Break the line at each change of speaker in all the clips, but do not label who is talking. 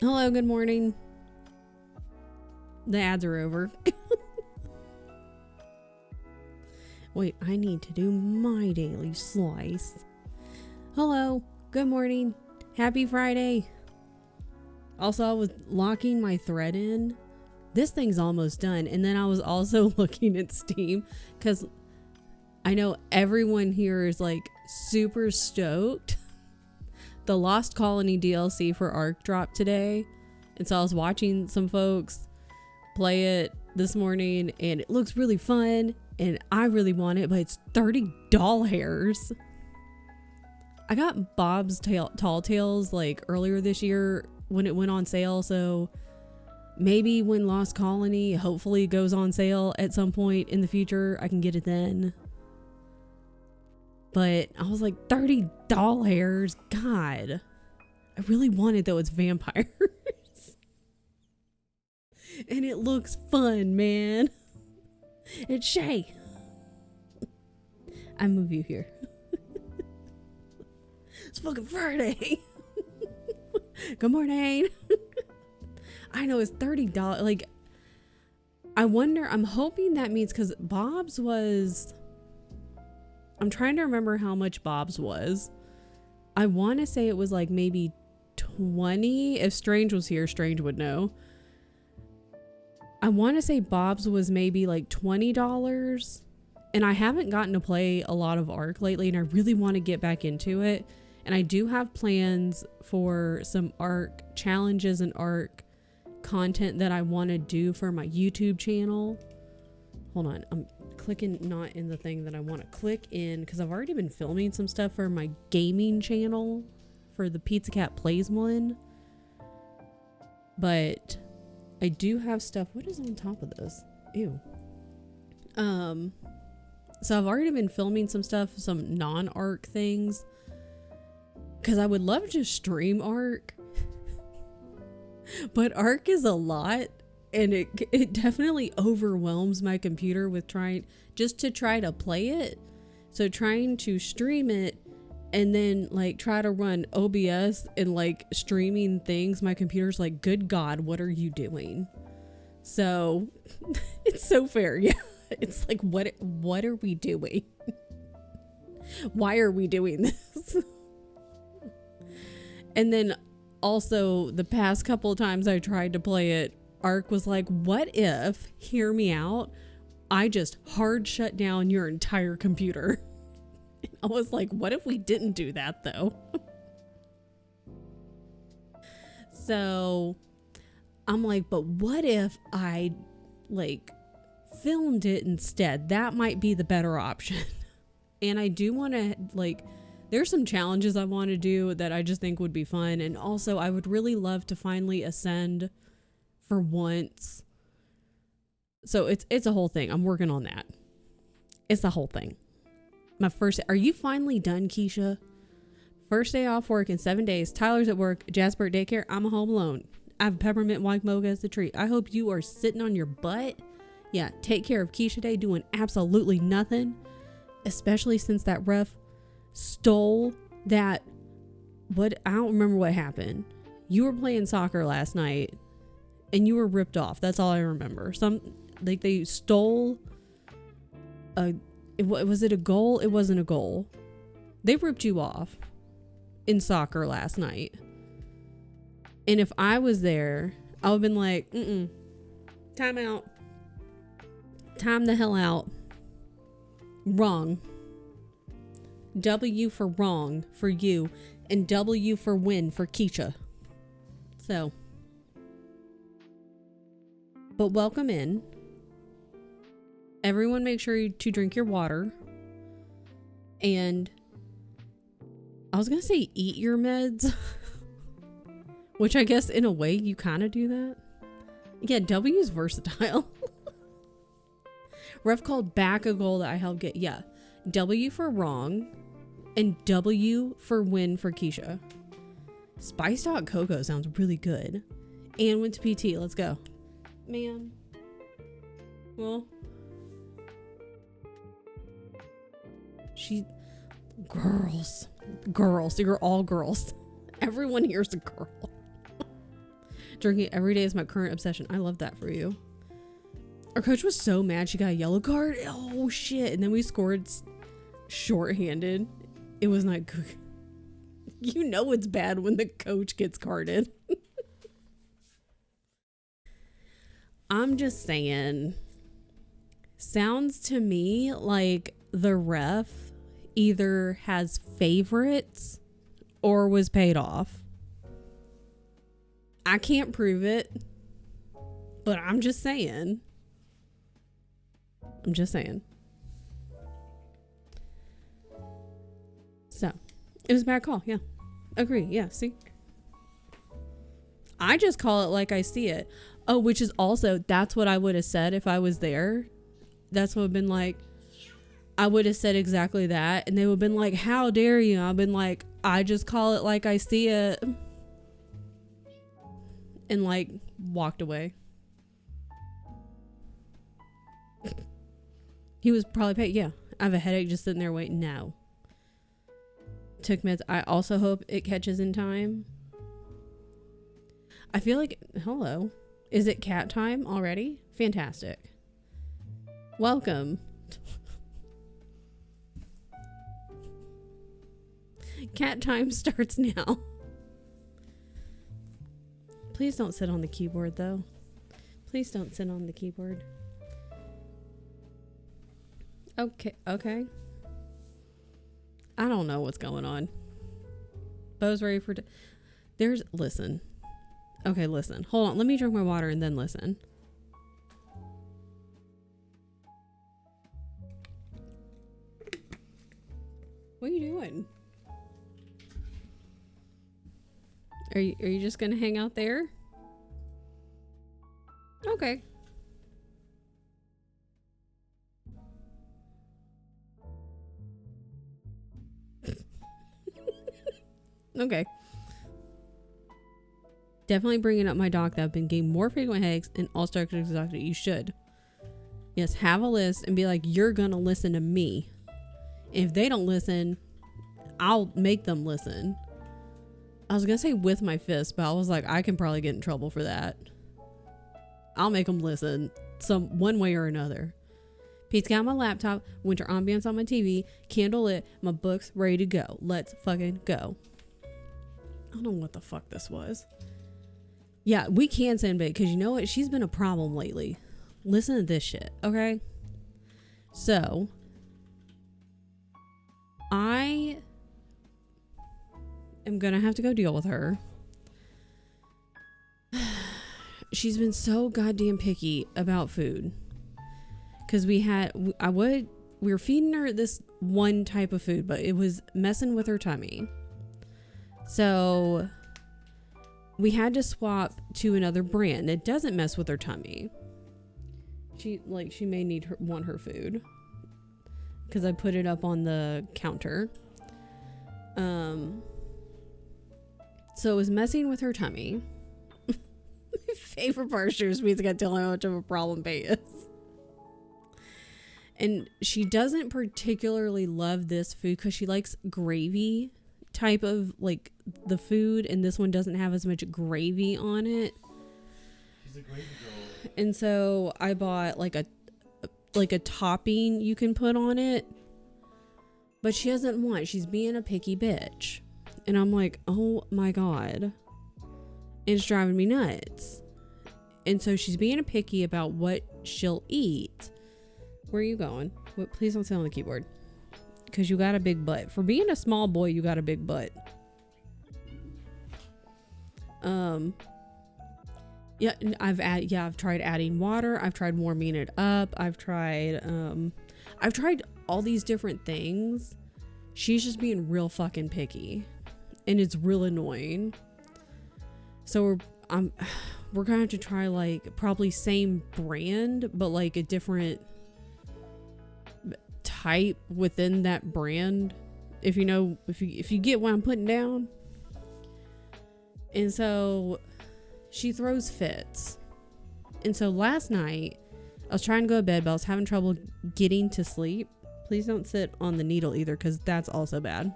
Hello, good morning. The ads are over. Wait, I need to do my daily slice. Hello, good morning. Happy Friday. Also, I was locking my thread in. This thing's almost done. And then I was also looking at Steam because I know everyone here is like super stoked. The Lost Colony DLC for Ark dropped today. And so I was watching some folks play it this morning and it looks really fun. And I really want it, but it's 30 doll hairs. I got Bob's Tall Tales like earlier this year when it went on sale. So maybe when Lost Colony hopefully goes on sale at some point in the future, I can get it then. But I was like, 30 doll hairs. God. I really want it though. It's vampires. And it looks fun, man. It's Shay. I move you here. It's fucking Friday. Good morning. I know it's $30. Like, I wonder, I'm hoping that means, because Bob's was, I'm trying to remember how much Bob's was. I want to say it was like maybe 20. If Strange was here, Strange would know. I want to say Bob's was maybe like $20. And I haven't gotten to play a lot of Ark lately, and I really want to get back into it. And I do have plans for some Ark challenges and Ark content that I want to do for my YouTube channel. Hold on, I'm clicking not in the thing that I want to click in, because I've already been filming some stuff for my gaming channel for the Pizza Cat Plays one. But I do have stuff. What is on top of this? Ew. So I've already been filming some stuff, some non-Ark things, because I would love to stream Ark. But Ark is a lot, and it definitely overwhelms my computer with trying to play it. So trying to stream it and then like try to run OBS and like streaming things, my computer's like, good God, what are you doing? So it's so fair. Yeah. It's like, what are we doing? Why are we doing this? And then also the past couple of times I tried to play it, Ark was like, what if, hear me out, I just hard shut down your entire computer? And I was like, what if we didn't do that though? So I'm like, but what if I like filmed it instead? That might be the better option. And I do want to, like, there's some challenges I want to do that I just think would be fun. And also I would really love to finally ascend for once. So it's a whole thing. I'm working on that. It's the whole thing. Are you finally done, Keisha? First day off work in 7 days. Tyler's at work. Jasper at daycare. I'm home alone. I have peppermint white mocha as the treat. I hope you are sitting on your butt. Yeah, take care of Keisha Day, doing absolutely nothing. Especially since that ref stole that. I don't remember what happened. You were playing soccer last night and you were ripped off. That's all I remember. They stole was it a goal? It wasn't a goal. They ripped you off in soccer last night. And if I was there, I would have been like, time out. Time the hell out. Wrong. W for wrong for you, and W for win for Keisha. So, but welcome in. Everyone make sure to drink your water. And I was going to say eat your meds. Which I guess in a way you kind of do that. Yeah, W is versatile. Ref called back a goal that I helped get. Yeah. W for wrong. And W for win for Keisha. Spiced hot cocoa sounds really good. And went to PT. Let's go. Man. Well. Girls. You're all girls. Everyone here's a girl. Drinking every day is my current obsession. I love that for you. Our coach was so mad she got a yellow card. Oh shit. And then we scored shorthanded. It was not good. You know it's bad when the coach gets carded. I'm just saying. Sounds to me like the ref either has favorites or was paid off. I can't prove it, but I'm just saying. So, it was a bad call. Yeah. Agree. Yeah. See? I just call it like I see it. Oh, which is also, that's what I would have said if I was there. That's what would have been like. I would have said exactly that. And they would have been like, how dare you? I've been like, I just call it like I see it. And like, walked away. He was probably paid. Yeah. I have a headache just sitting there waiting. No. took meds. I also hope it catches in time. I feel like, hello. Is it cat time already? Fantastic. Welcome. Cat time starts now. Please don't sit on the keyboard, though. Please don't sit on the keyboard. Okay. I don't know what's going on. Bo's ready for... listen. Okay, listen. Hold on. Let me drink my water and then listen. What are you doing? Are you just gonna hang out there? Okay. Okay. Definitely bringing up my doc that I've been getting more frequent headaches and all started exhausted. You should. Yes, have a list and be like, you're gonna listen to me. If they don't listen, I'll make them listen. I was gonna say with my fist, but I was like, I can probably get in trouble for that. I'll make them listen one way or another. Pete's got my laptop, winter ambience on my TV, candle lit, my books ready to go. Let's fucking go. I don't know what the fuck this was. Yeah, we can send bait because you know what? She's been a problem lately. Listen to this shit, okay? So, I am gonna have to go deal with her. She's been so goddamn picky about food. Because we were feeding her this one type of food, but it was messing with her tummy. So we had to swap to another brand that doesn't mess with her tummy. She may want her food. Because I put it up on the counter. So it was messing with her tummy. My favorite part of Sure Sweet's got to tell how much of a problem Bay is. And she doesn't particularly love this food because she likes gravy type of like the food, and this one doesn't have as much gravy on it. She's a gravy girl. And so I bought like a topping you can put on it. But she doesn't want. She's being a picky bitch. And I'm like, oh my God. It's driving me nuts. And so she's being a picky about what she'll eat. Where are you going? Please don't sit on the keyboard. Because you got a big butt. For being a small boy, you got a big butt. Yeah, I've tried adding water. I've tried warming it up. I've tried all these different things. She's just being real fucking picky. And it's real annoying. So we're gonna have to try like probably same brand, but like a different type within that brand. If you get what I'm putting down. And so she throws fits. And so last night I was trying to go to bed, but I was having trouble getting to sleep. Please don't sit on the needle either, because that's also bad.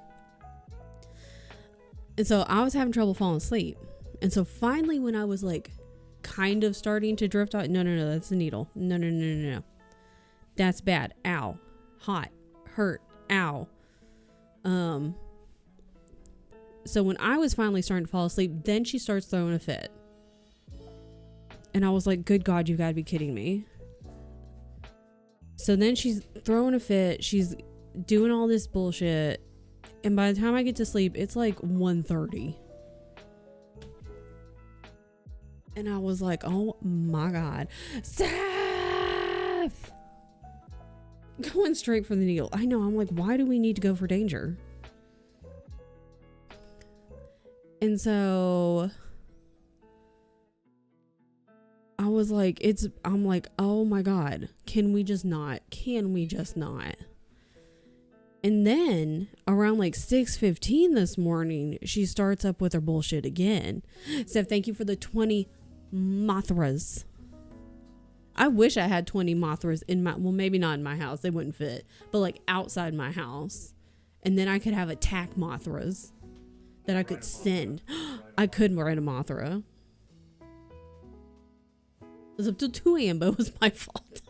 And so I was having trouble falling asleep. And so finally when I was like kind of starting to drift out, no, that's the needle. No. That's bad. Ow. Hot. Hurt. Ow. So when I was finally starting to fall asleep, then she starts throwing a fit. And I was like, good God, you gotta be kidding me. So then she's throwing a fit. She's doing all this bullshit. And by the time I get to sleep, it's like 1:30. And I was like, oh my God. Seth! Going straight for the needle. I know. I'm like, why do we need to go for danger? And so I was like, I'm like, oh my God, can we just not? And then around like 6:15 this morning, she starts up with her bullshit again. Steph, thank you for the 20 Mothras. I wish I had 20 Mothras in well, maybe not in my house. They wouldn't fit, but like outside my house. And then I could have attack Mothras that I could send. I could write a Mothra. It was up till 2 a.m., but it was my fault.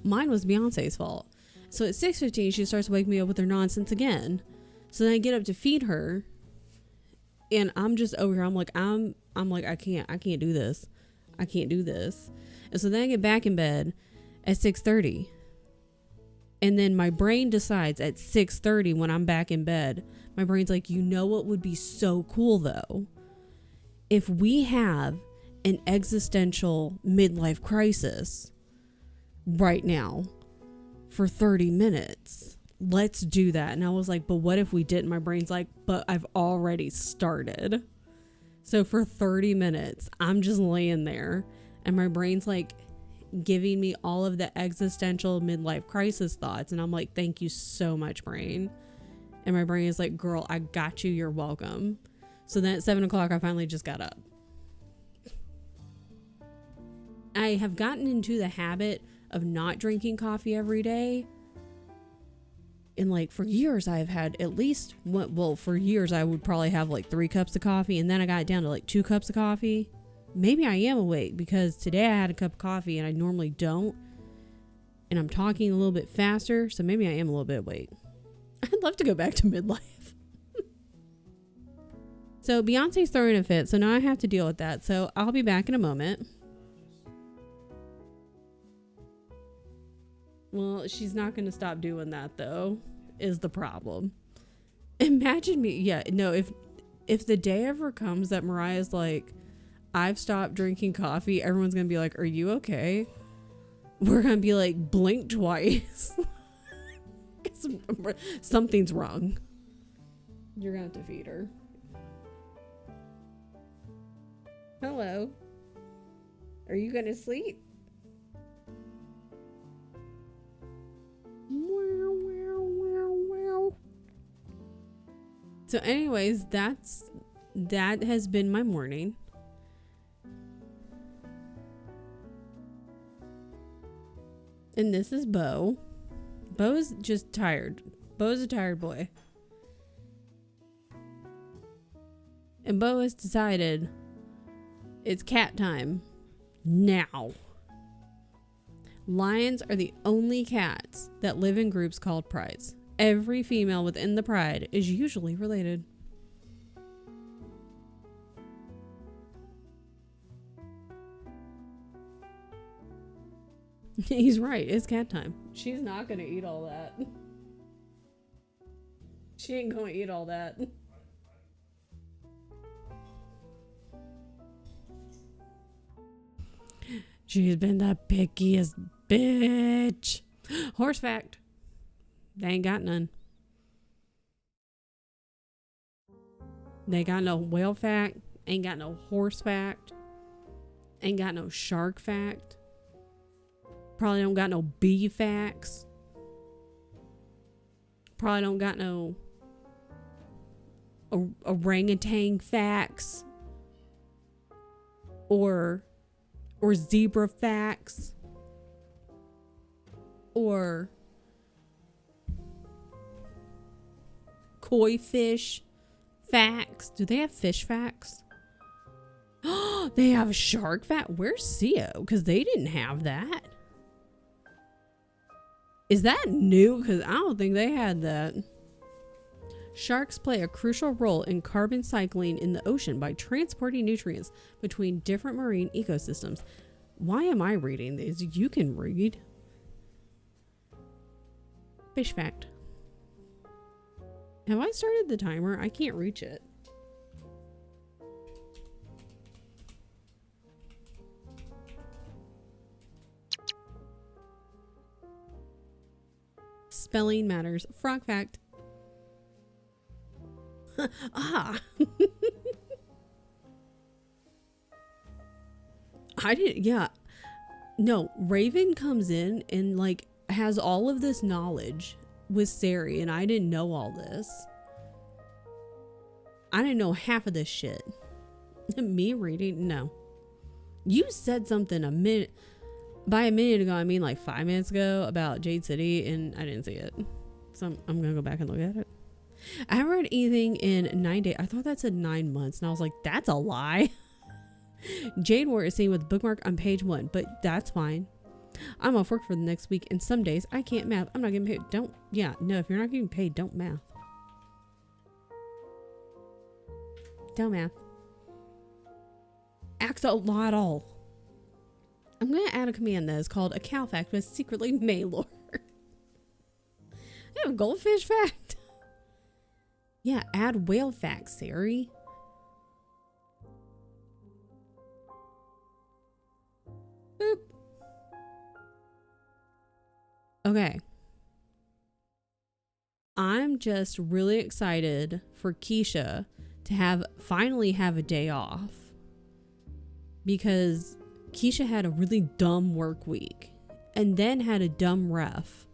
Mine was Beyonce's fault. So at 6:15, she starts waking me up with her nonsense again. So then I get up to feed her. And I'm just over here. I'm like, I can't do this. I can't do this. And so then I get back in bed at 6:30. And then my brain decides at 6:30 when I'm back in bed, my brain's like, you know what would be so cool though? If we have an existential midlife crisis right now for 30 minutes. Let's do that. And I was like, but what if we didn't? My brain's like, but I've already started. So for 30 minutes, I'm just laying there and my brain's like giving me all of the existential midlife crisis thoughts. And I'm like, thank you so much, brain. And my brain is like, girl, I got you. You're welcome. So then at 7 o'clock, I finally just got up. I have gotten into the habit of not drinking coffee every day. And like for years I've had at least for years I would probably have like 3 cups of coffee, and then I got down to like 2 cups of coffee. Maybe I am awake because today I had a cup of coffee and I normally don't, and I'm talking a little bit faster, so maybe I am a little bit awake. I'd love to go back to midlife. So Beyonce's throwing a fit, so now I have to deal with that. So I'll be back in a moment. Well, she's not going to stop doing that, though, is the problem. Imagine me. Yeah, no, if the day ever comes that Mariah's like, I've stopped drinking coffee, everyone's going to be like, are you okay? We're going to be like, blink twice. Something's wrong. You're going to have to feed her. Hello. Are you going to sleep? So anyways, that has been my morning. And this is Bo. Bo's just tired. Bo's a tired boy. And Bo has decided it's cat time now. Lions are the only cats that live in groups called prides. Every female within the pride is usually related. He's right. It's cat time. She's not going to eat all that. She ain't going to eat all that. She's been the pickiest bitch. Horse fact. They ain't got none. They ain't got no whale fact. Ain't got no horse fact. Ain't got no shark fact. Probably don't got no bee facts. Probably don't got no orangutan facts. Or zebra facts. Or koi fish facts. Do they have fish facts? Oh, they have a shark fact. Where's Theo? Because they didn't have that. Is that new? Because I don't think they had that. Sharks play a crucial role in carbon cycling in the ocean by transporting nutrients between different marine ecosystems. Why am I reading these? You can read. Fish fact. Have I started the timer? I can't reach it. Spelling matters. Frog fact. Ah. I didn't, yeah. No, Raven comes in and like has all of this knowledge with Sari, and I didn't know all this. I didn't know half of this shit. Me reading? No. You said something a minute ago, I mean like 5 minutes ago about Jade City, and I didn't see it. So I'm gonna go back and look at it. I haven't read anything in 9 days. I thought that said 9 months, and I was like, that's a lie. Jade War is seen with bookmark on page 1, but that's fine. I'm off work for the next week, and some days I can't math. I'm not getting paid. No, if you're not getting paid, don't math. Don't math. Axolotl. I'm going to add a command that is called a cow fact, but it's secretly Maylor. I have a goldfish fact. Yeah, add whale fact, Siri. Boop. Okay. I'm just really excited for Keisha to finally have a day off, because Keisha had a really dumb work week and then had a dumb ref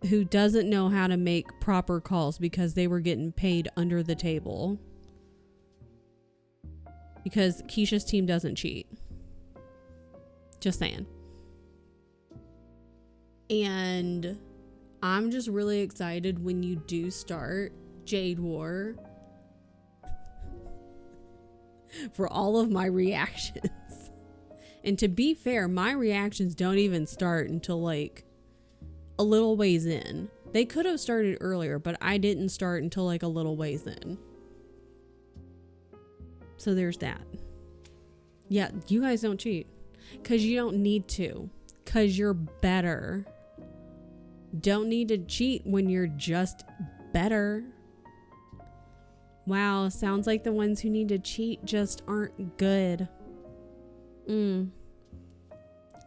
who doesn't know how to make proper calls because they were getting paid under the table, because Keisha's team doesn't cheat. Just saying. And I'm just really excited when you do start Jade War for all of my reactions. And to be fair, my reactions don't even start until like a little ways in. They could have started earlier, but I didn't start until like a little ways in. So there's that. Yeah, you guys don't cheat. Because you don't need to. Because you're better. Don't need to cheat when you're just better. Wow, sounds like the ones who need to cheat just aren't good.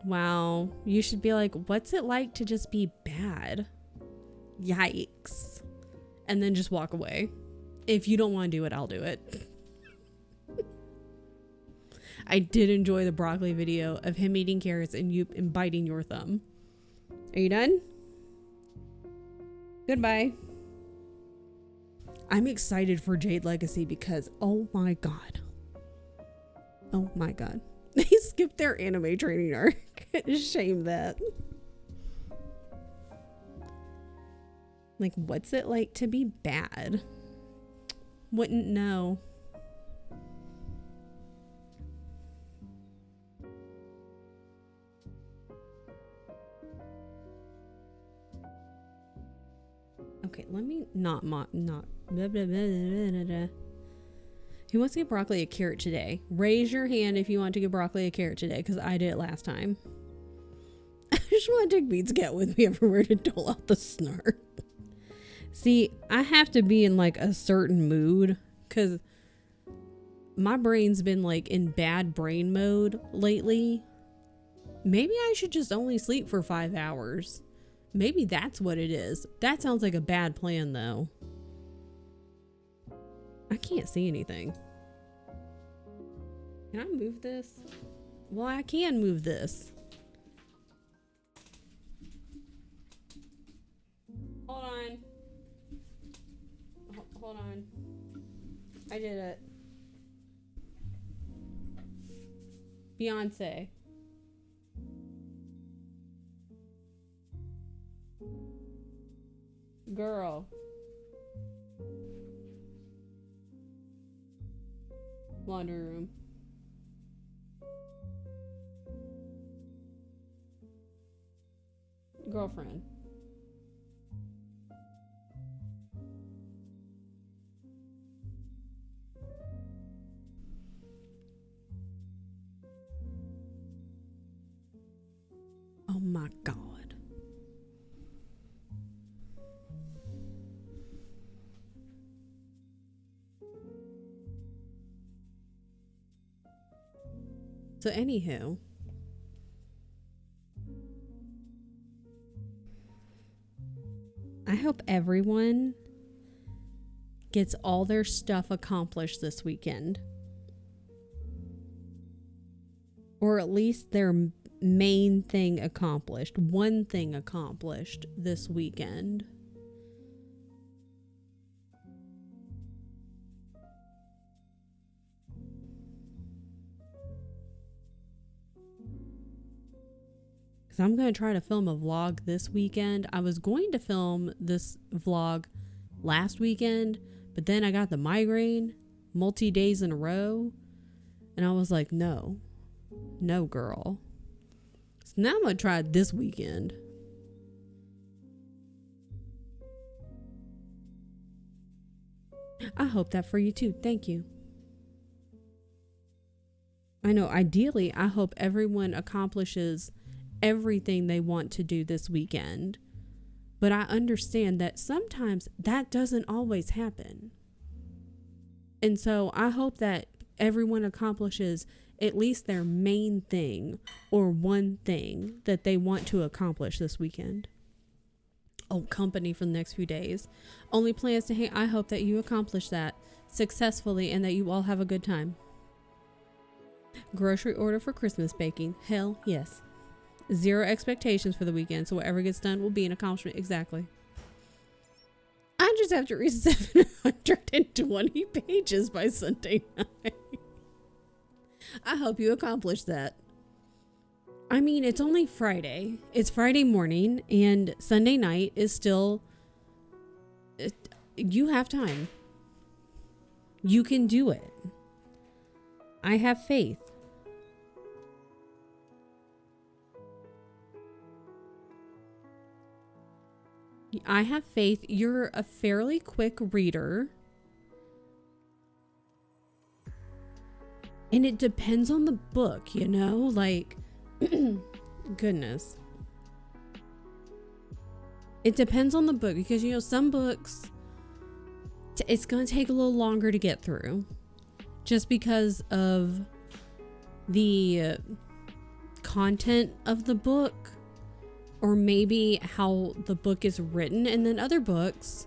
Wow, you should be like, what's it like to just be bad? Yikes. And then just walk away. If you don't want to do it, I'll do it. I did enjoy the broccoli video of him eating carrots and biting your thumb. Are you done? Goodbye. I'm excited for Jade Legacy because, oh my god. Oh my god. They skipped their anime training arc. Shame that. Like, what's it like to be bad? Wouldn't know. Okay, let me not. Blah, blah, blah, blah, blah, blah. Who wants to give broccoli a carrot today? Raise your hand if you want to give broccoli a carrot today, because I did it last time. I just want to take Beats Cat with me everywhere to dole out the snark. See, I have to be in like a certain mood, because my brain's been like in bad brain mode lately. Maybe I should just only sleep for 5 hours. Maybe that's what it is. That sounds like a bad plan, though. I can't see anything. Can I move this? Well, I can move this. Hold on. Hold on. I did it. Beyonce. Girl. Laundry room. Girlfriend. Oh my God. So anywho, I hope everyone gets all their stuff accomplished this weekend. Or at least their main thing accomplished. One thing accomplished this weekend. because I'm going to try to film a vlog this weekend. I was going to film this vlog last weekend, but then I got the migraine multi-days in a row, and I was like, no girl. So now I'm going to try it this weekend. I hope that for you too. Thank you. I know, ideally, I hope everyone accomplishes everything they want to do this weekend. But I understand that sometimes that doesn't always happen. And so I hope that everyone accomplishes at least their main thing or one thing that they want to accomplish this weekend. Oh, company for the next few days. Only plans to hang. I hope that you accomplish that successfully and that you all have a good time. Grocery order for Christmas baking. Hell yes. Zero expectations for the weekend, so whatever gets done will be an accomplishment. Exactly. I just have to read 720 pages by Sunday night. I hope you accomplish that. I mean, it's only Friday. It's Friday morning, and Sunday night is still... You have time. You can do it. I have faith. I have faith. You're a fairly quick reader. And it depends on the book, you know? Like, goodness. It depends on the book because, you know, some books, it's going to take a little longer to get through. Just because of the content of the book, or maybe how the book is written, and then other books,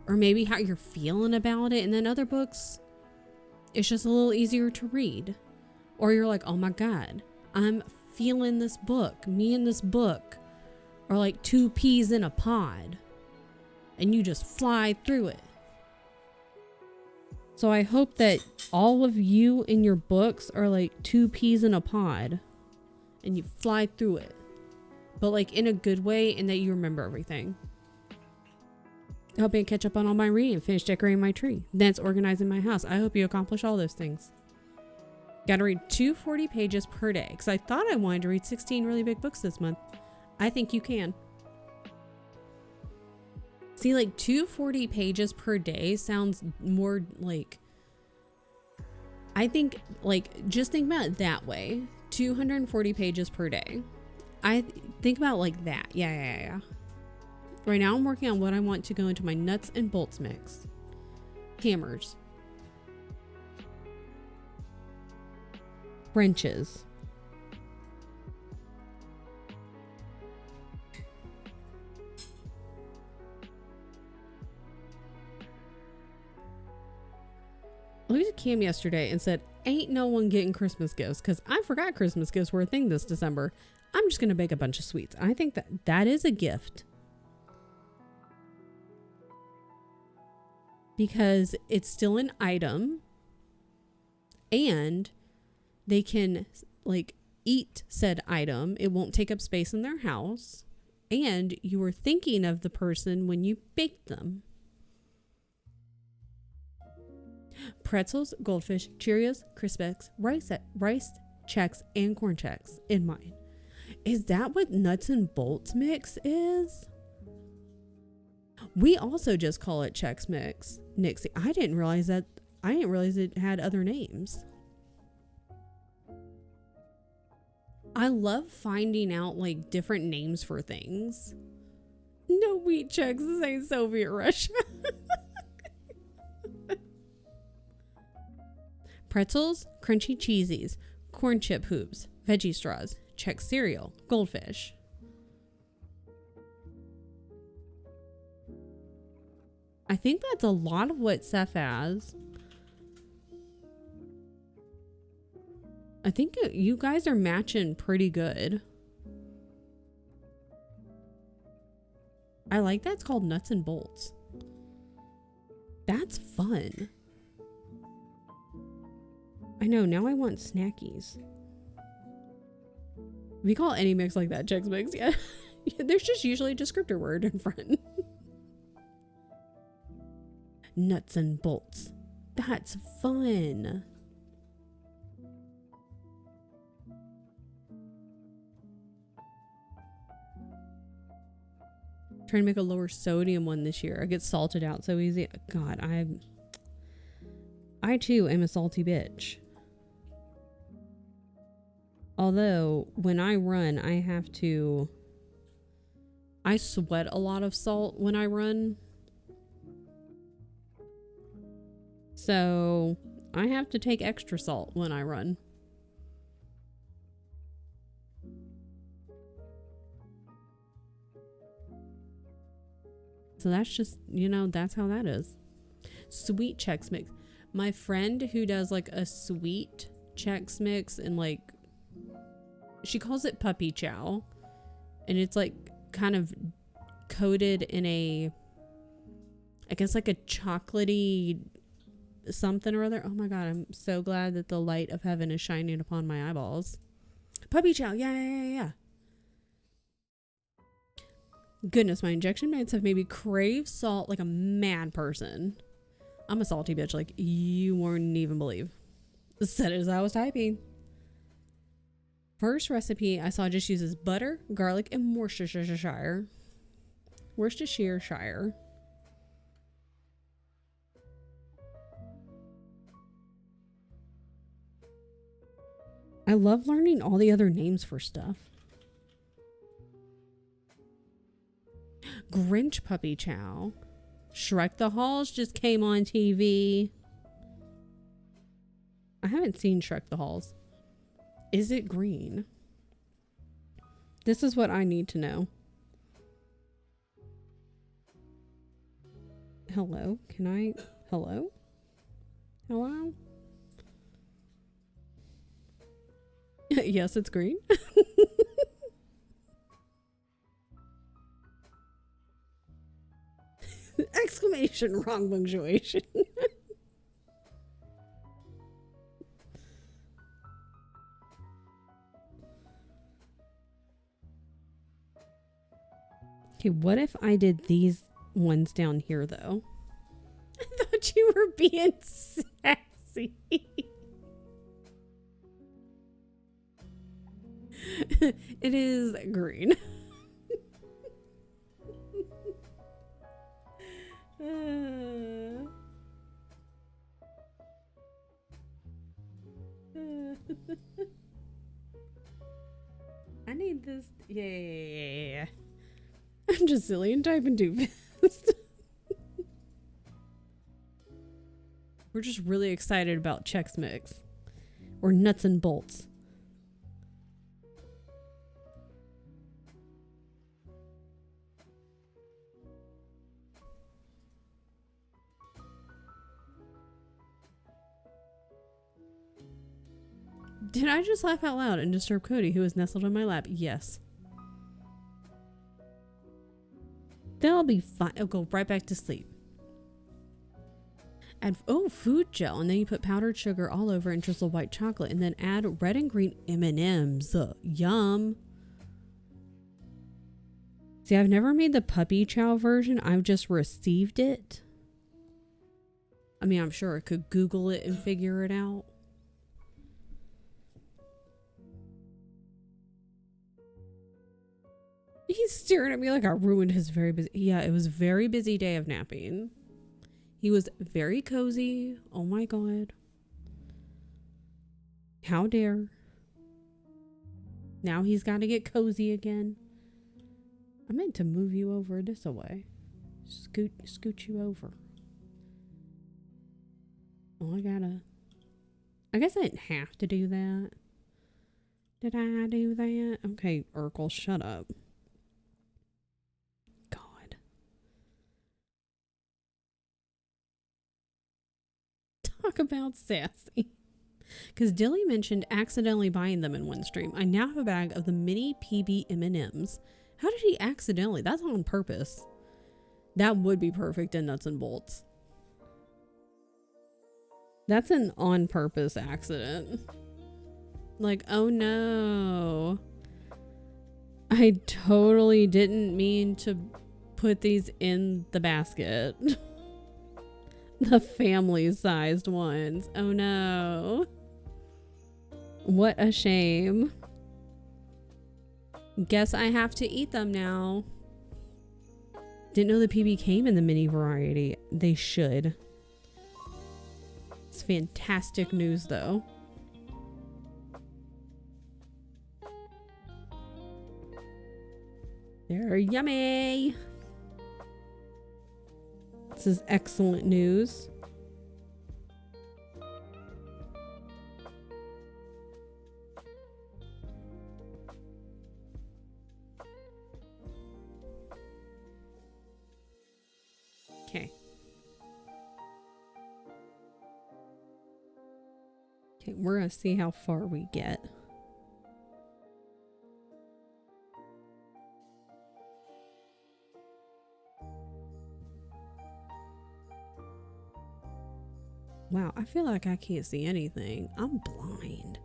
or maybe how you're feeling about it, and then other books, it's just a little easier to read. Or you're like, oh my God, I'm feeling this book. Me and this book are like two peas in a pod, and you just fly through it. So I hope that all of you in your books are like two peas in a pod and you fly through it, but like in a good way, and that you remember everything. I hope I catch up on all my reading and finish decorating my tree. That's organizing my house. I hope you accomplish all those things. Gotta read 240 pages per day because I thought I wanted to read 16 really big books this month. I think you can. See, like 240 pages per day sounds more like, I think, like, just think about it that way. 240 pages per day. I think about it like that. Yeah. Right now I'm working on what I want to go into my nuts and bolts mix. Hammers. Wrenches. I looked at Cam yesterday and said, ain't no one getting Christmas gifts, because I forgot Christmas gifts were a thing this December. I'm just going to bake a bunch of sweets. I think that is a gift. Because it's still an item. And they can, like, eat said item. It won't take up space in their house. And you were thinking of the person when you baked them. Pretzels, Goldfish, Cheerios, Crispix, rice Chex, and corn Chex in mine. Is that what nuts and bolts mix is? We also just call it Chex Mix. Nixie, I didn't realize it had other names. I love finding out like different names for things. No wheat Chex, this ain't Soviet Russia. Pretzels, crunchy cheesies, corn chip hoops, veggie straws, Chex cereal, Goldfish. I think that's a lot of what Seth has. I think you guys are matching pretty good. I like that it's called Nuts and Bolts. That's fun. I know, now I want snackies. If you call any mix like that Chex Mix, yeah. There's just usually a descriptor word in front. Nuts and bolts. That's fun. Trying to make a lower sodium one this year. I get salted out so easy. God, I too am a salty bitch. Although when I run, I sweat a lot of salt when I run. So I have to take extra salt when I run. So that's just, you know, that's how that is. Sweet Chex Mix. My friend who does like a sweet Chex Mix and like, she calls it puppy chow. And it's like kind of coated in a, I guess like a chocolatey something or other. Oh my God, I'm so glad that the light of heaven is shining upon my eyeballs. Puppy chow, yeah. Goodness, my injection meds have made me crave salt like a mad person. I'm a salty bitch like you wouldn't even believe. Said it as I was typing. First recipe I saw just uses butter, garlic, and Worcestershire. I love learning all the other names for stuff. Grinch puppy chow. Shrek the Halls just came on TV. I haven't seen Shrek the Halls. Is it green? This is what I need to know. Hello? Can I? Hello? Hello? Yes, it's green. Exclamation, wrong punctuation. Okay, what if I did these ones down here though? I thought you were being sassy. It is green. I need this. Yeah. I'm just silly and typing too fast. We're just really excited about Chex Mix. Or nuts and bolts. Did I just laugh out loud and disturb Cody, who is nestled on my lap? Yes. They'll be fine. I'll go right back to sleep. Add, food gel. And then you put powdered sugar all over and drizzle white chocolate. And then add red and green M&Ms. Yum. See, I've never made the puppy chow version. I've just received it. I mean, I'm sure I could Google it and figure it out. He's staring at me like I ruined his very busy. Yeah, it was a very busy day of napping. He was very cozy. Oh my God. How dare. Now he's got to get cozy again. I meant to move you over this way. Scoot you over. Oh, I guess I didn't have to do that. Did I do that? Okay, Urkel, shut up. Talk about sassy. Because Dilly mentioned accidentally buying them in one stream. I now have a bag of the mini PB M&Ms. How did he accidentally? That's on purpose. That would be perfect in nuts and bolts. That's an on purpose accident. Like, oh no. I totally didn't mean to put these in the basket. The family-sized ones. Oh no. What a shame. Guess I have to eat them now. Didn't know the PB came in the mini variety. They should. It's fantastic news though. They're yummy. This is excellent news. Okay. Okay, we're gonna see how far we get. Wow, I feel like I can't see anything. I'm blind.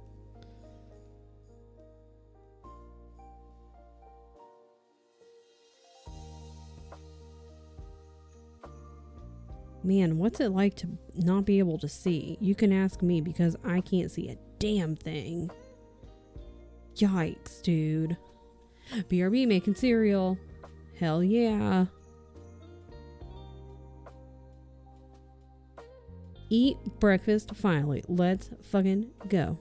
Man, what's it like to not be able to see? You can ask me because I can't see a damn thing. Yikes, dude. BRB making cereal. Hell yeah. Eat breakfast finally. Let's fucking go.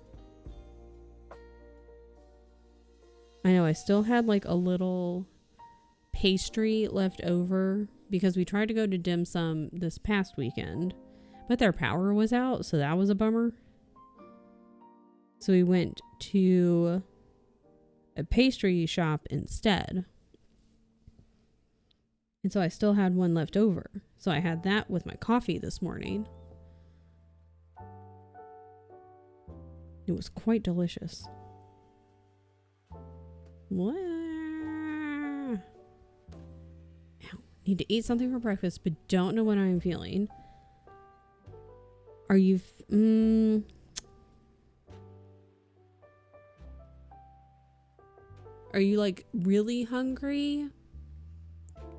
I know I still had like a little pastry left over because we tried to go to dim sum this past weekend, but their power was out, so that was a bummer. So we went to a pastry shop instead. And so I still had one left over. So I had that with my coffee this morning. It was quite delicious. What? Ow. Need to eat something for breakfast, but don't know what I'm feeling. Are you... Are you like really hungry?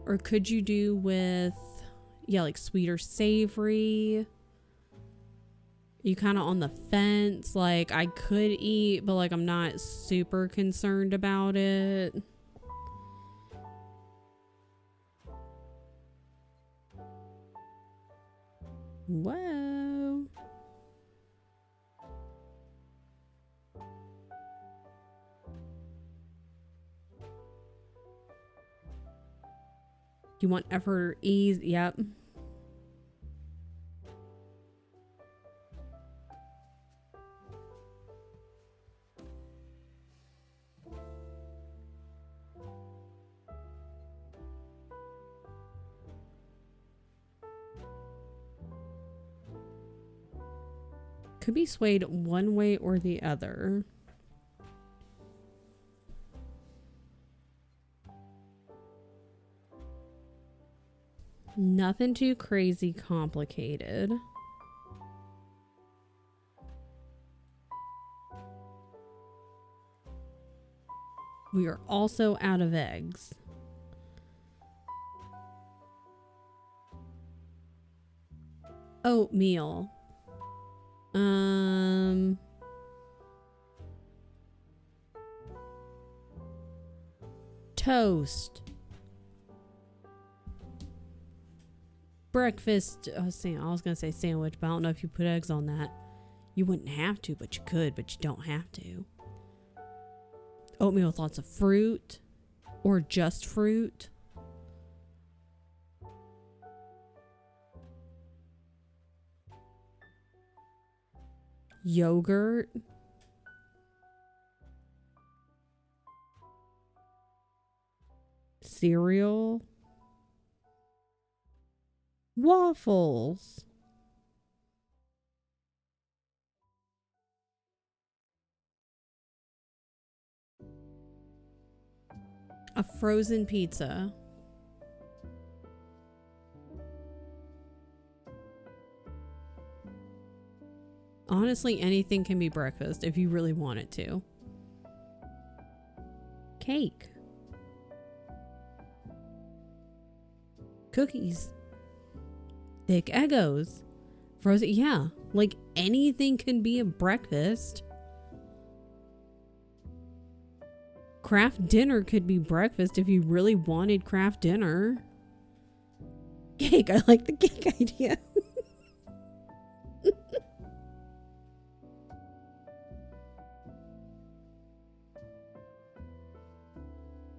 Or could you do with... Yeah, like sweet or savory? You kind of on the fence, like I could eat, but like I'm not super concerned about it. Whoa. You want effort or ease? Yep. Could be swayed one way or the other. Nothing too crazy complicated. We are also out of eggs. Oatmeal. Toast. Breakfast. I was gonna say sandwich, but I don't know if you put eggs on that. You wouldn't have to, but you could, but you don't have to. Oatmeal with lots of fruit or just fruit. Yogurt. Cereal. Waffles. A frozen pizza. Honestly, anything can be breakfast if you really want it to. Cake. cookies, thick Eggos, frozen. Yeah, like anything can be a breakfast. Craft dinner could be breakfast if you really wanted craft dinner. Cake, I like the cake idea.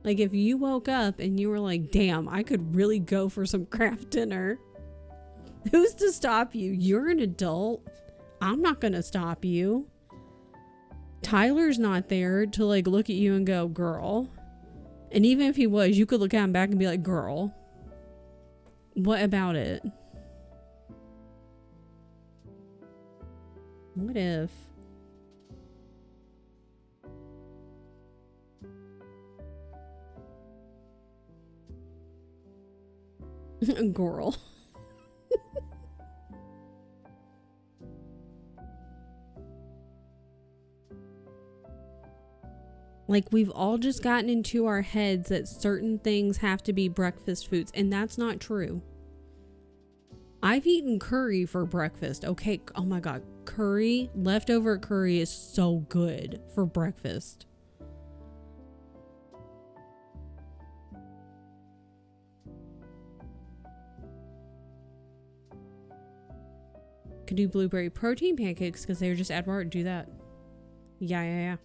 Like if you woke up and you were like, damn, I could really go for some craft dinner. Who's to stop you? You're an adult. I'm not gonna stop you. Tyler's not there to like look at you and go, girl. And even if he was, you could look at him back and be like, girl, what about it? What if? Girl. Like we've all just gotten into our heads that certain things have to be breakfast foods, and that's not true. I've eaten curry for breakfast. Okay, oh my god, curry, leftover curry is so good for breakfast. Could do blueberry protein pancakes because they were just add water. Do that. Yeah.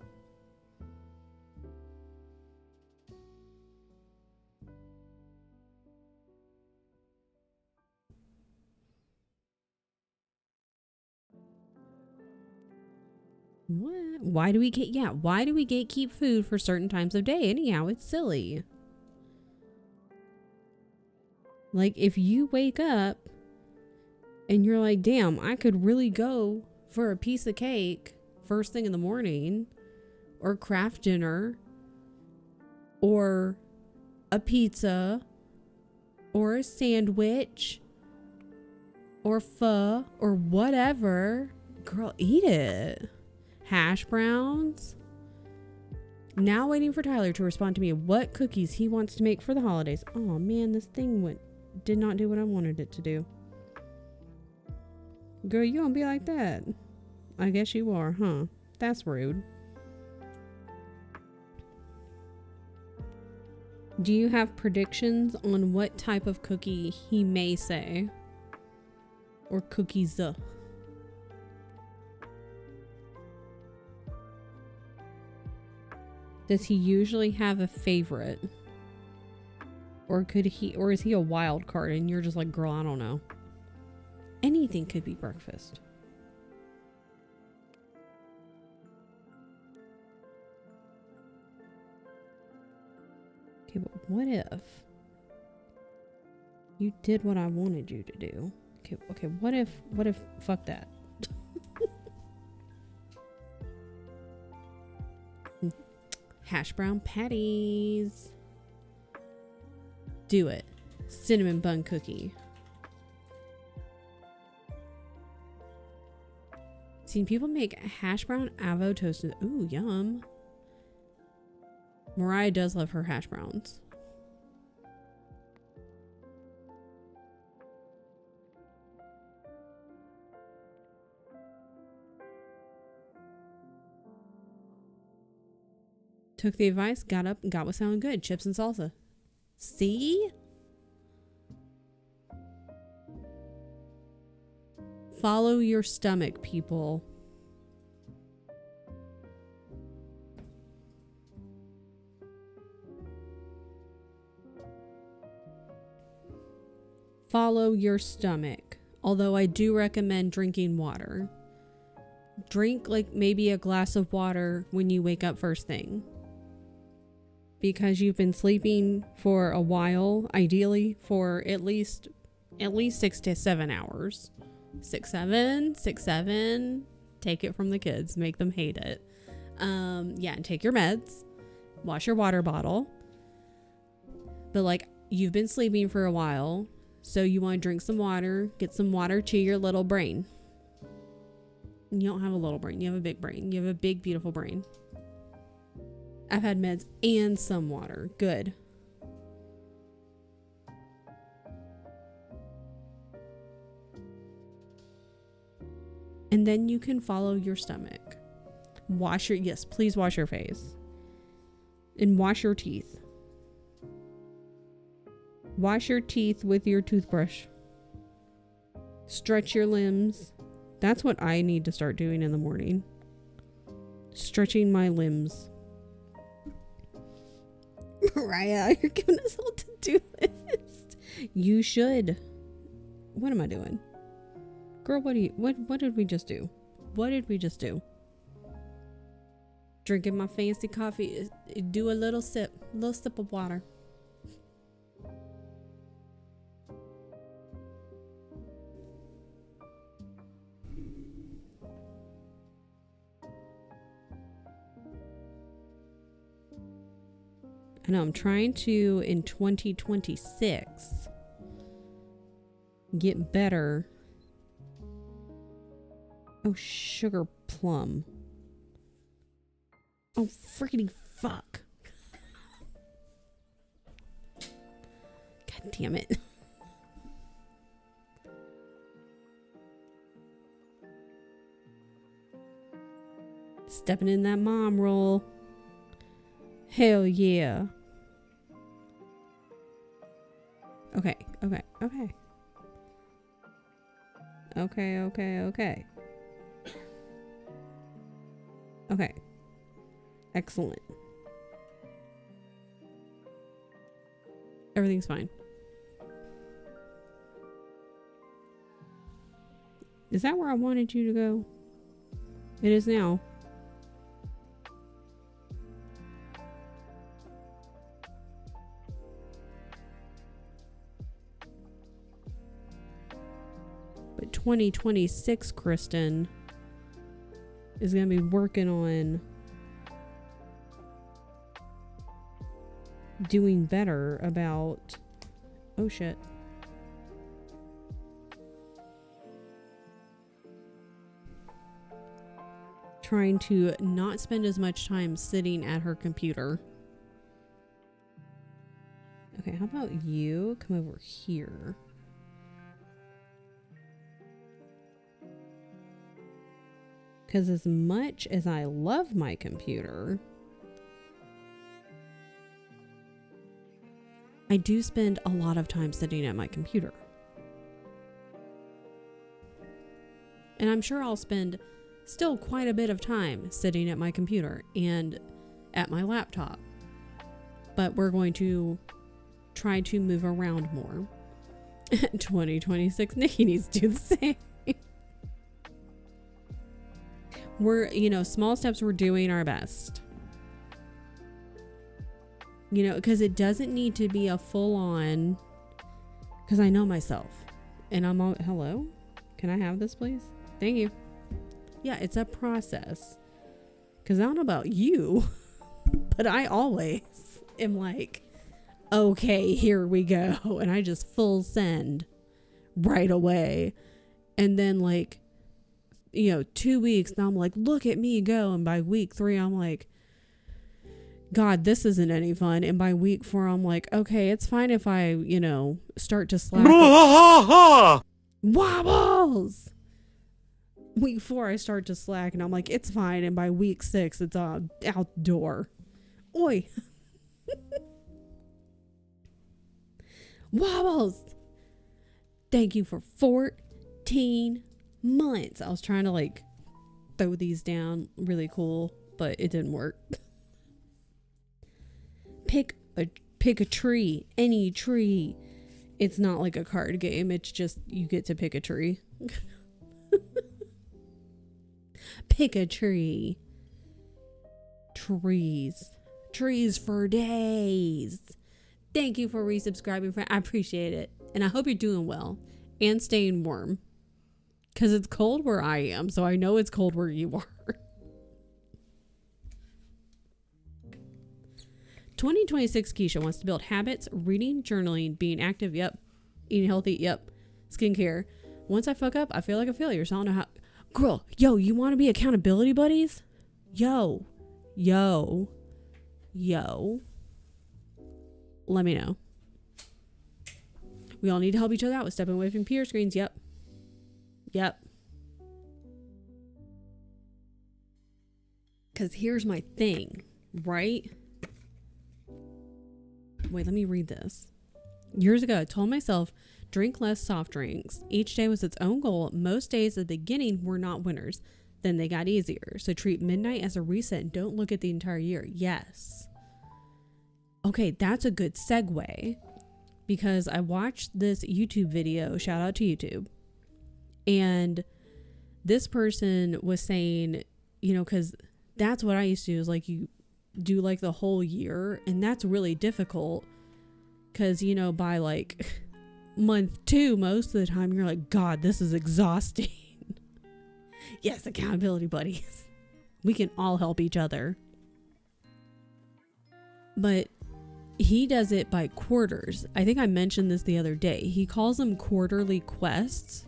What? Why do we gatekeep food for certain times of day? Anyhow, it's silly. Like if you wake up and you're like, damn, I could really go for a piece of cake first thing in the morning, or craft dinner, or a pizza, or a sandwich, or pho, or whatever. Girl, eat it. Hash browns. Now waiting for Tyler to respond to me what cookies he wants to make for the holidays. Oh man, this thing did not do what I wanted it to do. Girl, you don't be like that. I guess you are, huh? That's rude. Do you have predictions on what type of cookie he may say? Or cookies? Does he usually have a favorite? Or is he a wild card and you're just like, girl, I don't know. Anything could be breakfast. Okay, but what if you did what I wanted you to do? Okay, what if fuck that? Hash brown patties. Do it. Cinnamon bun cookie. Seen people make hash brown avo toasted. Ooh, yum. Mariah does love her hash browns. Took the advice, got up, and got what sounded good. Chips and salsa. See? Follow your stomach, people. Follow your stomach. Although I do recommend drinking water. Drink like maybe a glass of water when you wake up first thing. Because you've been sleeping for a while, ideally for at least 6 to 7 hours. 6, 7. Take it from the kids. Make them hate it. Yeah, and take your meds. Wash your water bottle. But like, you've been sleeping for a while, so you want to drink some water. Get some water to your little brain. You don't have a little brain. You have a big brain. You have a big, beautiful brain. I've had meds and some water. Good. And then you can follow your stomach. Yes, please wash your face. And wash your teeth. Wash your teeth with your toothbrush. Stretch your limbs. That's what I need to start doing in the morning. Stretching my limbs. Mariah, you're giving us all to-do list. You should. What am I doing? Girl, what did we just do? What did we just do? Drinking my fancy coffee. Do a little sip of water. I know I'm trying to, in 2026, get better. Oh, sugar plum. Oh, friggity fuck. God damn it. Stepping in that mom role. Hell yeah. Okay. Okay. Excellent. Everything's fine. Is that where I wanted you to go? It is now. But 2026, Kristen, is going to be working on doing better about... Oh, shit. Trying to not spend as much time sitting at her computer. Okay, how about you come over here? Because as much as I love my computer, I do spend a lot of time sitting at my computer. And I'm sure I'll spend still quite a bit of time sitting at my computer and at my laptop. But we're going to try to move around more. 2026, Nikki needs to do the same. We're, small steps, we're doing our best. Because it doesn't need to be a full on, because I know myself. And I'm all, hello? Can I have this, please? Thank you. Yeah, it's a process. Because I don't know about you, but I always am like, okay, here we go. And I just full send right away. And then 2 weeks, now I'm like, look at me go. And by week 3, I'm like, God, this isn't any fun. And by week 4, I'm like, okay, it's fine if I, start to slack. Wobbles! Week 4, I start to slack and I'm like, it's fine. And by week 6, it's outdoor. Oi. Wobbles! Thank you for 14 months. I was trying to throw these down really cool, but it didn't work. Pick a tree, any tree. It's not like a card game. It's just you get to pick a tree. Pick a tree. Trees for days. Thank you for resubscribing, friend. I appreciate it. And I hope you're doing well and staying warm. Because it's cold where I am, so I know it's cold where you are. 2026 Keisha wants to build habits, reading, journaling, being active, yep. Eating healthy, yep. Skincare. Once I fuck up, I feel like a failure, so I don't know how. Girl, you want to be accountability buddies? Yo. Let me know. We all need to help each other out with stepping away from computer screens, yep. Because here's my thing, right? Wait, let me read this. Years ago, I told myself, drink less soft drinks. Each day was its own goal. Most days at the beginning were not winners. Then they got easier. So treat midnight as a reset and don't look at the entire year. Yes. Okay, that's a good segue. Because I watched this YouTube video, shout out to YouTube. And this person was saying, you know, because that's what I used to do, is like you do like the whole year. And that's really difficult. Because, you know, by like month 2, most of the time you're like, God, this is exhausting. Yes, accountability buddies. We can all help each other. But he does it by quarters. I think I mentioned this the other day. He calls them quarterly quests.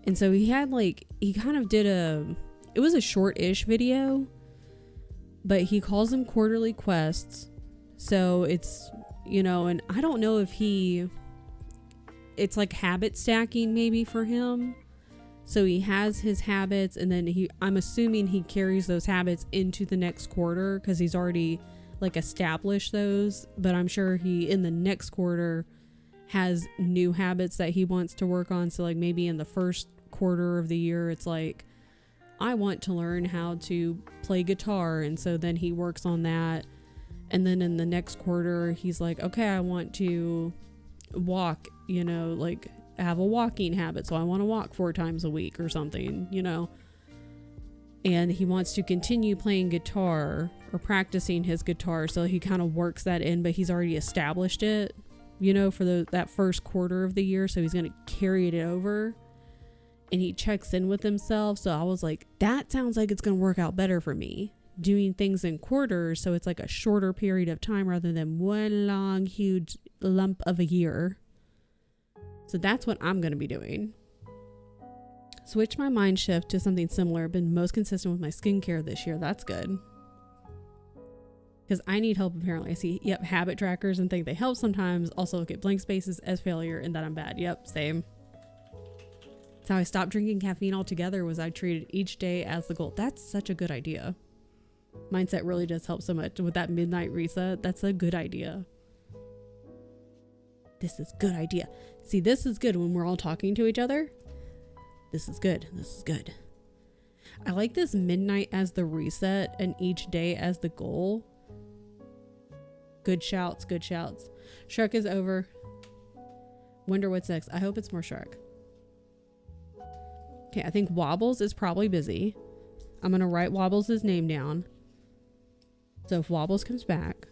And so he kind of did it was a short-ish video, but he calls them quarterly quests. So it's, you know, and I don't know if it's like habit stacking maybe for him. So he has his habits, and then I'm assuming he carries those habits into the next quarter because he's already like established those. But I'm sure he in the next quarter has new habits that he wants to work on. So like maybe in the first quarter of the year, it's like, I want to learn how to play guitar. And so then he works on that. And then in the next quarter, he's like, okay, I want to walk, you know, like have a walking habit. So I want to walk 4 times a week or something, you know. And he wants to continue playing guitar or practicing his guitar. So he kind of works that in, but he's already established it, you know, for that first quarter of the year. So he's going to carry it over, and he checks in with himself. So I was like, that sounds like it's going to work out better for me, doing things in quarters. So it's like a shorter period of time rather than one long, huge lump of a year. So that's what I'm going to be doing. Switch my mind shift to something similar. Been most consistent with my skincare this year. That's good. Because I need help apparently. I see, habit trackers and think they help sometimes. Also look at blank spaces as failure and that I'm bad. Yep, same. That's how I stopped drinking caffeine altogether, was I treated each day as the goal. That's such a good idea. Mindset really does help so much with that midnight reset. That's a good idea. This is good idea. See, this is good when we're all talking to each other. This is good. This is good. I like this midnight as the reset and each day as the goal. Good shouts. Good shouts. Shrek is over. Wonder what's next. I hope it's more Shrek. Okay, I think Wobbles is probably busy. I'm going to write Wobbles' name down. So if Wobbles comes back,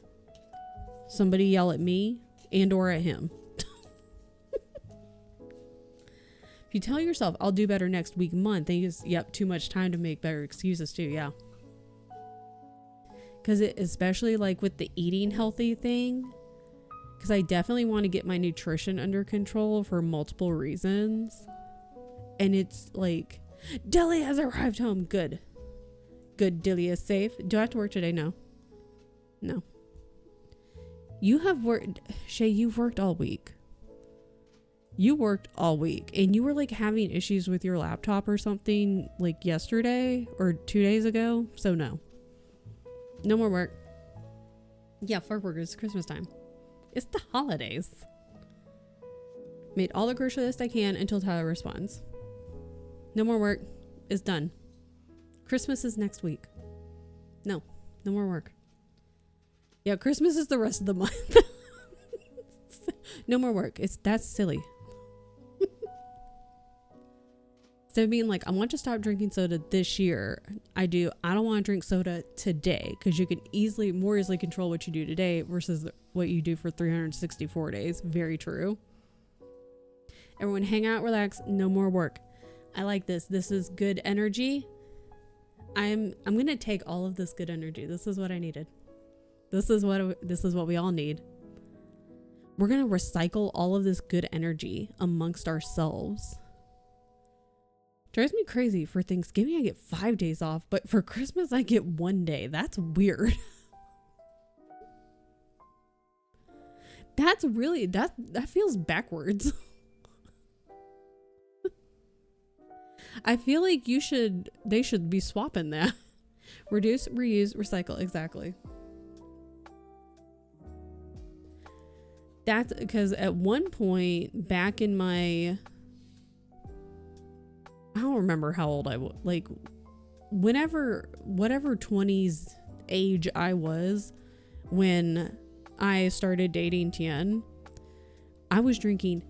somebody yell at me and or at him. If you tell yourself, I'll do better next week, month, then you just, too much time to make better excuses too, yeah. Because especially like with the eating healthy thing, because I definitely want to get my nutrition under control for multiple reasons. And it's like, Dilly has arrived home. Good. Good, Dilly is safe. Do I have to work today? No. No. You have worked, Shay, you've worked all week. You worked all week and you were like having issues with your laptop or something like yesterday or 2 days ago. So no more work. Yeah, for workers, Christmas time. It's the holidays. Made all the grocery list I can until Tyler responds. No more work. It's done. Christmas is next week. No more work. Yeah, Christmas is the rest of the month. No more work. That's silly. Instead of being like, I want to stop drinking soda this year, I don't want to drink soda today, because you can more easily control what you do today versus what you do for 364 days. Very true. Everyone hang out, relax, no more work. I like this. This is good energy. I'm going to take all of this good energy. This is what I needed. This is what we all need. We're going to recycle all of this good energy amongst ourselves. Drives me crazy. For Thanksgiving, I get 5 days off, but for Christmas, I get 1 day. That's weird. That's really, that feels backwards. I feel like they should be swapping that. Reduce, reuse, recycle. Exactly. That's because at one point back in my, I don't remember how old I was, like whatever 20s age I was when I started dating Tien, I was drinking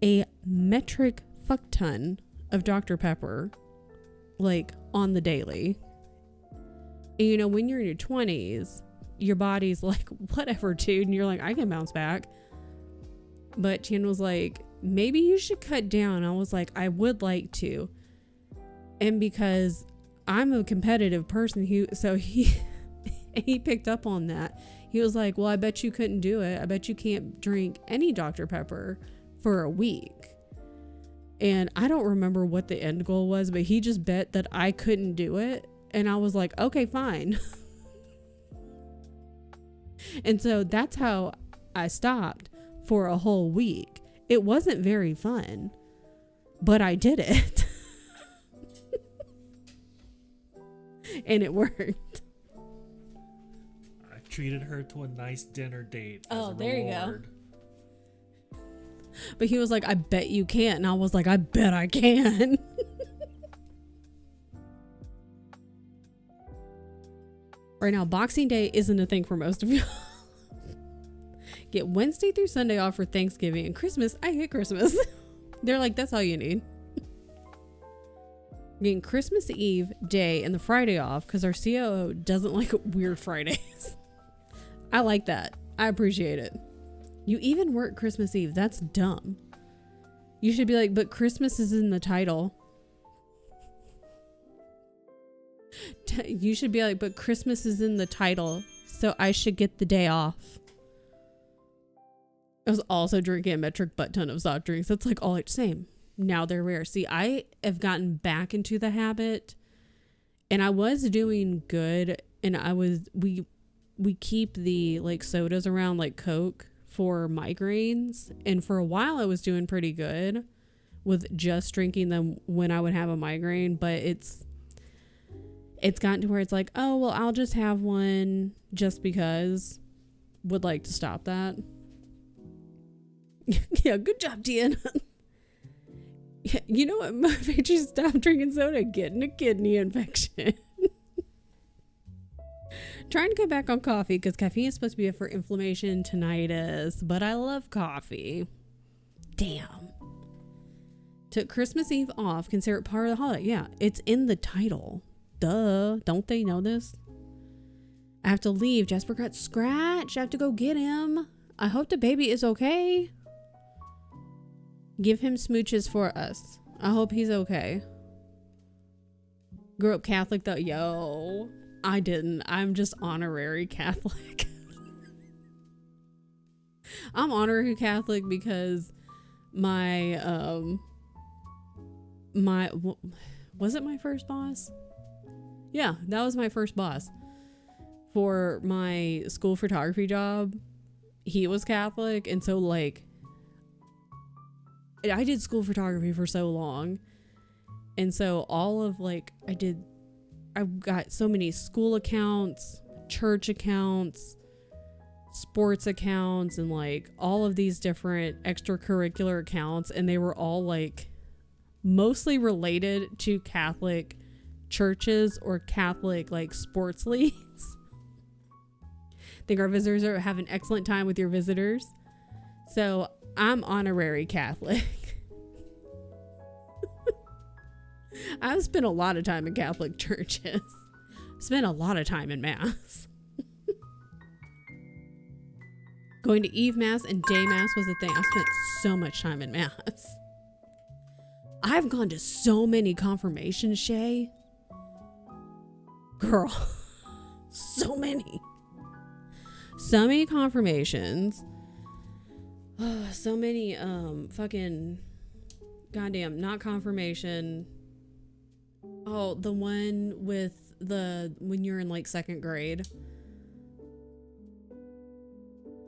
a metric fuck ton of Dr. Pepper, like on the daily. And you know, when you're in your 20s, your body's like, whatever, dude. And you're like, I can bounce back. But Tien was like, maybe you should cut down. I was like, I would like to. And because I'm a competitive person, he picked up on that. He was like, well, I bet you couldn't do it. I bet you can't drink any Dr. Pepper for a week. And I don't remember what the end goal was, but he just bet that I couldn't do it. And I was like, okay, fine. And so that's how I stopped for a whole week. It wasn't very fun, but I did it. And it worked.
I treated her to a nice dinner date.
Oh, there reward. You go. But he was like, I bet you can't. And I was like, I bet I can. Right now, Boxing Day isn't a thing for most of you. Get Wednesday through Sunday off for Thanksgiving and Christmas. I hate Christmas. They're like, that's all you need. Getting Christmas Eve day and the Friday off because our COO doesn't like weird Fridays. I like that. I appreciate it. You even work Christmas Eve. That's dumb. You should be like, but Christmas is in the title. You should be like, but Christmas is in the title, so I should get the day off. I was also drinking a metric butt ton of soft drinks. That's like all like same. Now they're rare. See, I have gotten back into the habit, and I was doing good, and we keep the like sodas around like Coke for migraines, and for a while I was doing pretty good with just drinking them when I would have a migraine, but it's gotten to where it's like, oh, well, I'll just have one just because. Would like to stop that. Yeah, good job, Tien. Yeah, you know what motivates you to stop drinking soda? Getting a kidney infection. Trying to cut back on coffee because caffeine is supposed to be for inflammation, tinnitus, but I love coffee. Damn. Took Christmas Eve off, consider it part of the holiday. Yeah, it's in the title. Duh. Don't they know this? I have to leave. Jasper got scratched. I have to go get him. I hope the baby is okay. Give him smooches for us. I hope he's okay. Grew up Catholic though. Yo, I didn't. I'm just honorary Catholic. I'm honorary Catholic because my was it my first boss? Yeah, that was my first boss for my school photography job. He was Catholic, and so like I did school photography for so long, and so all of like I got so many school accounts, church accounts, sports accounts, and like all of these different extracurricular accounts, and they were all like mostly related to Catholic churches or Catholic like sports leagues. I think our visitors are having an excellent time with your visitors. So I'm honorary Catholic. I've spent a lot of time in Catholic churches. Spent a lot of time in Mass. Going to Eve Mass and Day Mass was a thing. I spent so much time in Mass. I've gone to so many confirmations, Shay. Girl. So many. So many confirmations. Oh, so many fucking goddamn not confirmation. Oh, the one with when you're in like second grade.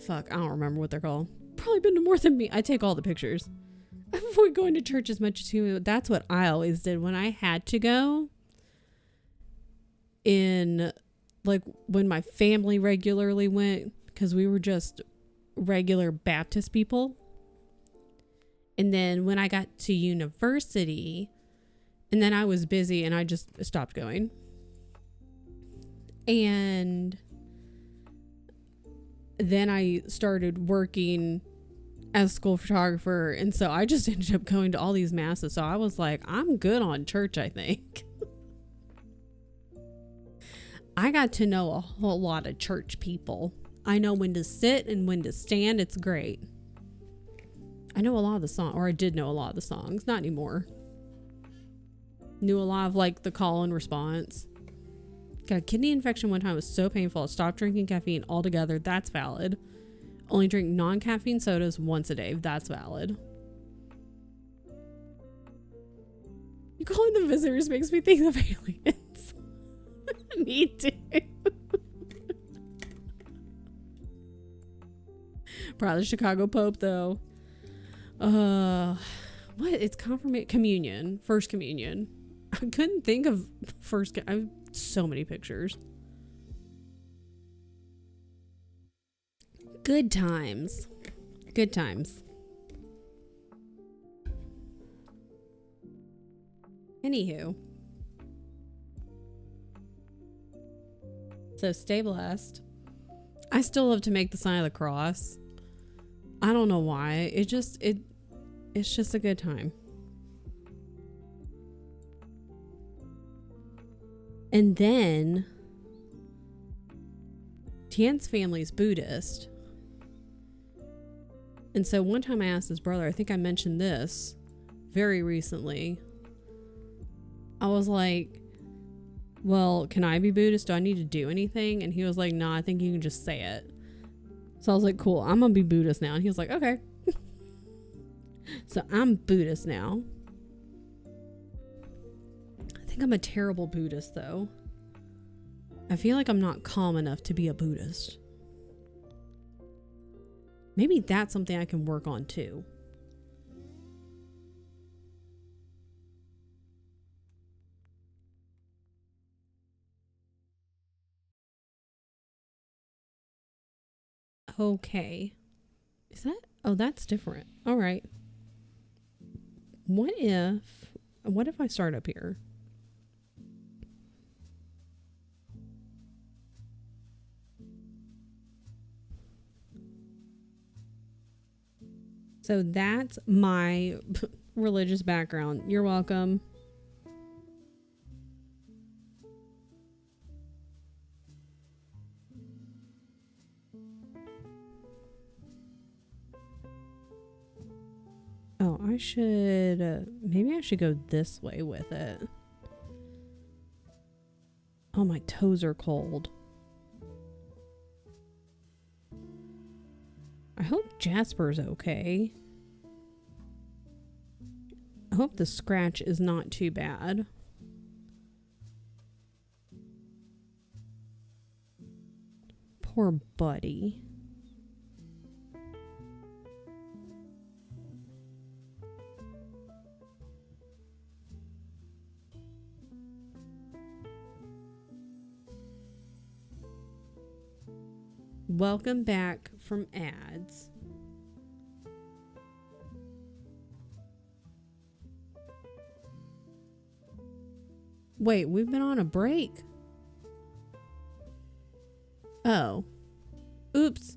Fuck, I don't remember what they're called. Probably been to more than me. I take all the pictures. I avoid going to church as much as you. That's what I always did when I had to go. then, like, when my family regularly went, because we were just regular Baptist people. And then when I got to university, and then I was busy and I just stopped going. And then I started working as a school photographer. And so I just ended up going to all these masses. So I was like, I'm good on church, I think. I got to know a whole lot of church people. I know when to sit and when to stand. It's great. I know a lot of the songs, or I did know a lot of the songs. Not anymore. Knew a lot of like the call and response. Got a kidney infection one time. It was so painful. I stopped drinking caffeine altogether. That's valid. Only drink non-caffeine sodas once a day. That's valid. You calling them visitors makes me think of aliens. Me too. Probably Chicago Pope though. What? It's communion. First communion. I couldn't think of I have so many pictures. Good times. Good times. Anywho. So stay blessed. I still love to make the sign of the cross. I don't know why. It's just a good time. And then Tian's family's Buddhist. And so one time I asked his brother, I think I mentioned this very recently. I was like, well, can I be Buddhist? Do I need to do anything? And he was like, no, I think you can just say it. So I was like, cool, I'm gonna be Buddhist now. And he was like, okay. So I'm Buddhist now. I think I'm a terrible Buddhist though. I feel like I'm not calm enough to be a Buddhist. Maybe that's something I can work on too. Okay. Is that? Oh, that's different. All right. What if I start up here? So that's my religious background. You're welcome. Oh, I should, maybe I should go this way with it. Oh, my toes are cold. I hope Jasper's okay. I hope the scratch is not too bad. Poor buddy. Welcome back from ads. Wait, we've been on a break. Oh. Oops.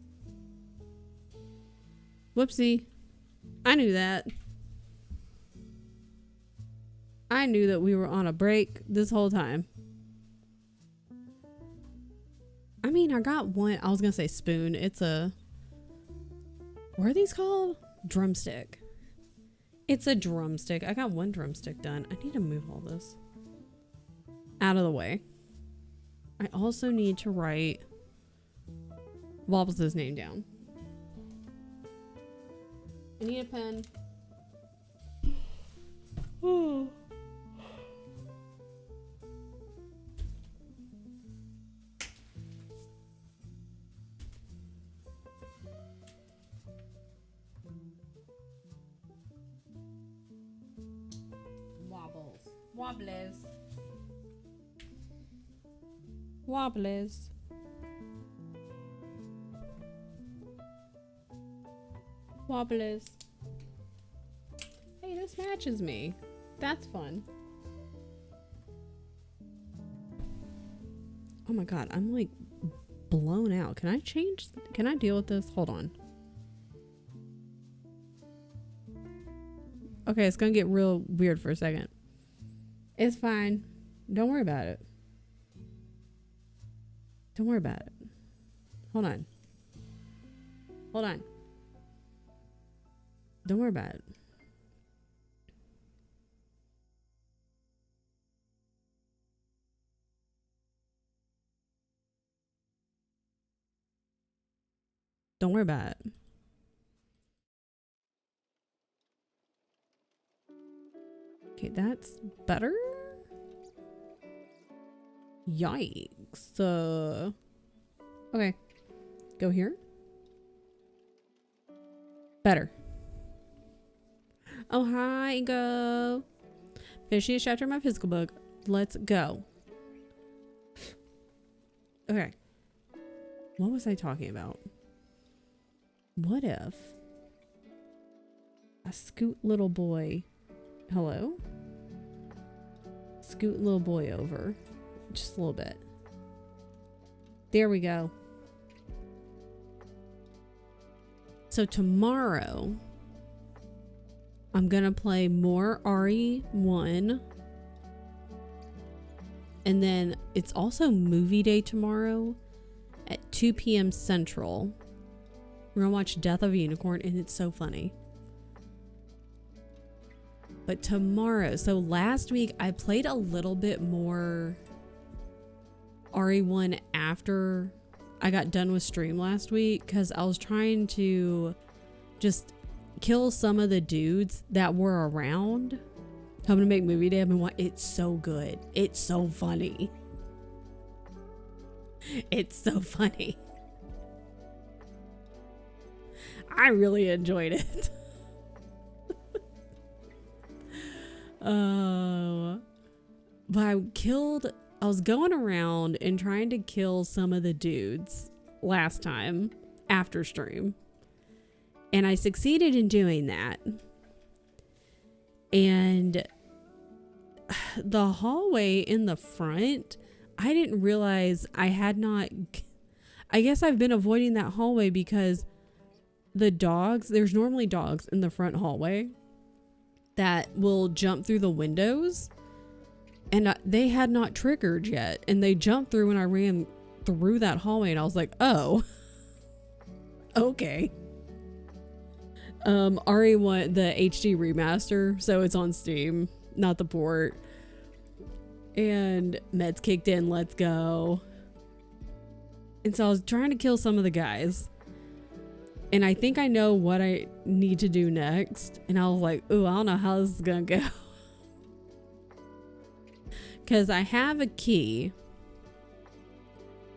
Whoopsie. I knew that. I knew that we were on a break this whole time. I mean, I got one. I was going to say spoon. It's a... What are these called? Drumstick. It's a drumstick. I got one drumstick done. I need to move all this out of the way. I also need to write Wobbles' name down. I need a pen. Oh. Wobbles. Wobblies. Wobblies. Hey, this matches me. That's fun. Oh my god, I'm like blown out. Can I deal with this? Hold on. Okay, it's gonna get real weird for a second. It's fine. Don't worry about it. Don't worry about it. Hold on. Hold on. Don't worry about it. Don't worry about it. Okay, that's better. Yikes. Okay. Go here. Better. Oh, hi, go. Finishing a chapter in my physical book. Let's go. Okay. What was I talking about? What if I scoot little boy? Hello? Scoot little boy over. Just a little bit. There we go. So tomorrow, I'm gonna play more RE1. And then it's also movie day tomorrow at 2 p.m. Central. We're gonna watch Death of a Unicorn, and it's so funny. But tomorrow, so last week I played a little bit more RE1 after I got done with stream last week, because I was trying to just kill some of the dudes that were around. Coming to make movie day. I've been watching. It's so good. It's so funny. It's so funny. I really enjoyed it. But I was going around and trying to kill some of the dudes last time after stream. And I succeeded in doing that. And the hallway in the front, I didn't realize I guess I've been avoiding that hallway because there's normally dogs in the front hallway that will jump through the windows, and they had not triggered yet, and they jumped through when I ran through that hallway, and I was like, oh, okay. RE1, the HD remaster, so it's on Steam, not the port, and meds kicked in. Let's go. And so I was trying to kill some of the guys, and I think I know what I need to do next. And I was like, ooh, I don't know how this is gonna go. Because I have a key.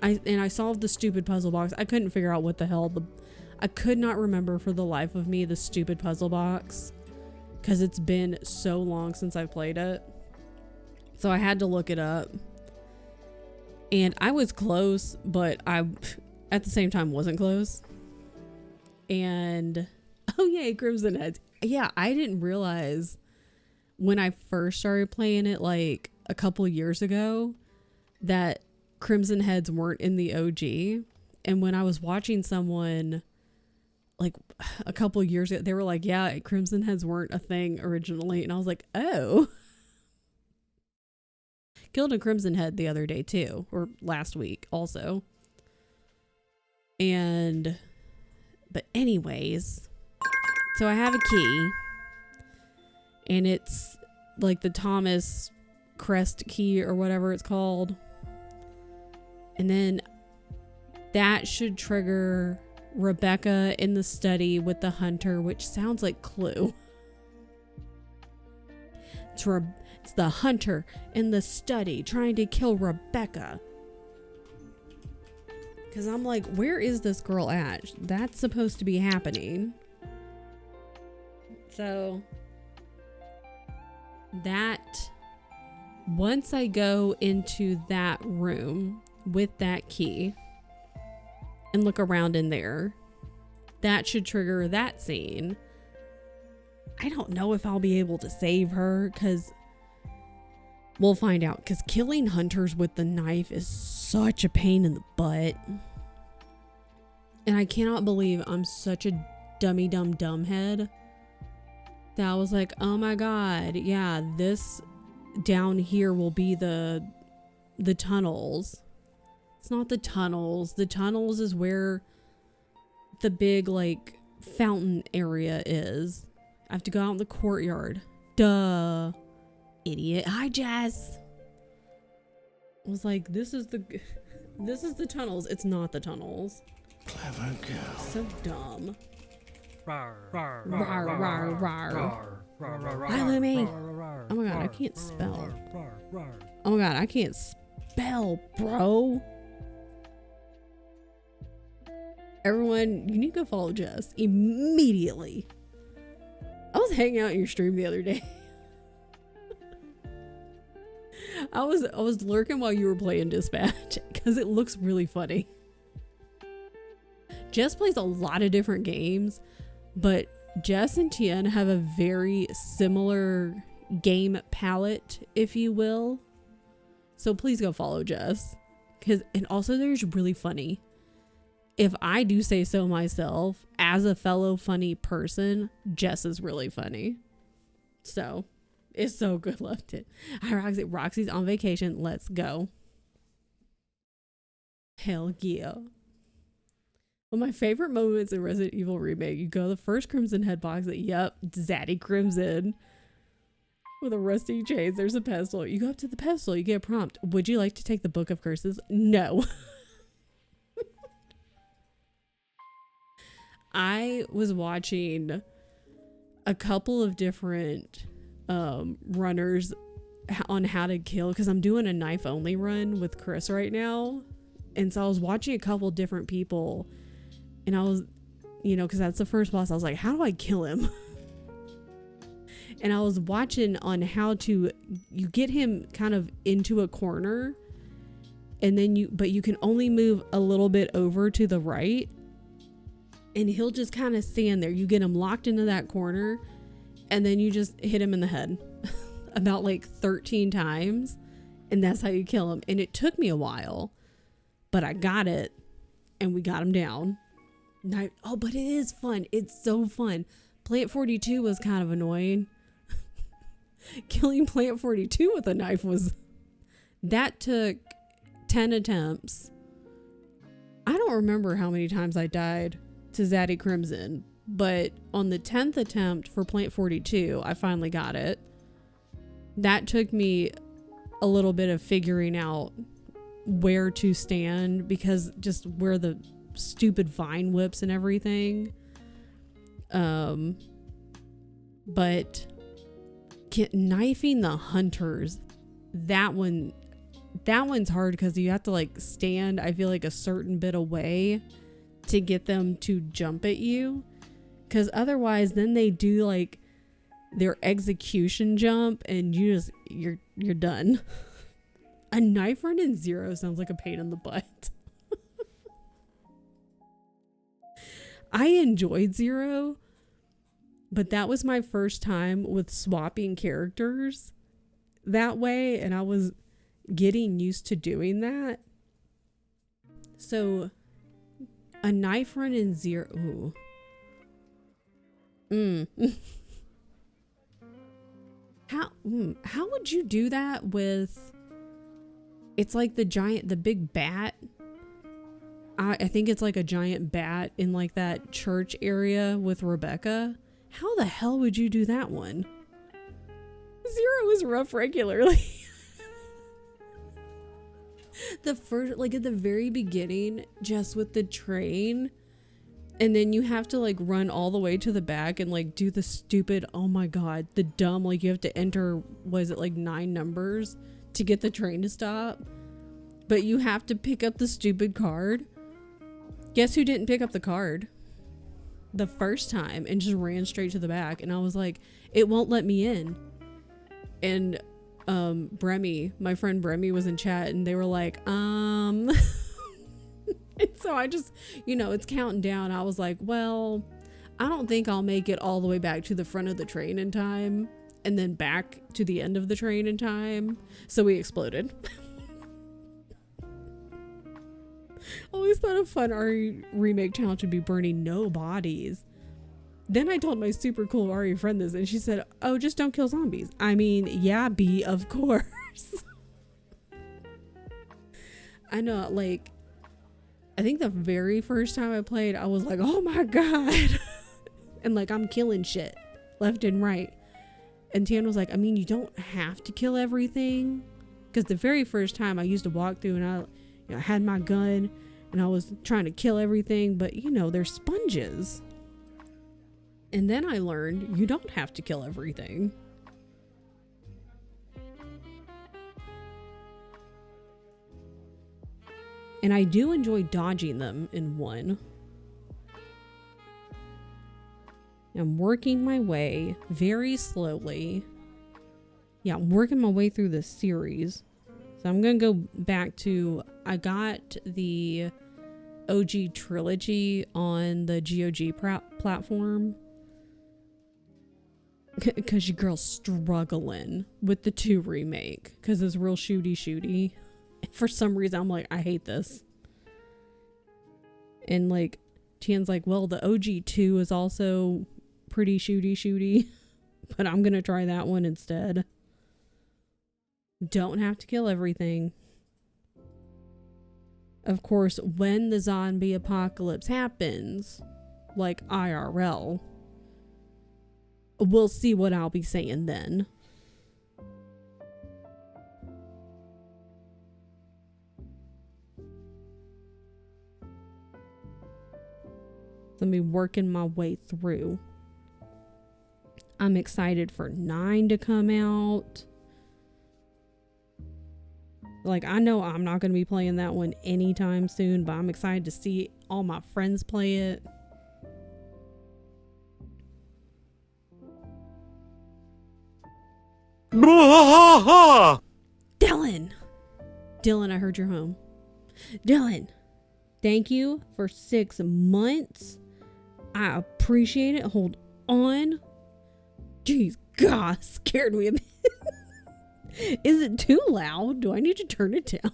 I solved the stupid puzzle box. I couldn't figure out what the hell I could not remember for the life of me the stupid puzzle box. Because it's been so long since I've played it. So I had to look it up. And I was close, but I, at the same time, wasn't close. And oh yeah, Crimson Heads. Yeah, I didn't realize when I first started playing it like a couple years ago that Crimson Heads weren't in the OG. And when I was watching someone like a couple years ago, they were like, yeah, Crimson Heads weren't a thing originally. And I was like, oh. Killed a Crimson Head the other day too, or last week also. But anyways, so I have a key, and it's like the Thomas Crest key or whatever it's called. And then that should trigger Rebecca in the study with the hunter, which sounds like Clue. It's the hunter in the study trying to kill Rebecca. Because I'm like, where is this girl at? That's supposed to be happening. So that, once I go into that room with that key and look around in there. That should trigger that scene. I don't know if I'll be able to save her, because we'll find out, because killing hunters with the knife is such a pain in the butt. And I cannot believe I'm such a dummy dumb head that I was like, oh my god, yeah, this down here will be the tunnels. It's not the tunnels. The tunnels is where the big like fountain area is. I have to go out in the courtyard. Duh. Idiot. Hi, Jess. I was like, this is the tunnels. It's not the tunnels.
Clever girl.
So dumb.
Rawr,
Rawr, rawr, rawr. Hi, Lumi. Oh my god, I can't spell. Oh my god, I can't spell, bro. Everyone, you need to go follow Jess immediately. I was hanging out in your stream the other day. I was lurking while you were playing Dispatch because it looks really funny. Jess plays a lot of different games, but Jess and Tien have a very similar game palette, if you will. So please go follow Jess. And also there's really funny. If I do say so myself, as a fellow funny person, Jess is really funny. So, it's so good. Loved it. Hi, Roxy. Roxy's on vacation. Let's go. Hell yeah. One of my favorite moments in Resident Evil Remake, you go to the first Crimson head box. Yep, Zaddy Crimson. With a rusty chains, there's a pedestal. You go up to the pedestal, you get a prompt. Would you like to take the Book of Curses? No. I was watching a couple of different runners on how to kill, because I'm doing a knife only run with Chris right now. And so I was watching a couple different people, and I was, you know, because that's the first boss, I was like, how do I kill him? And I was watching on how to, you get him kind of into a corner, and then but you can only move a little bit over to the right, and he'll just kind of stand there. You get him locked into that corner, and then you just hit him in the head about like 13 times, and that's how you kill him. And it took me a while, but I got it, and we got him down. Oh, but it is fun. It's so fun. Plant 42 was kind of annoying. Killing Plant 42 with a knife that took 10 attempts. I don't remember how many times I died to Zaddy Crimson, but on the 10th attempt for Plant 42, I finally got it. That took me a little bit of figuring out where to stand, because just where the stupid vine whips and everything. But knifing the hunters, that one's hard, because you have to like stand, I feel like, a certain bit away to get them to jump at you, because otherwise then they do like their execution jump and you're done. A knife run in Zero sounds like a pain in the butt. I enjoyed Zero, but that was my first time with swapping characters that way, and I was getting used to doing that. So a knife run in Zero. How would you do that with, it's like the big bat. I think it's like a giant bat in like that church area with Rebecca. How the hell would you do that one? Zero is rough regularly. The first, like at the very beginning, just with the train, and then you have to like run all the way to the back and like do the stupid, oh my god, the dumb, like you have to enter, was it like 9 numbers to get the train to stop? But you have to pick up the stupid card. Guess who didn't pick up the card the first time and just ran straight to the back? And I was like, it won't let me in. And Bremy, my friend Bremy was in chat and they were like, and so I just, it's counting down. I was like, well, I don't think I'll make it all the way back to the front of the train in time and then back to the end of the train in time. So we exploded. Always thought a fun RE remake challenge would be burning no bodies. Then I told my super cool RE friend this and she said, oh, just don't kill zombies. I mean, yeah, B, of course. I know, like, I think the very first time I played, I was like, oh my God. And like, I'm killing shit left and right. And Tian was like, I mean, you don't have to kill everything. Because the very first time I used to walk through and I had my gun and I was trying to kill everything. But, they're sponges. And then I learned you don't have to kill everything. And I do enjoy dodging them in one. I'm working my way very slowly. Yeah, I'm working my way through this series. So I'm going to go back to, I got the OG trilogy on the GOG platform. Because your girl's struggling with the 2 remake. Because it's real shooty. For some reason, I'm like, I hate this. And like, Tian's like, well, the OG 2 is also pretty shooty. But I'm going to try that one instead. Don't have to kill everything. Of course, when the zombie apocalypse happens, like IRL, we'll see what I'll be saying then. Let me working my way through. I'm excited for 9 to come out. Like, I know I'm not going to be playing that one anytime soon, but I'm excited to see all my friends play it. Dylan, I heard you're home. Dylan, thank you for 6 months. I appreciate it. Hold on. Jeez, God, scared me a bit. Is it too loud? Do I need to turn it down?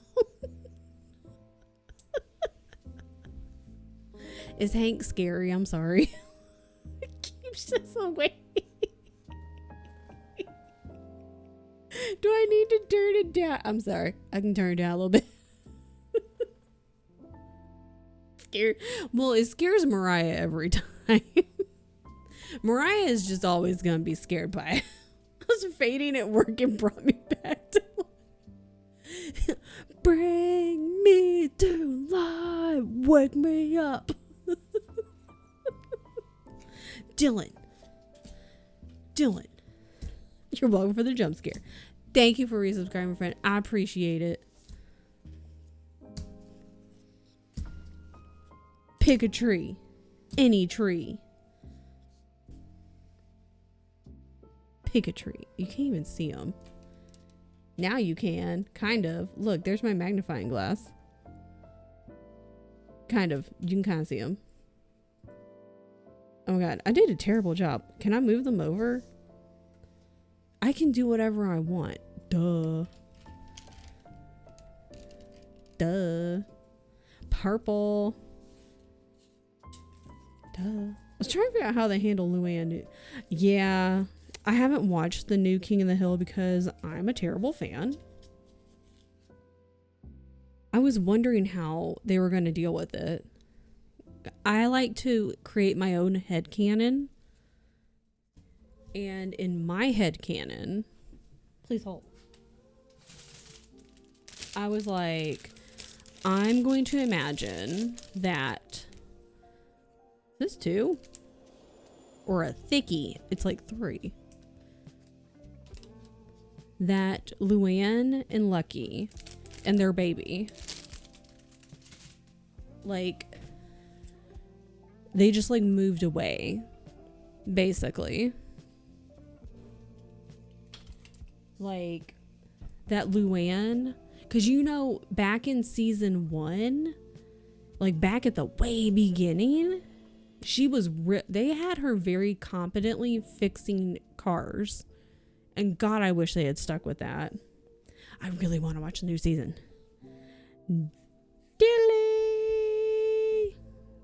Is Hank scary? I'm sorry. It keeps us away. Do I need to turn it down? I'm sorry. I can turn it down a little bit. Scared. Well, it scares Mariah every time. Mariah is just always going to be scared by it. I was fading at work and brought me back to life. Bring me to life. Wake me up. Dylan. You're welcome for the jump scare. Thank you for resubscribing, friend. I appreciate it. Pick a tree. Any tree. Pick a tree. You can't even see them. Now you can. Kind of. Look, there's my magnifying glass. Kind of. You can kind of see them. Oh my God. I did a terrible job. Can I move them over? I can do whatever I want. Duh. Purple. Duh. I was trying to figure out how they handle Luann. Yeah. I haven't watched the new King of the Hill because I'm a terrible fan. I was wondering how they were going to deal with it. I like to create my own headcanon. And in my headcanon, please hold. I was like, I'm going to imagine that this 2 or a thickie, it's like 3. That Luann and Lucky and their baby, like, they just like moved away, basically. Like, that Luann, because you know, back in season 1, like back at the way beginning, she was they had her very competently fixing cars, and God, I wish they had stuck with that. I really want to watch the new season. Dilly.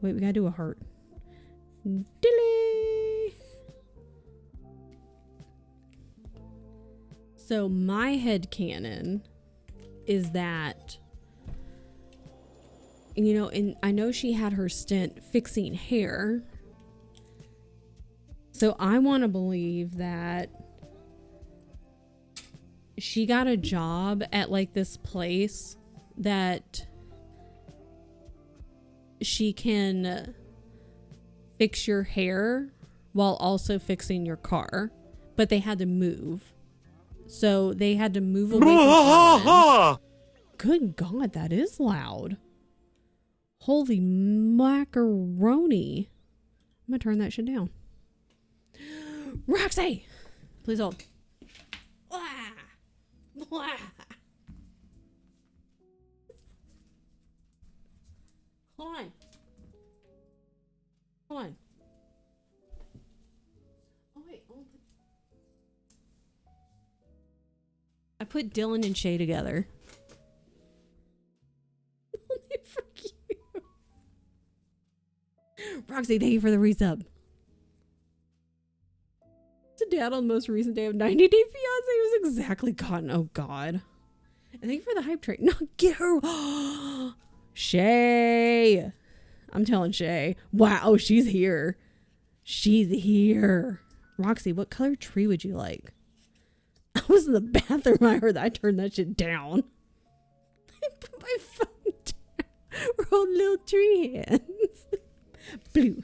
Wait, we gotta do a heart. Dilly. So my headcanon is that, you know, and I know she had her stint fixing hair. So I want to believe that she got a job at like this place that she can fix your hair while also fixing your car, but they had to move. So they had to move away from Harlan. Good God, that is loud. Holy macaroni. I'm gonna turn that shit down. Roxy! Please hold. Hold on. Hold on. Oh wait. I put Dylan and Shay together. Only for you. Roxy, thank you for the resub. The dad on the most recent day of 90 Day Fiancé was exactly cotton. Oh God. And thank you for the hype train. No, get her. Shay. I'm telling Shay. Wow, she's here. She's here. Roxy, what color tree would you like? I was in the bathroom. I heard that. I turned that shit down. I put my phone down. Rolled little tree hands. Blue.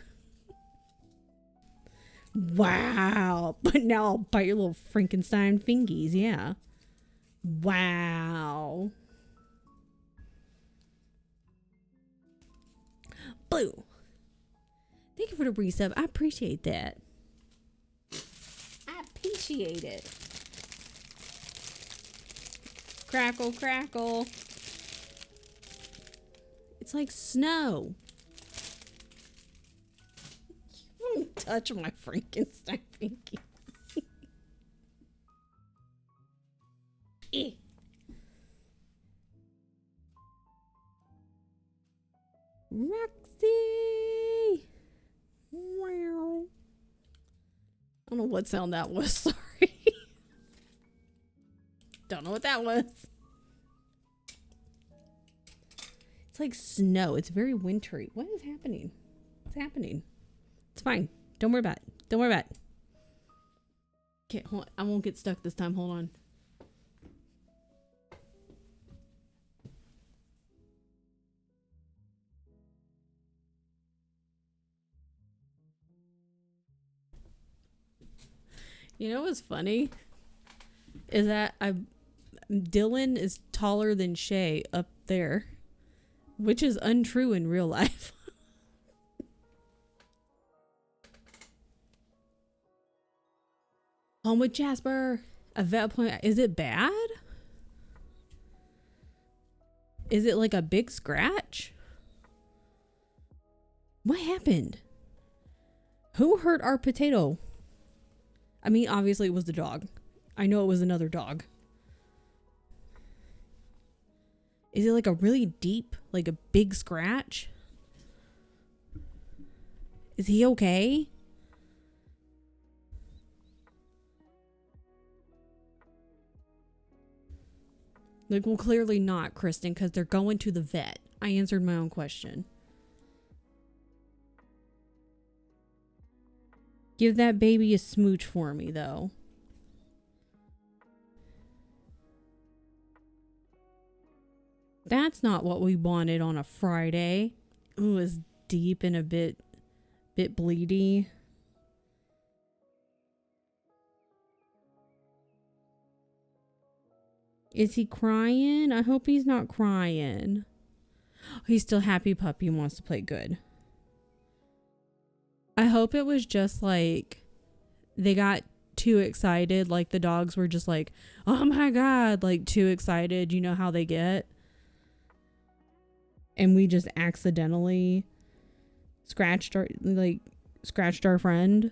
Wow. But now I'll bite your little Frankenstein fingies. Yeah. Wow. Blue. Thank you for the resub. I appreciate that. I appreciate it. Crackle, crackle. It's like snow. You won't touch my Frankenstein pinky. Eh. Roxy. Wow. I don't know what sound that was. Sorry. Don't know what that was. It's like snow. It's very wintry. What is happening? What's happening? It's fine. Don't worry about it. Don't worry about it. Okay, hold on. I won't get stuck this time. Hold on. You know what's funny? Is that Dylan is taller than Shay up there, which is untrue in real life. Home with Jasper. A vet appointment. Is it bad? Is it like a big scratch? What happened? Who hurt our potato? I mean, obviously it was the dog. I know it was another dog. Is it like a really deep, like a big scratch? Is he okay? Like, well, clearly not, Kristen, because they're going to the vet. I answered my own question. Give that baby a smooch for me, though. That's not what we wanted on a Friday. It was deep and a bit bleedy. Is he crying? I hope he's not crying. He's still happy puppy and wants to play good. I hope it was just like they got too excited. Like the dogs were just like, oh my God, like too excited. You know how they get. And we just accidentally scratched our friend.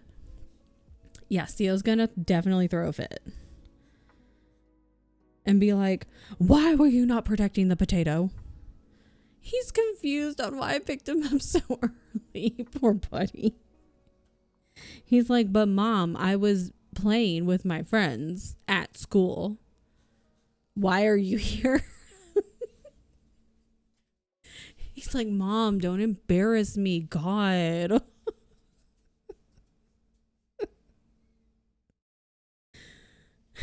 Yeah, Theo's gonna definitely throw a fit. And be like, why were you not protecting the potato? He's confused on why I picked him up so early. Poor buddy. He's like, but Mom, I was playing with my friends at school. Why are you here? He's like, Mom, don't embarrass me. God.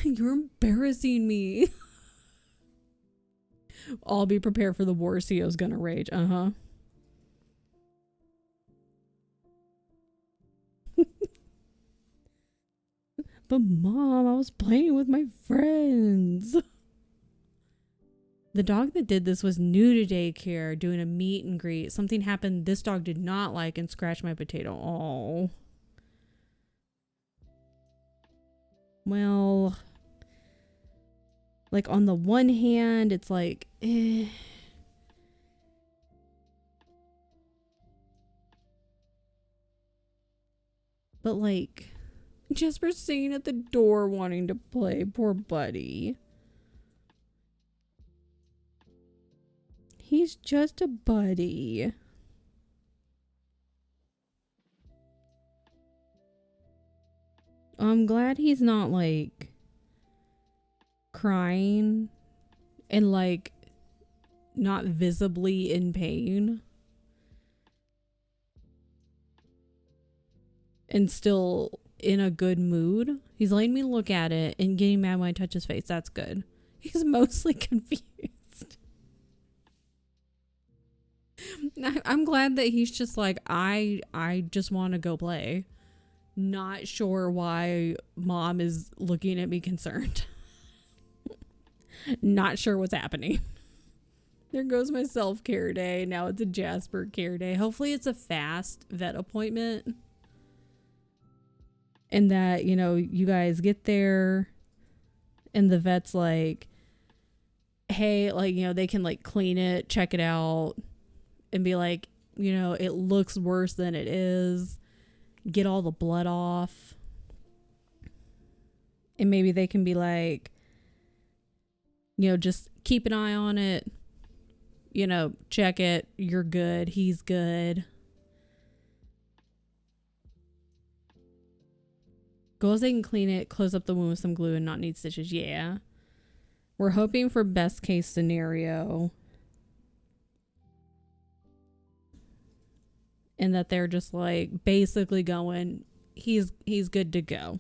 You're embarrassing me. I'll be prepared for the war. CEO's gonna rage. Uh-huh. But Mom, I was playing with my friends. The dog that did this was new to daycare, doing a meet and greet. Something happened this dog did not like and scratched my potato. Oh. Well, like on the one hand, it's like, But like, just for sitting at the door wanting to play, poor buddy. He's just a buddy. I'm glad he's not like crying and like not visibly in pain. And still in a good mood. He's letting me look at it and getting mad when I touch his face. That's good. He's mostly confused. I'm glad that he's just like, I just want to go play. Not sure why Mom is looking at me concerned. Not sure what's happening. There goes my self-care day. Now it's a Jasper care day. Hopefully it's a fast vet appointment. And that, you know, you guys get there and the vet's like, hey, like, you know, they can like clean it, check it out, and be like, you know, it looks worse than it is. Get all the blood off. And maybe they can be like, you know, just keep an eye on it. You know, check it. You're good. He's good. Go as they can clean it, close up the wound with some glue and not need stitches. Yeah. We're hoping for best case scenario. And that they're just like basically going, he's good to go.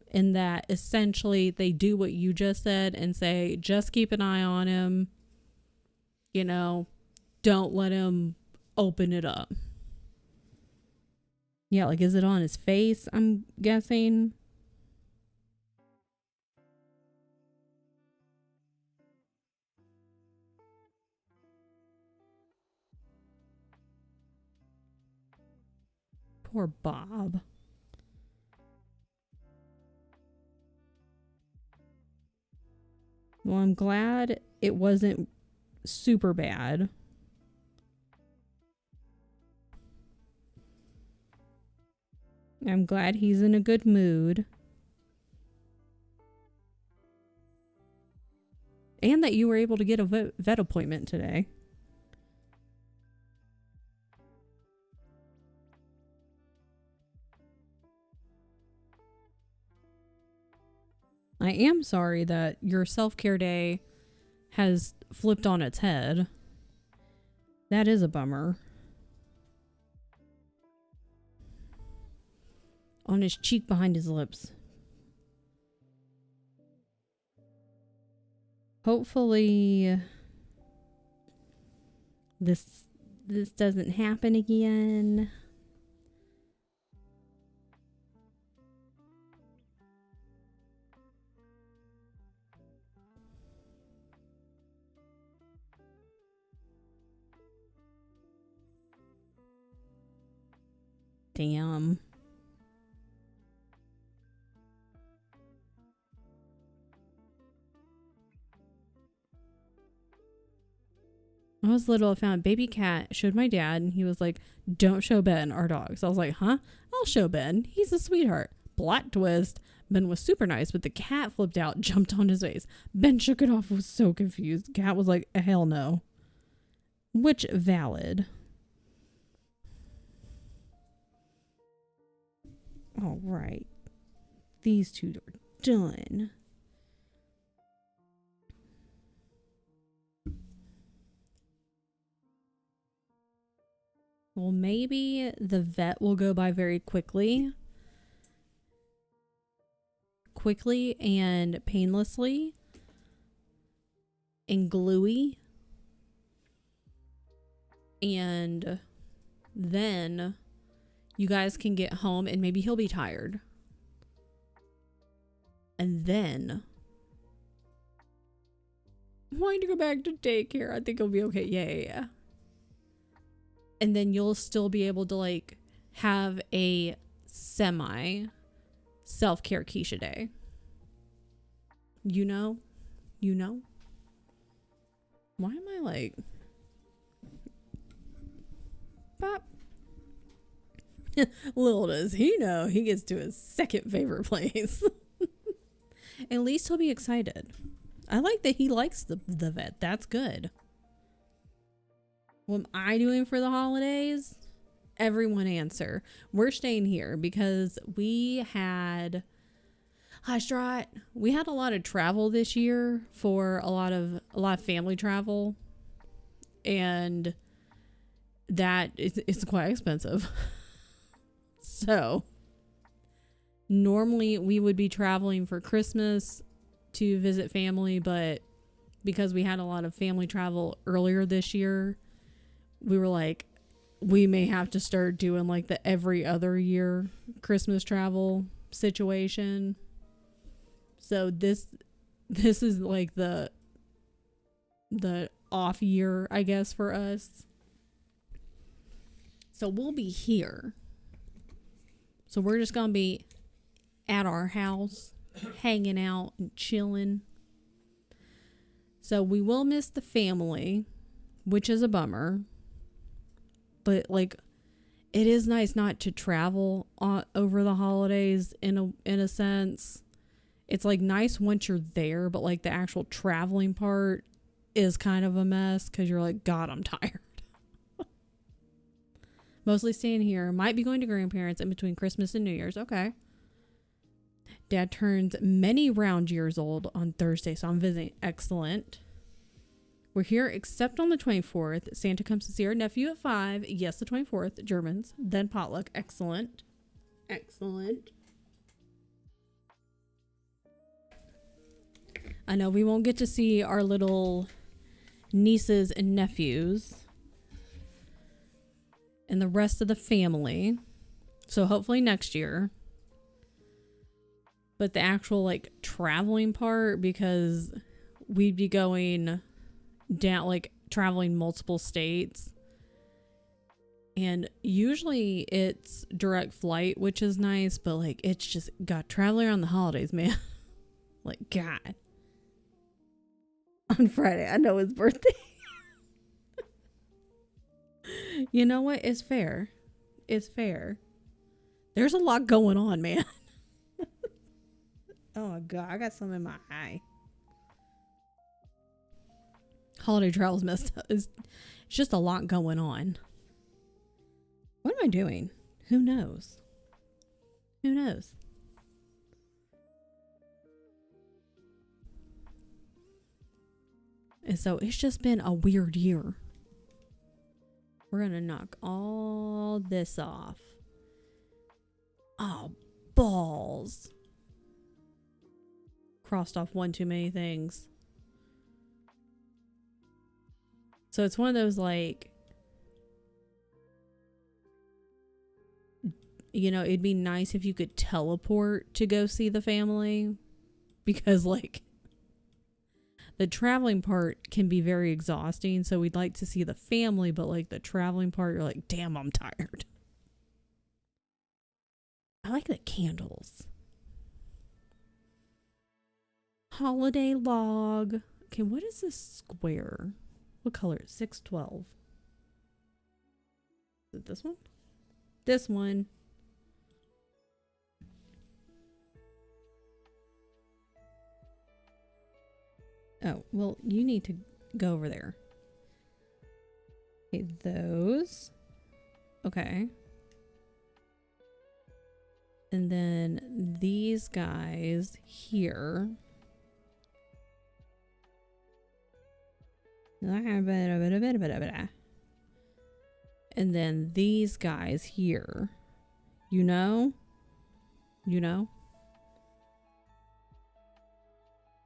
And that essentially they do what you just said and say, just keep an eye on him. You know, don't let him open it up. Yeah, like, is it on his face, I'm guessing? Poor Bob. Well, I'm glad it wasn't super bad. I'm glad he's in a good mood. And that you were able to get a vet appointment today. I am sorry that your self-care day has flipped on its head. That is a bummer. On his cheek behind his lips. Hopefully this doesn't happen again. Damn. I was little, I found a baby cat, showed my dad, and he was like, don't show Ben our dog. So I was like, huh? I'll show Ben. He's a sweetheart. Plot twist. Ben was super nice, but the cat flipped out, jumped on his face. Ben shook it off, was so confused. Cat was like, hell no. Which, valid. All right. These two are done. Well, maybe the vet will go by very quickly. Quickly and painlessly. And gluey. And then you guys can get home and maybe he'll be tired. And then I'm wanting to go back to daycare. I think it'll be okay. Yeah. And then you'll still be able to like have a semi self-care Keisha day. You know? Why am I like Pop? Little does he know he gets to his second favorite place. At least he'll be excited. I like that he likes the vet. That's good. What am I doing for the holidays? Everyone answer. We're staying here because we had a lot of travel this year for a lot of family travel, and that it's quite expensive. So normally we would be traveling for Christmas to visit family, but because we had a lot of family travel earlier this year, we were like, we may have to start doing like the every other year Christmas travel situation. So this is like the off year, I guess, for us. So we'll be here. So we're just going to be at our house, hanging out and chilling. So we will miss the family, which is a bummer. But like, it is nice not to travel over the holidays in a sense. It's like nice once you're there, but like the actual traveling part is kind of a mess because you're like, God, I'm tired. Mostly staying here. Might be going to grandparents in between Christmas and New Year's. Okay. Dad turns many round years old on Thursday, so I'm visiting. Excellent. We're here except on the 24th. Santa comes to see our nephew at 5. Yes, the 24th. Germans. Then potluck. Excellent. Excellent. I know we won't get to see our little nieces and nephews and the rest of the family. So hopefully next year. But the actual like traveling part, because we'd be going down, like traveling multiple states, and usually it's direct flight, which is nice, but like it's just God, traveling around the holidays, man. Like God. On Friday, I know his birthday. You know what? It's fair. It's fair. There's a lot going on, man. Oh my God, I got some in my eye. Holiday travel's messed up. It's just a lot going on. What am I doing? Who knows? Who knows? And so it's just been a weird year. We're going to knock all this off. Oh, balls. Crossed off one too many things. So it's one of those like, you know, it'd be nice if you could teleport to go see the family, because like the traveling part can be very exhausting. So we'd like to see the family, but like the traveling part, you're like, damn, I'm tired. I like the candles. Holiday log. Okay, what is this square? What color? 612. Is it this one? This one. Oh, well, you need to go over there. Okay, those. Okay. And then these guys here. And then these guys here. You know? You know?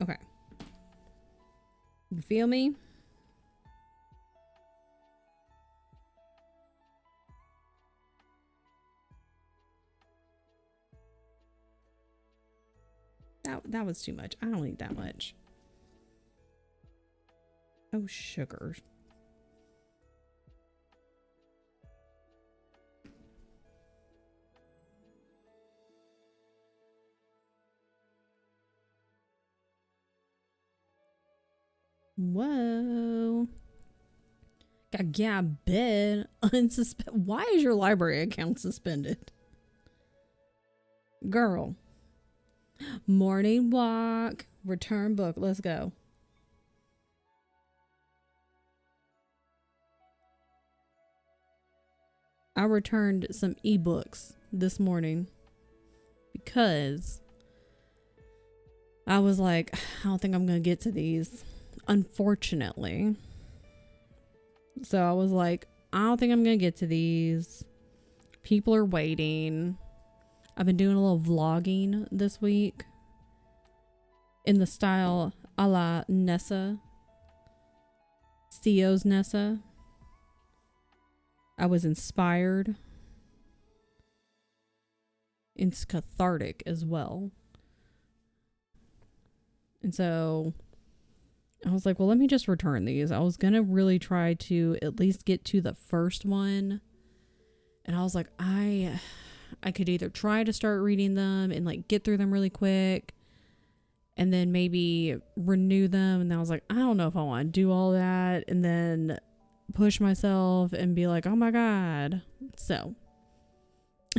Okay. You feel me? That was too much. I don't need that much. Oh, sugar. Whoa. Yeah, bed. Why is your library account suspended? Girl. Morning walk. Return book. Let's go. I returned some ebooks this morning because I was like, I don't think I'm going to get to these, unfortunately. So I was like, I don't think I'm going to get to these. People are waiting. I've been doing a little vlogging this week in the style a la Nessa. CEO's Nessa. I was inspired. It's cathartic as well. And so I was like, well, let me just return these. I was going to really try to at least get to the first one. And I was like, I could either try to start reading them and like get through them really quick and then maybe renew them. And I was like, I don't know if I want to do all that and then push myself and be like, oh my God. So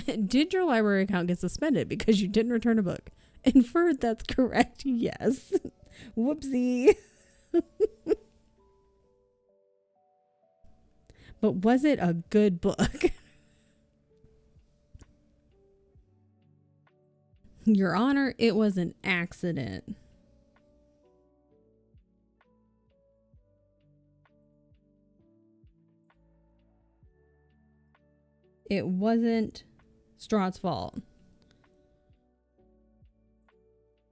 did your library account get suspended because you didn't return a book? Inferred that's correct. Yes. Whoopsie. But was it a good book? Your Honor, it was an accident. It wasn't Strahd's fault.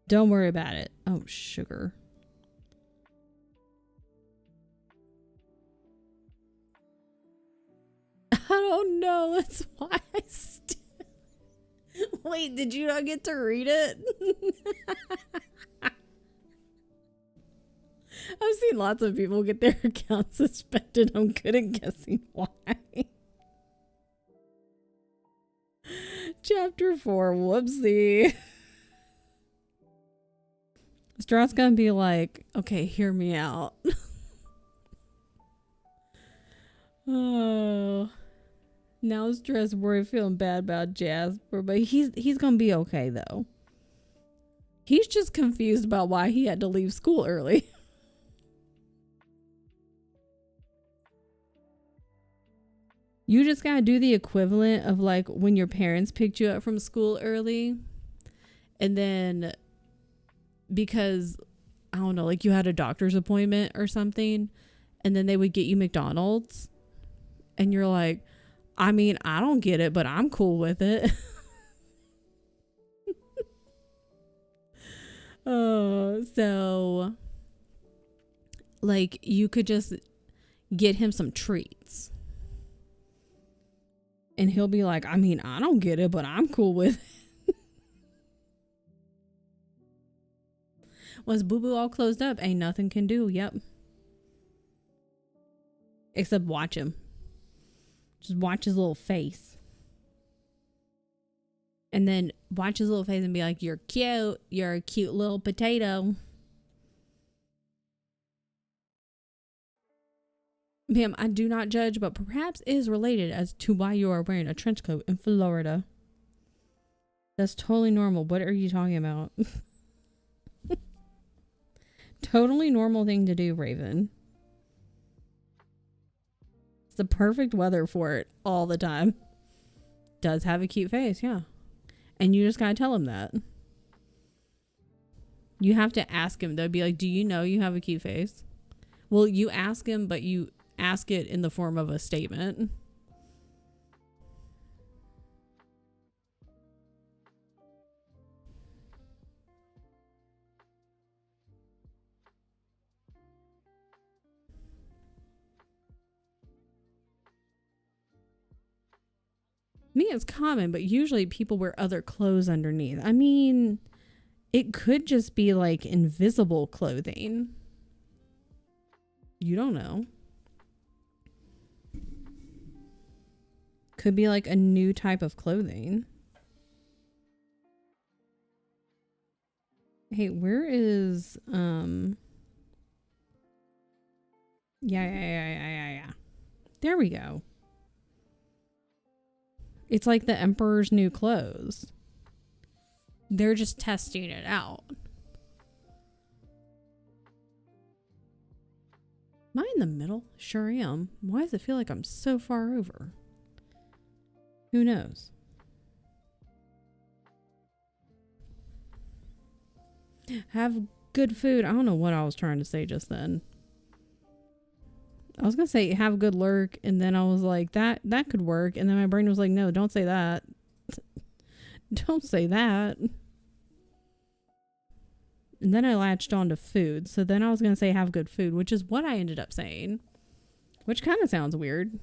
Don't worry about it. Oh, sugar. I don't know. That's why I Wait, did you not get to read it? I've seen lots of people get their accounts suspended. I'm good at guessing why. Chapter 4, whoopsie. Strahd's gonna be like, okay, hear me out. Oh. Now stressed, worried, feeling bad about Jasper, but he's gonna be okay though. He's just confused about why he had to leave school early. You just gotta do the equivalent of like when your parents picked you up from school early, and then because I don't know, like you had a doctor's appointment or something, and then they would get you McDonald's, and you're like, I mean, I don't get it, but I'm cool with it. Oh, so like you could just get him some treats. And he'll be like, I mean, I don't get it, but I'm cool with it. Was Boo Boo all closed up? Ain't nothing can do. Yep. Except watch him. Just watch his little face. And then watch his little face and be like, you're cute. You're a cute little potato. Ma'am, I do not judge, but perhaps is related as to why you are wearing a trench coat in Florida. That's totally normal. What are you talking about? Totally normal thing to do, Raven. It's the perfect weather for it all the time. Does have a cute face, yeah. And you just gotta tell him that. You have to ask him. They'll be like, do you know you have a cute face? Well, you ask him, but you ask it in the form of a statement. Me, it's common, but usually people wear other clothes underneath. I mean, it could just be like invisible clothing. You don't know. Could be like a new type of clothing. Hey, where is yeah. There we go. It's like the Emperor's new clothes. They're just testing it out. Am I in the middle? Sure am. Why does it feel like I'm so far over? Who knows? Have good food. I don't know what I was trying to say just then. I was gonna say have good lurk, and then I was like, that could work, and then my brain was like, no, don't say that. Don't say that. And then I latched on to food, so then I was gonna say have good food, which is what I ended up saying, which kind of sounds weird,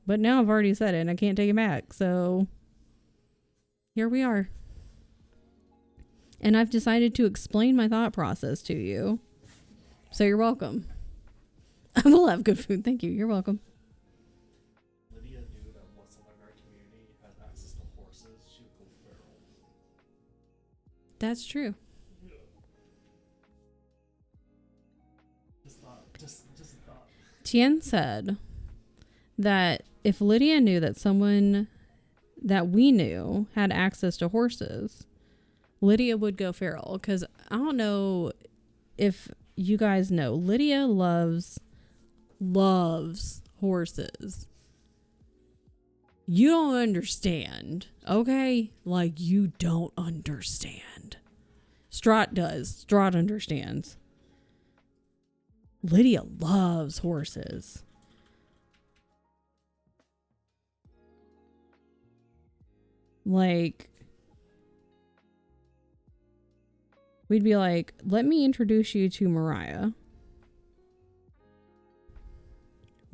but now I've already said it and I can't take it back, so here we are. And I've decided to explain my thought process to you, so you're welcome. I will have good food. Thank you. You're welcome.
Lydia knew that once someone in our community had access to horses, she would go feral.
That's true.
Yeah. Just a thought.
Tien said that if Lydia knew that someone that we knew had access to horses, Lydia would go feral. Because I don't know if you guys know, Lydia loves horses. You don't understand, okay? Like, you don't understand. Strahd does. Strahd understands. Lydia loves horses. Like, we'd be like, let me introduce you to Mariah.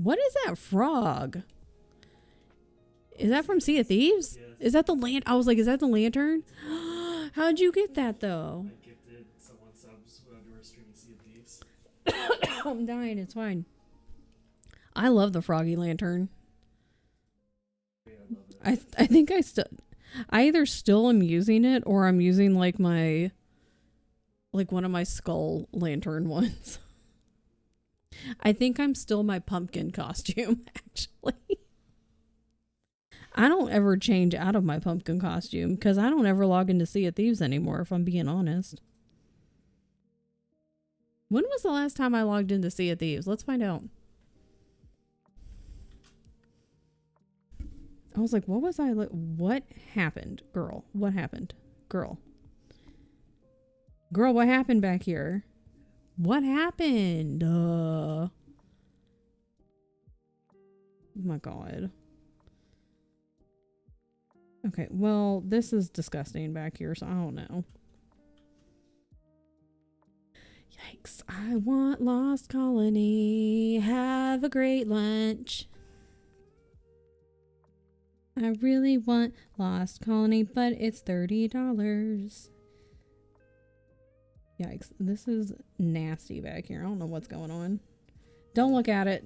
What is that frog? Is that from Sea of Thieves?
Yes.
Is that the land? I was like, is that the lantern? How'd you get that though?
I gifted someone subs when we were streaming Sea of Thieves.
I'm dying. It's fine. I love the froggy lantern.
Yeah, I love it.
I think I either still am using it or I'm using like one of my skull lantern ones. I think I'm still my pumpkin costume, actually. I don't ever change out of my pumpkin costume because I don't ever log into Sea of Thieves anymore, if I'm being honest. When was the last time I logged into Sea of Thieves? Let's find out. I was like, what happened, girl? What happened? Girl, what happened back here? What happened? Oh my god. Okay, well, this is disgusting back here, so I don't know. Yikes. I want Lost Colony. Have a great lunch. I really want Lost Colony, but it's $30. Yikes. This is nasty back here. I don't know what's going on. Don't look at it.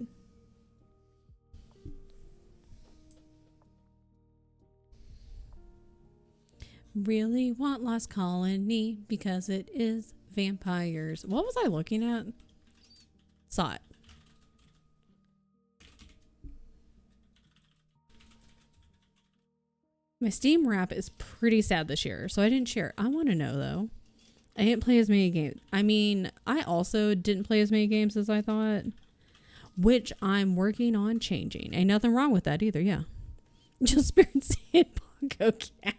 Really want Lost Colony because it is vampires. What was I looking at? Saw it. My Steam wrap is pretty sad this year, so I didn't share. I want to know, though. I didn't play as many games. I mean, I also didn't play as many games as I thought, which I'm working on changing. Ain't nothing wrong with that either, yeah. Just experiencing Bongo Cat.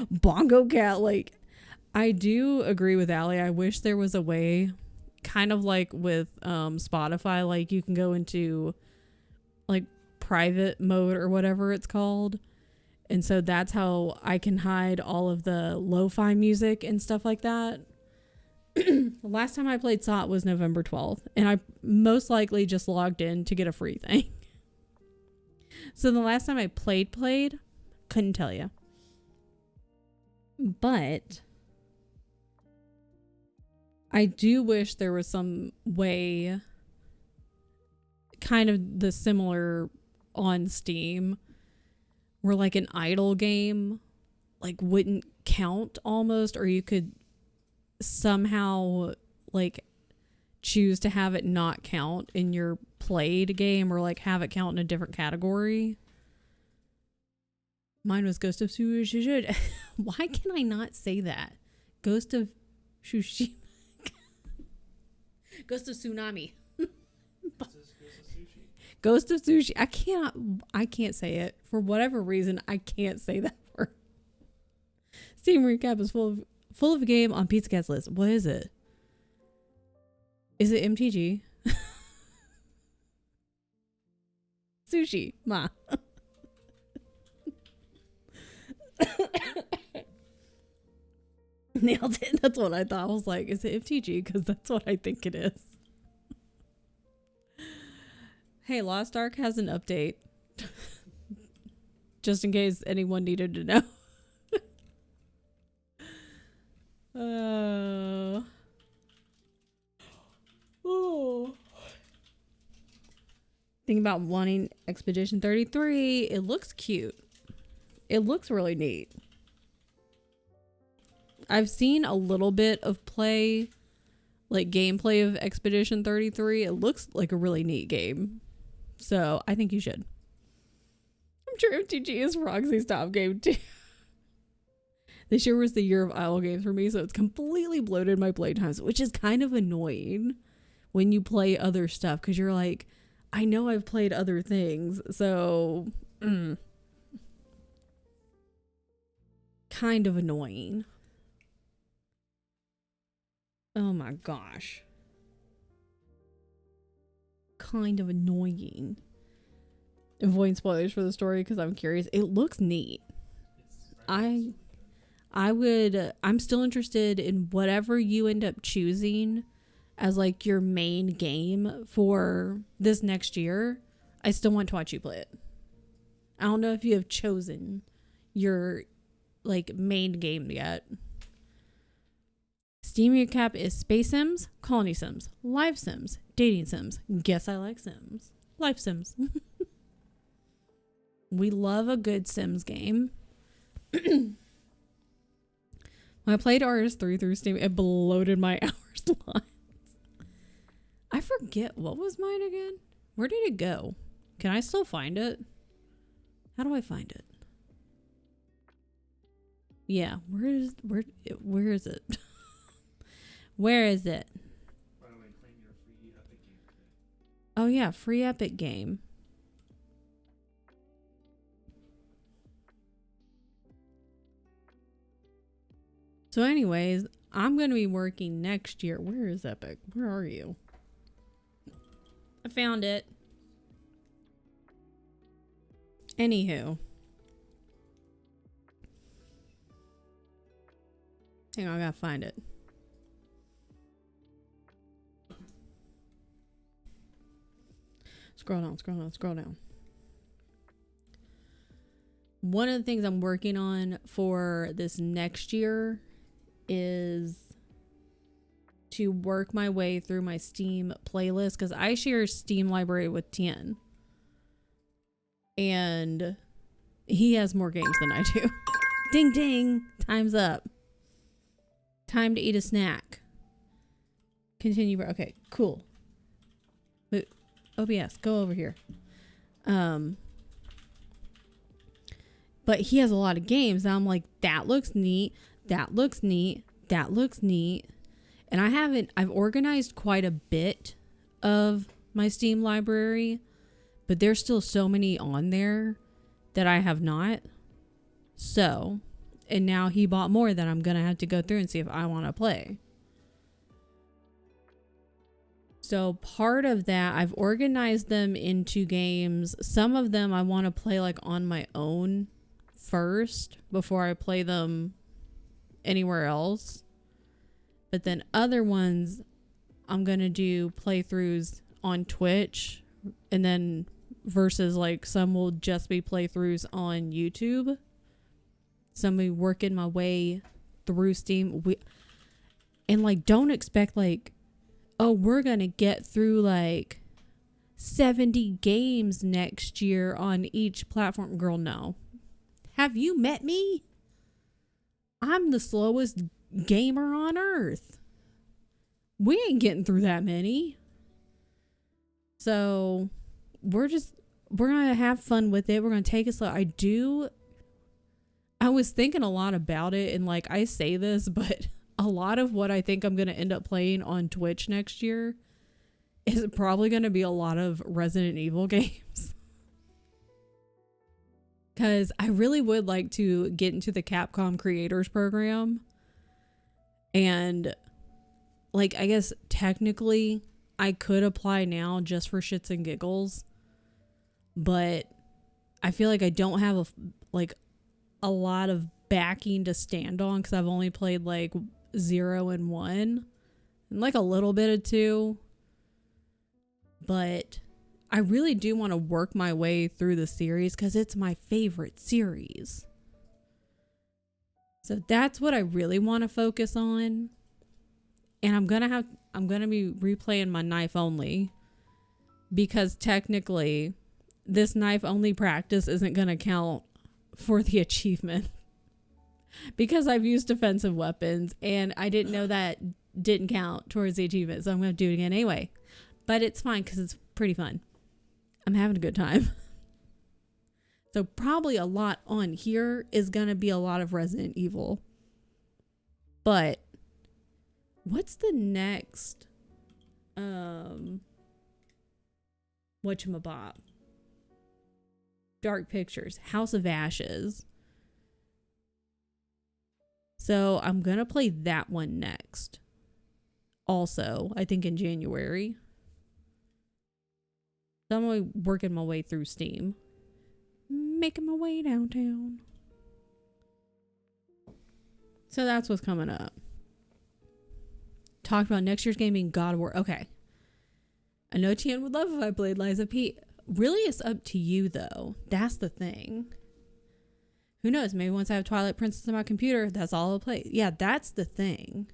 Bongo Cat, like, I do agree with Allie. I wish there was a way, kind of like with Spotify, like you can go into like private mode or whatever it's called. And so that's how I can hide all of the lo-fi music and stuff like that. The last time I played SOT was November 12th, and I most likely just logged in to get a free thing. So the last time I played, couldn't tell you. But I do wish there was some way, kind of the similar on Steam, where like an idle game like wouldn't count almost, or you could somehow like choose to have it not count in your played game, or like have it count in a different category. Mine was Ghost of Tsushima. Why can I not say that? Ghost of Tsushima. Ghost of Tsunami. Ghost of Sushi. I can't say it. For whatever reason, I can't say that word. Steam recap is full of a game on Pizza Cat's list. What is it? Is it MTG? Sushi. Ma. Nailed it. That's what I thought. I was like, is it MTG? Because that's what I think it is. Hey, Lost Ark has an update. Just in case anyone needed to know. Thinking about wanting Expedition 33. It looks cute. It looks really neat. I've seen a little bit of play, like gameplay of Expedition 33. It looks like a really neat game. So I think you should. I'm sure MTG is Roxy's top game too. This year was the year of idle games for me, so it's completely bloated my play times, which is kind of annoying when you play other stuff, because you're like, I know I've played other things, so kind of annoying. Oh my gosh. Kind of annoying. Avoiding spoilers for the story because I'm curious. It looks neat. I'm still interested in whatever you end up choosing as like your main game for this next year. I still want to watch you play it. I don't know if you have chosen your like main game yet. Steam recap is Space Sims, Colony Sims, Live Sims, Dating Sims. Guess I like Sims. Life Sims. We love a good Sims game. When I played RS3 through Steam, it bloated my hours lines. I forget, what was mine again? Where did it go? Can I still find it? How do I find it? Yeah, where is it? Where is it?
By the way, claim your free Epic game today.
Oh yeah, free Epic game. So anyways, I'm going to be working next year. Where is Epic? Where are you? I found it. Anywho. Hang on, I gotta find it. Scroll down. One of the things I'm working on for this next year is to work my way through my Steam playlist, because I share a Steam library with Tien. And he has more games than I do. Ding ding, time's up. Time to eat a snack. Continue. Okay, cool. OBS, go over here. But he has a lot of games. And I'm like, that looks neat. That looks neat. That looks neat. And I've organized quite a bit of my Steam library, but there's still so many on there that I have not. So, and now he bought more that I'm going to have to go through and see if I want to play. So part of that, I've organized them into games. Some of them I want to play like on my own first before I play them anywhere else. But then other ones, I'm going to do playthroughs on Twitch, and then versus like some will just be playthroughs on YouTube. So I'm working my way through Steam. And like, don't expect like, oh, we're going to get through like 70 games next year on each platform. Girl, no. Have you met me? I'm the slowest gamer on earth. We ain't getting through that many. So we're going to have fun with it. We're going to take it slow. I was thinking a lot about it, and like I say this, but a lot of what I think I'm going to end up playing on Twitch next year is probably going to be a lot of Resident Evil games. Because I really would like to get into the Capcom Creators Program. And like, I guess technically I could apply now just for shits and giggles. But I feel like I don't have a lot of backing to stand on, because I've only played like 0 and 1 and like a little bit of 2. But I really do want to work my way through the series because it's my favorite series. So that's what I really want to focus on. And I'm going to be replaying my knife only, because technically this knife only practice isn't going to count for the achievement, because I've used defensive weapons and I didn't know that didn't count towards the achievement. So I'm going to do it again anyway, but it's fine because it's pretty fun. I'm having a good time. So probably a lot on here is going to be a lot of Resident Evil. But what's the next whatchamabop? Dark Pictures, House of Ashes. So I'm going to play that one next. Also, I think in January. So I'm working my way through Steam. Making my way downtown. So that's what's coming up. Talked about next year's game being God of War. Okay. I know Tian would love if I played Liza P. Really, it's up to you, though. That's the thing. Who knows? Maybe once I have Twilight Princess on my computer, that's all I'll play. Yeah, that's the thing.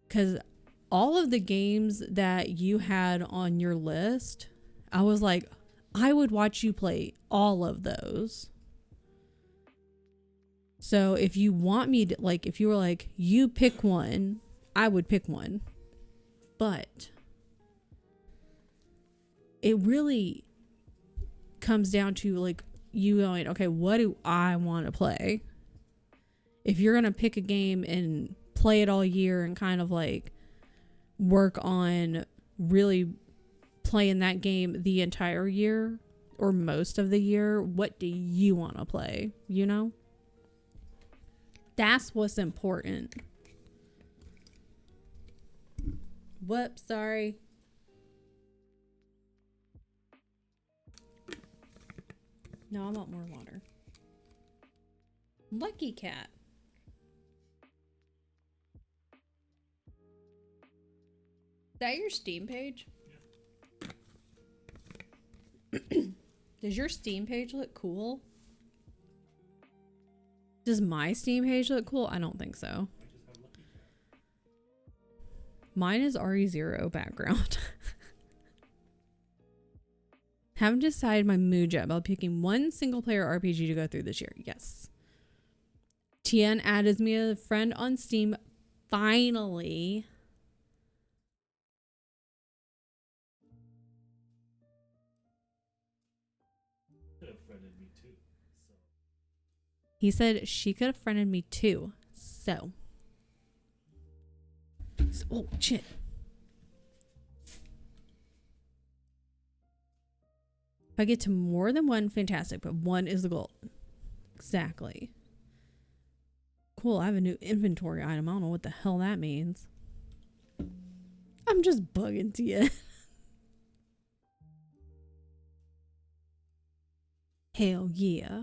Because all of the games that you had on your list, I was like, I would watch you play all of those. So if you want me to, like, if you were like, you pick one, I would pick one. But it really comes down to like you going, okay, what do I want to play? If you're going to pick a game and play it all year and kind of like work on really playing that game the entire year or most of the year, what do you want to play? You know? That's what's important. Whoops, sorry. No, I want more water. Lucky cat. Is that your Steam page? Yeah. Does your Steam page look cool? Does my Steam page look cool? I don't think so. Mine is RE0 background. Haven't decided my mood yet about picking one single player RPG to go through this year. Yes. Tian added me a friend on Steam. Finally.
Could have friended me too.
He said she could have friended me too. So. Oh, shit. If I get to more than one, fantastic. But one is the goal. Exactly. Cool, I have a new inventory item. I don't know what the hell that means. I'm just bugging to you. Hell yeah.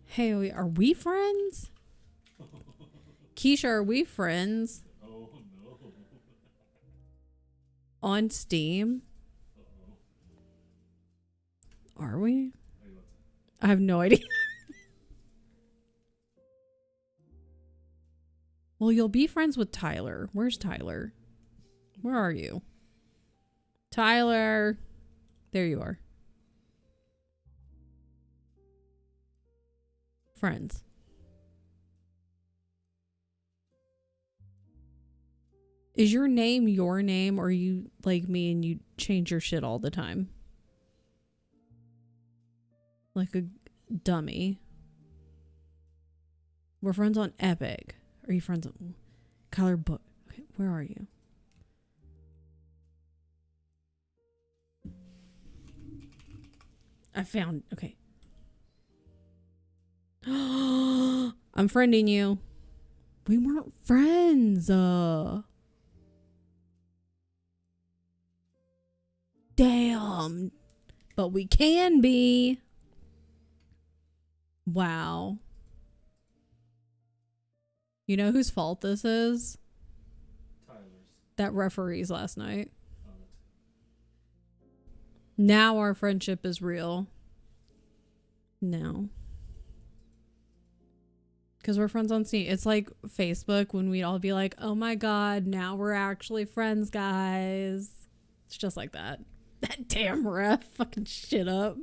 Hell yeah. Are we friends? Keisha, are we friends?
Oh no.
On Steam? Are we? I have no idea. Well, you'll be friends with Tyler. Where's Tyler? Where are you? Tyler. There you are. Friends. Is your name your name, or are you like me and you change your shit all the time? Like a dummy. We're friends on Epic. Are you friends on Color Book? Okay, where are you? I found. Okay. I'm friending you. We weren't friends. Damn. But we can be. Wow. You know whose fault this is?
Tyler's.
That referees last night. Now our friendship is real. No. Because we're friends on Steam. It's like Facebook when we'd all be like, oh my god, now we're actually friends, guys. It's just like that. That damn ref fucking shit up.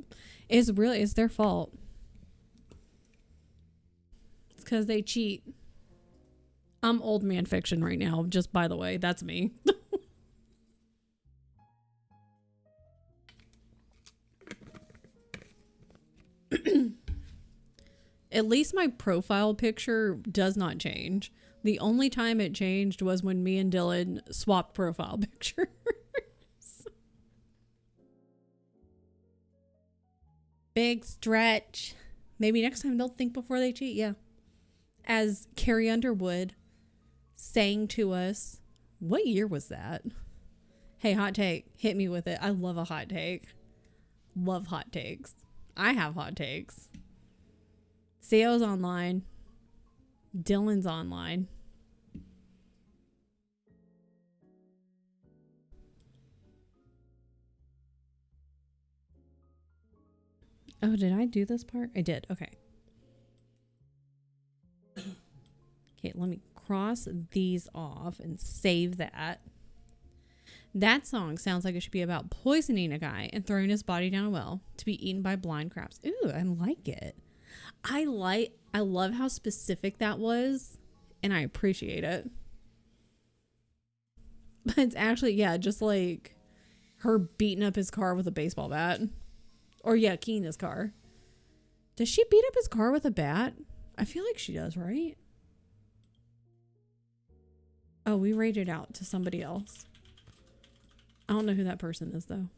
It's their fault. It's because they cheat. I'm old man fiction right now, just by the way. That's me. At least my profile picture does not change. The only time it changed was when me and Dylan swapped profile pictures. Big stretch. Maybe next time they'll think before they cheat. Yeah. As Carrie Underwood sang to us. What year was that? Hey, hot take. Hit me with it. I love a hot take. Love hot takes. I have hot takes. Theo's online. Dylan's online. Oh, did I do this part? I did. Okay. Okay, let me cross these off and save that. That song sounds like it should be about poisoning a guy and throwing his body down a well to be eaten by blind crabs. Ooh, I like it. I love how specific that was, and I appreciate it. But it's actually, yeah, just like her beating up his car with a baseball bat. Or yeah, Keena's car. Does she beat up his car with a bat? I feel like she does, right? Oh, we rated out to somebody else. I don't know who that person is, though.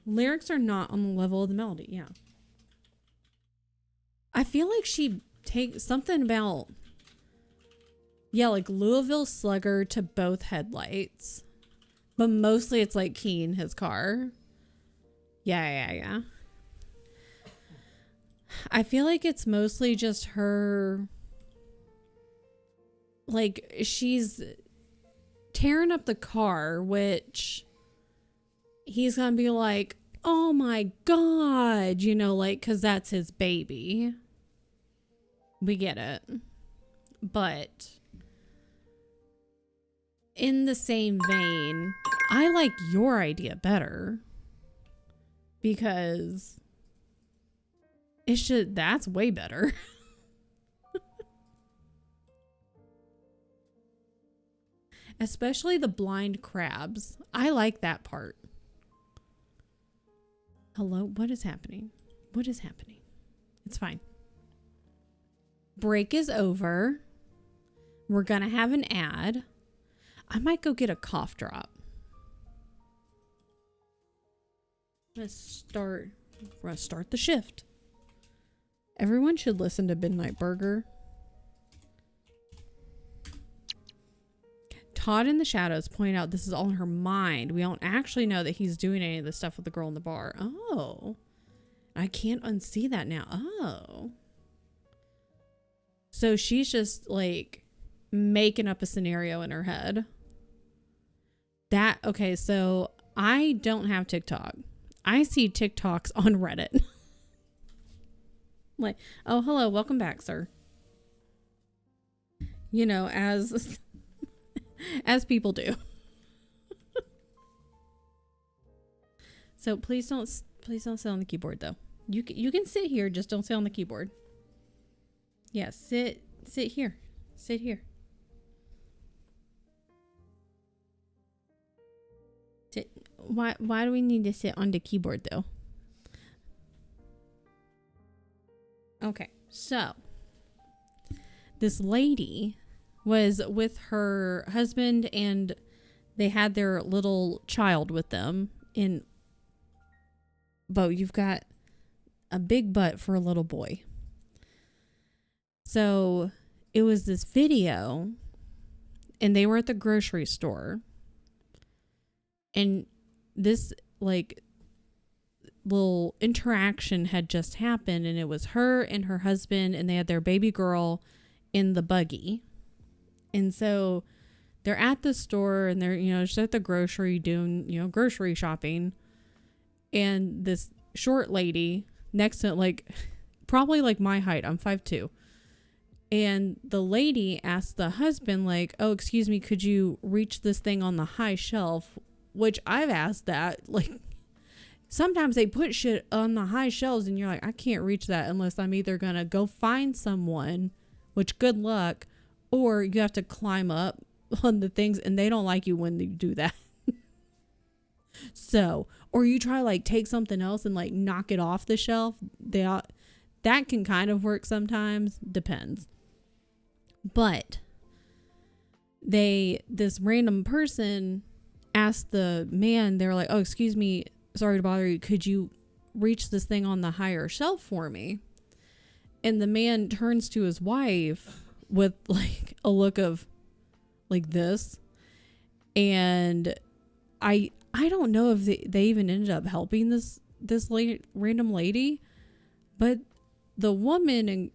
Lyrics are not on the level of the melody, yeah. I feel like she takes something about, yeah, like Louisville Slugger to both headlights. But mostly it's like Keen, his car. Yeah. I feel like it's mostly just her, like, she's tearing up the car, which he's gonna be like, oh my god, you know, like, because that's his baby. We get it. But in the same vein, I like your idea better, because that's way better. Especially the blind crabs. I like that part. Hello? What is happening? What is happening? It's fine. Break is over. We're going to have an ad. I might go get a cough drop. We're gonna start the shift. Everyone should listen to Midnight Burger. Todd in the shadows point out this is all in her mind. We don't actually know that he's doing any of this stuff with the girl in the bar. Oh. I can't unsee that now. Oh. So she's just like making up a scenario in her head. Okay, so I don't have TikTok. I see TikToks on Reddit. Like, oh, hello, welcome back, sir. You know, as people do. So please don't sit on the keyboard though. You can sit here, just don't sit on the keyboard. Yeah, sit here. Sit here. Sit. Why do we need to sit on the keyboard though? Okay, so this lady was with her husband and they had their little child with them. Bo, you've got a big butt for a little boy. So it was this video and they were at the grocery store and this like little interaction had just happened, and it was her and her husband and they had their baby girl in the buggy. And so they're at the store and they're, just at the grocery doing, grocery shopping. And this short lady next to like probably like my height, I'm 5'2". And the lady asked the husband like, oh, excuse me, could you reach this thing on the high shelf? Which I've asked that, like, sometimes they put shit on the high shelves and you're like, I can't reach that unless I'm either going to go find someone, which good luck, or you have to climb up on the things and they don't like you when you do that. So, or you try like take something else and like knock it off the shelf. That can kind of work sometimes, depends. But this random person asked the man, they were like, oh, excuse me, sorry to bother you, could you reach this thing on the higher shelf for me? And the man turns to his wife with like a look of like this. And I don't know if they even ended up helping this random lady, but the woman, and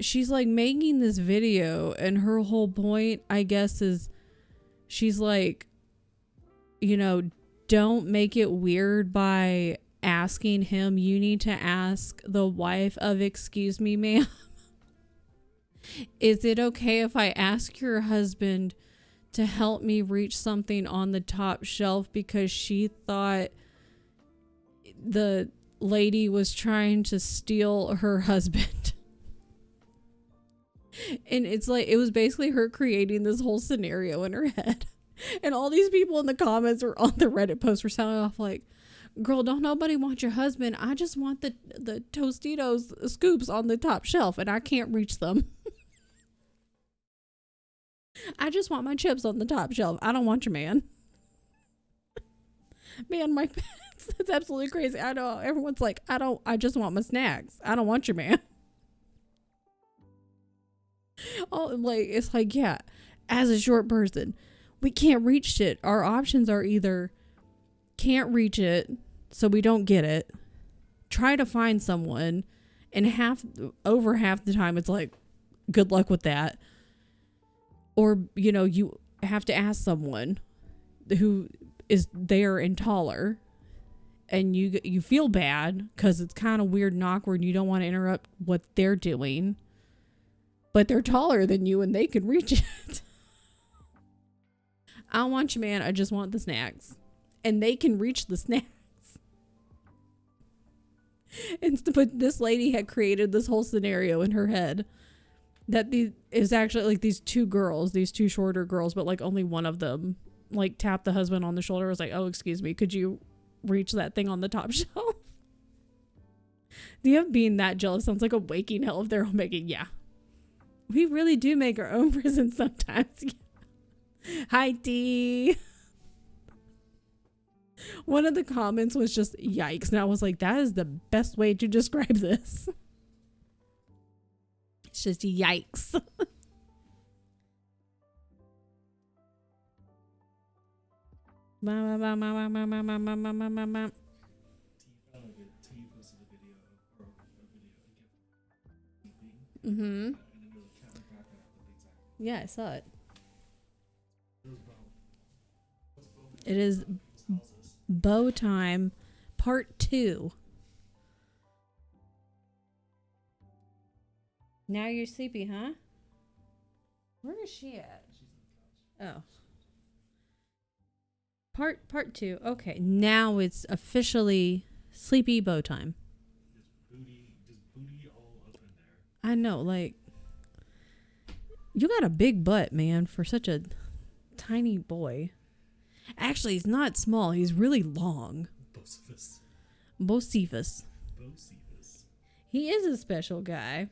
she's like making this video, and her whole point, I guess, is she's like, don't make it weird by asking him. You need to ask the wife of, excuse me, ma'am, is it okay if I ask your husband to help me reach something on the top shelf, because she thought the lady was trying to steal her husband. And it's like, it was basically her creating this whole scenario in her head. And all these people in the comments or on the Reddit post were sounding off like, girl, don't nobody want your husband. I just want the Tostitos scoops on the top shelf and I can't reach them. I just want my chips on the top shelf. I don't want your man. Man, that's absolutely crazy. I know everyone's like, I just want my snacks. I don't want your man. Oh, like, it's like, yeah, as a short person, we can't reach shit. Our options are either can't reach it, so we don't get it, try to find someone, and over half the time it's like, good luck with that. Or, you have to ask someone who is there and taller, and you feel bad because it's kind of weird and awkward and you don't want to interrupt what they're doing, but they're taller than you and they can reach it. I don't want you, man. I just want the snacks. And they can reach the snacks. But this lady had created this whole scenario in her head. that the is actually like these two girls, these two shorter girls, but like only one of them like tapped the husband on the shoulder, was like, oh, excuse me, could you reach that thing on the top shelf? Do you have being that jealous sounds like a waking hell if they're all making, yeah. We really do make our own prison sometimes. Hi, D. One of the comments was just yikes. And I was like, that is the best way to describe this. It's just yikes. Mm-hmm. Yeah, I saw it. It is Bow Time Part 2. Now you're sleepy, huh? Where is she at? Oh. Part 2. Okay, now it's officially sleepy bow time.
Just booty all up in there.
I know, like, you got a big butt, man, for such a tiny boy. Actually, he's not small. He's really long. Bocephus. He is a special guy.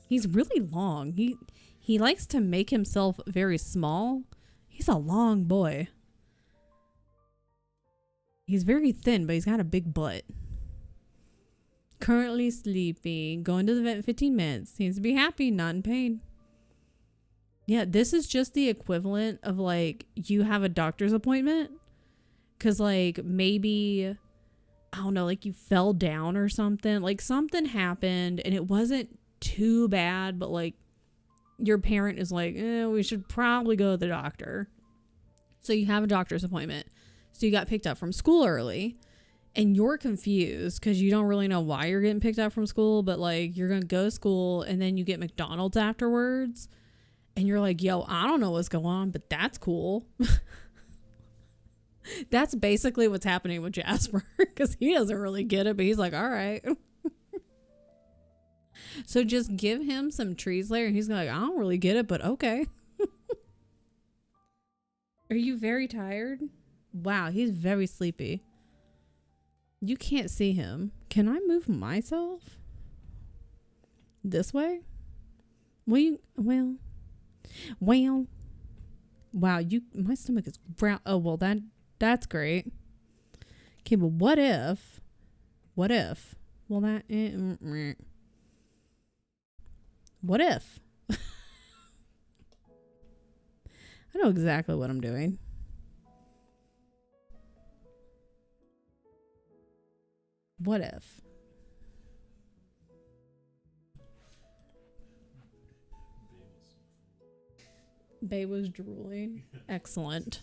He's really long. He likes to make himself very small. He's a long boy. He's very thin, but he's got a big butt. Currently sleeping. Going to the vet in 15 minutes. Seems to be happy, not in pain. Yeah, this is just the equivalent of like you have a doctor's appointment. Cause like maybe, I don't know, like you fell down or something. Like something happened and it wasn't too bad, but like your parent is like, we should probably go to the doctor. So you have a doctor's appointment. So you got picked up from school early and you're confused because you don't really know why you're getting picked up from school, but like you're going to go to school and then you get McDonald's afterwards. And you're like, yo, I don't know what's going on, but that's cool. That's basically what's happening with Jasper because he doesn't really get it, but he's like, all right. So just give him some trees later and he's like, I don't really get it, but okay. Are you very tired? Wow, he's very sleepy. You can't see him. Can I move myself? This way? Well, wow, my stomach is brown. Oh, well, that's great. Okay, but what if, what if, I know exactly what I'm doing. What if? Bae was drooling. Excellent.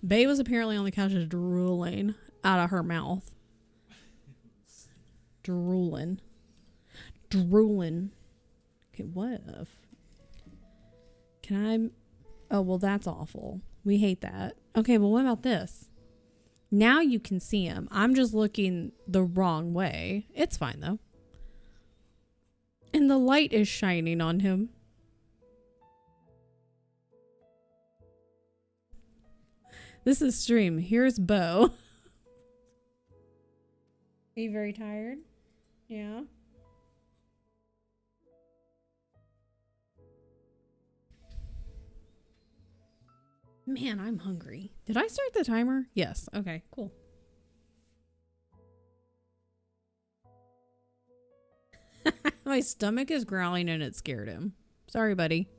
Bae was apparently on the couch just drooling out of her mouth. Drooling. Okay, what if? Oh, well, that's awful. We hate that. Okay, well, what about this? Now you can see him. I'm just looking the wrong way. It's fine, though. And the light is shining on him. This is stream. Here's Bo. Are you very tired? Yeah. Man, I'm hungry. Did I start the timer? Yes. Okay, cool. My stomach is growling and it scared him. Sorry, buddy.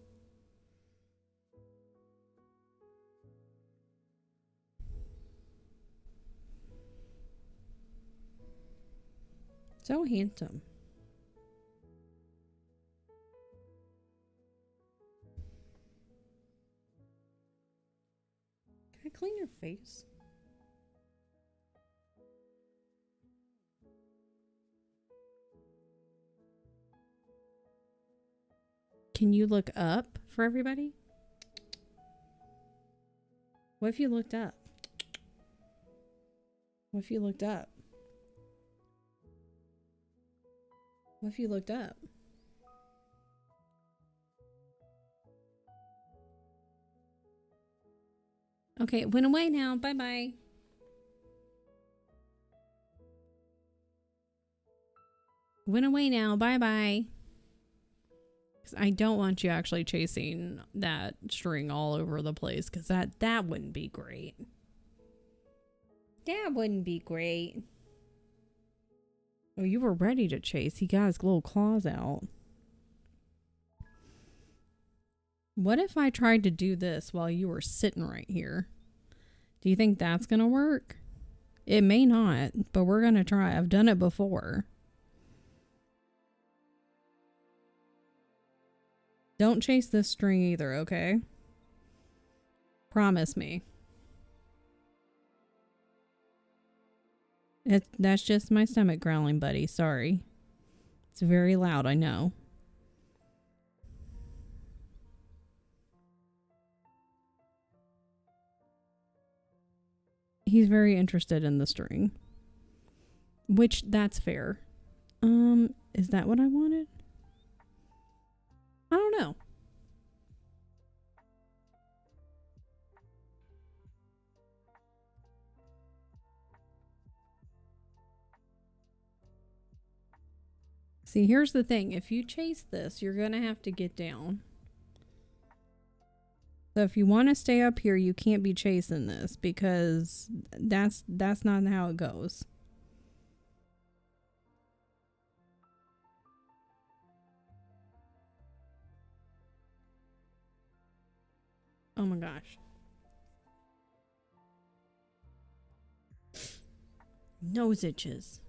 So handsome. Can I clean your face? Can you look up for everybody? What if you looked up? What if you looked up? What if you looked up? Okay, it went away now. Bye-bye. Went away now. Bye-bye. Because I don't want you actually chasing that string all over the place, because that wouldn't be great. That wouldn't be great. Oh, you were ready to chase. He got his little claws out. What if I tried to do this while you were sitting right here? Do you think that's going to work? It may not, but we're going to try. I've done it before. Don't chase this string either, okay? Promise me. That's just my stomach growling, buddy. Sorry. It's very loud, I know. He's very interested in the string. Which, that's fair. Is that what I wanted? I don't know. See, here's the thing. If you chase this, you're going to have to get down. So if you want to stay up here, you can't be chasing this, because that's not how it goes. Oh my gosh. Nose itches.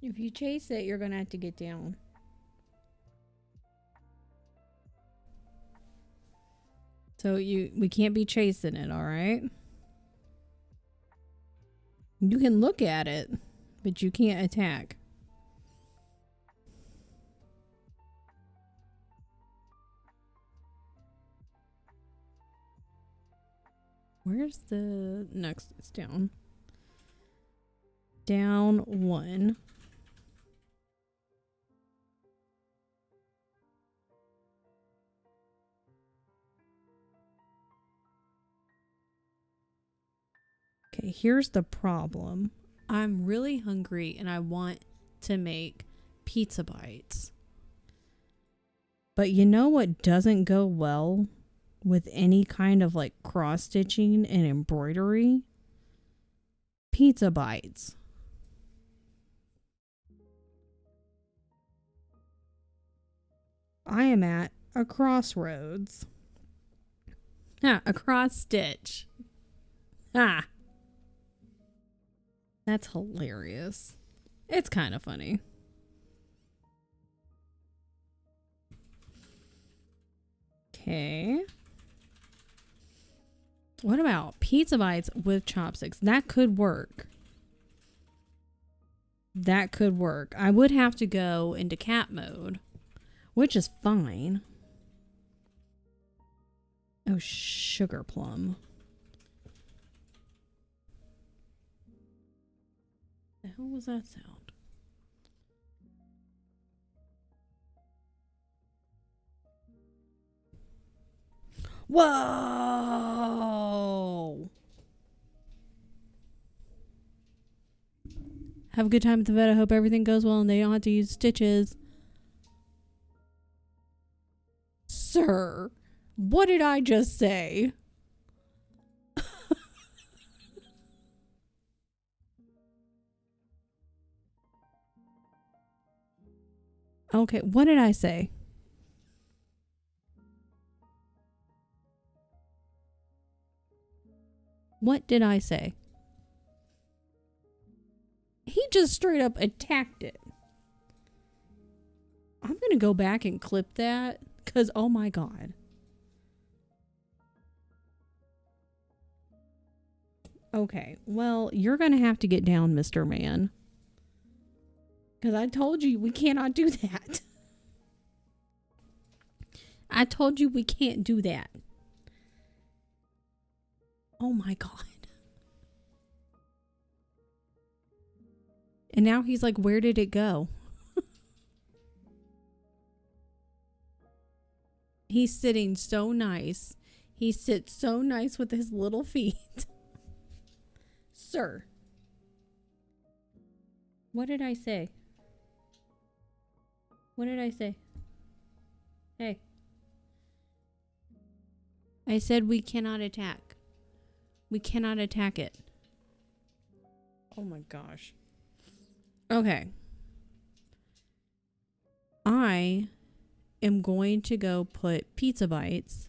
If you chase it, you're gonna have to get down. So we can't be chasing it, all right? You can look at it, but you can't attack. Where's the next? It's down. Down 1. Okay, here's the problem. I'm really hungry and I want to make pizza bites. But you know what doesn't go well with any kind of like cross stitching and embroidery? Pizza bites. I am at a crossroads. A cross stitch. That's hilarious. It's kind of funny. Okay. What about pizza bites with chopsticks? That could work. That could work. I would have to go into cat mode, which is fine. Oh, sugar plum. The hell was that sound? Whoa! Have a good time at the vet. I hope everything goes well and they don't have to use stitches. Sir, what did I just say? Okay, what did I say? What did I say? He just straight up attacked it. I'm gonna go back and clip that, because oh my god. Okay, well, you're gonna have to get down, Mr. Man. Because I told you we cannot do that. I told you we can't do that. Oh my god. And now he's like, where did it go? He's sitting so nice. He sits so nice with his little feet. Sir. What did I say? What did I say? Hey. I said we cannot attack. We cannot attack it. Oh my gosh. Okay. I am going to go put pizza bites.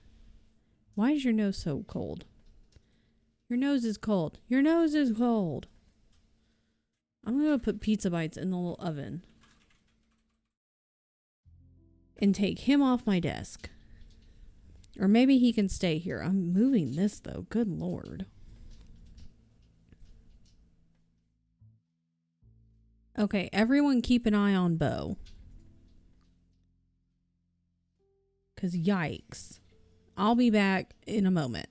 Why is your nose so cold? Your nose is cold. Your nose is cold. I'm going to put pizza bites in the little oven. And take him off my desk. Or maybe he can stay here. I'm moving this though. Good Lord. Okay, everyone keep an eye on Bo. Because yikes. I'll be back in a moment.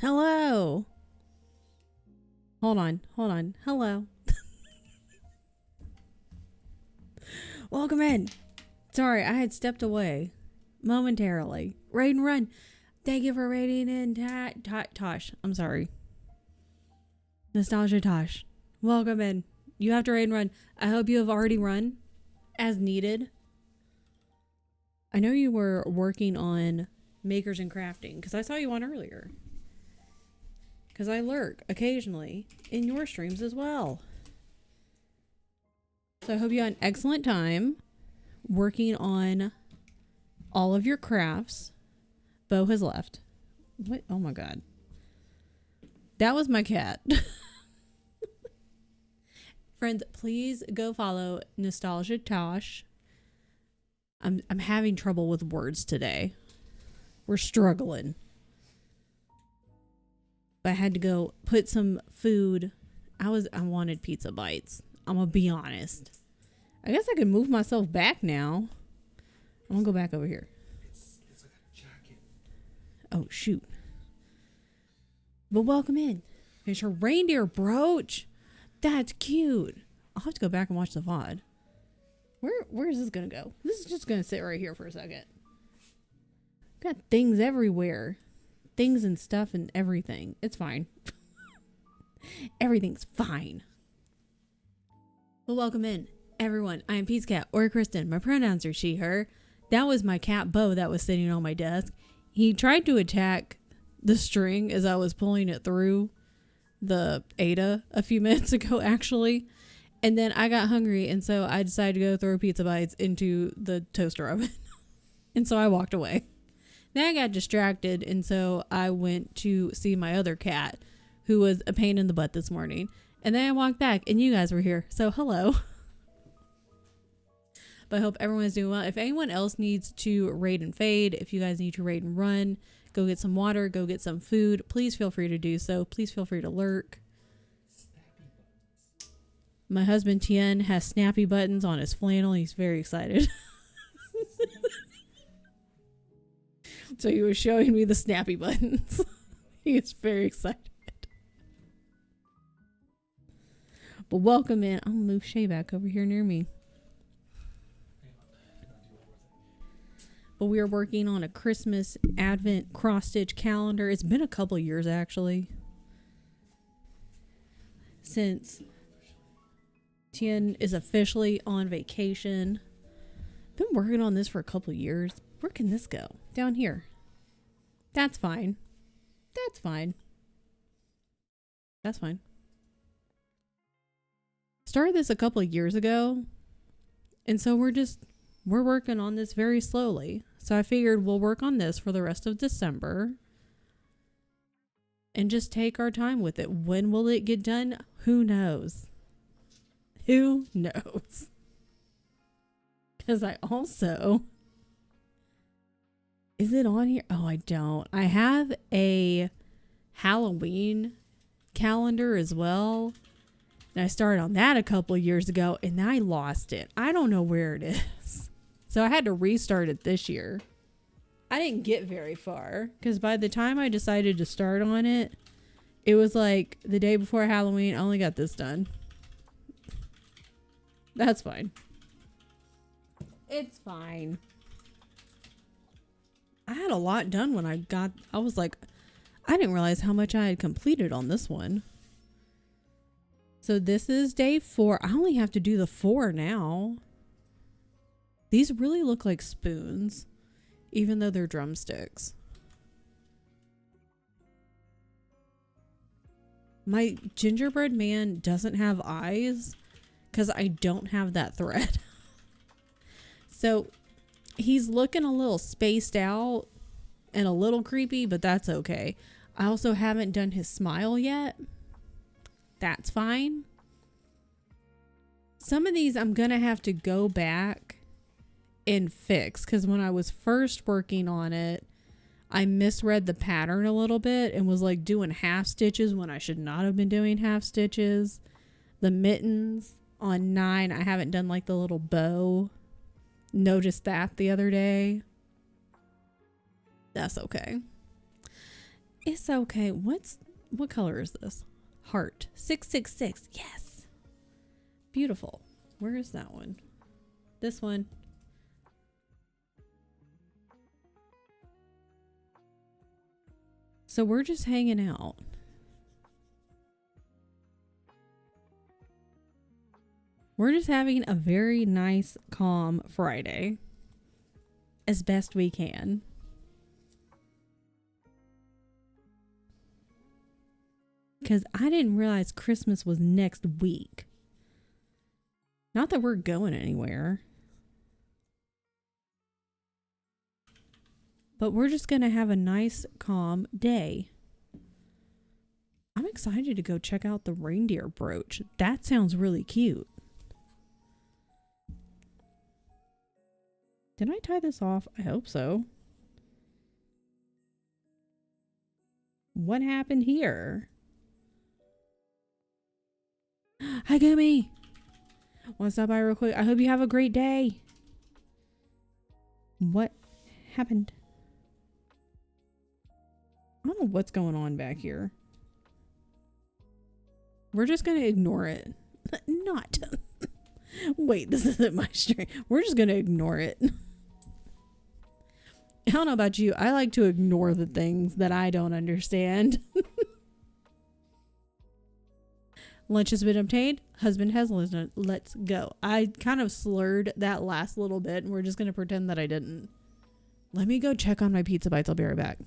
Hello. Hold on. Hello. Welcome in. Sorry, I had stepped away momentarily. Raid and run. Thank you for raiding in, Tosh. I'm sorry. Nostalgia Tosh. Welcome in. You have to raid and run. I hope you have already run as needed. I know you were working on makers and crafting because I saw you on earlier. Because I lurk occasionally in your streams as well. So I hope you had an excellent time working on all of your crafts. Bo has left. What? Oh my god. That was my cat. Friends, please go follow Nostalgia Tosh. I'm having trouble with words today. We're struggling. But I had to go put some food. I wanted pizza bites. I'm gonna be honest. I guess I can move myself back now. I'm gonna go back over here.
It's like a jacket.
Oh shoot. But welcome in. There's her reindeer brooch. That's cute. I'll have to go back and watch the VOD. Where is this gonna go? This is just gonna sit right here for a second. Got things everywhere. Things and stuff and everything. It's fine. Everything's fine. Well, welcome in, everyone. I am Pete's Cat, or Kristen. My pronouns are she, her. That was my cat, Bo, that was sitting on my desk. He tried to attack the string as I was pulling it through the Ada a few minutes ago, actually. And then I got hungry, and so I decided to go throw pizza bites into the toaster oven. And so I walked away. Then I got distracted, and so I went to see my other cat, who was a pain in the butt this morning. And then I walked back, and you guys were here. So hello. But I hope everyone's doing well. If anyone else needs to raid and fade, if you guys need to raid and run, go get some water, go get some food, please feel free to do so. Please feel free to lurk. My husband Tien has snappy buttons on his flannel. He's very excited. So he was showing me the snappy buttons. He is very excited. But welcome in. I'll move Shay back over here near me. But we are working on a Christmas Advent cross-stitch calendar. It's been a couple years, actually, since Tien is officially on vacation. Been working on this for a couple years. Where can this go? Down here. That's fine. That's fine. That's fine. Started this a couple of years ago. And so we're working on this very slowly. So I figured we'll work on this for the rest of December. And just take our time with it. When will it get done? Who knows? Who knows? Because I also... Is it on here? Oh, I don't. I have a Halloween calendar as well. And I started on that a couple of years ago and I lost it. I don't know where it is. So I had to restart it this year. I didn't get very far because by the time I decided to start on it, it was like the day before Halloween. I only got this done. That's fine. It's fine. I had a lot done when I was like, I didn't realize how much I had completed on this one. So this is day 4. I only have to do the 4 now. These really look like spoons, even though they're drumsticks. My gingerbread man doesn't have eyes because I don't have that thread. So he's looking a little spaced out and a little creepy, but that's okay. I also haven't done his smile yet. That's fine. Some of these I'm going to have to go back and fix because when I was first working on it, I misread the pattern a little bit and was like doing half stitches when I should not have been doing half stitches. The mittens on 9, I haven't done like the little bow. Noticed that the other day. That's okay. It's okay. What color is this? Heart. 666. Yes. Beautiful. Where is that one? This one. So we're just hanging out. We're just having a very nice, calm Friday. As best we can. Because I didn't realize Christmas was next week. Not that we're going anywhere. But we're just going to have a nice, calm day. I'm excited to go check out the reindeer brooch. That sounds really cute. Did I tie this off? I hope so. What happened here? Hi, Gummy. Want to stop by real quick? I hope you have a great day. What happened? I don't know what's going on back here. We're just going to ignore it. Not. Wait, this isn't my stream. We're just going to ignore it. I don't know about you. I like to ignore the things that I don't understand. Lunch has been obtained. Husband has listened. Let's go. I kind of slurred that last little bit, and we're just going to pretend that I didn't. Let me go check on my pizza bites. I'll be right back.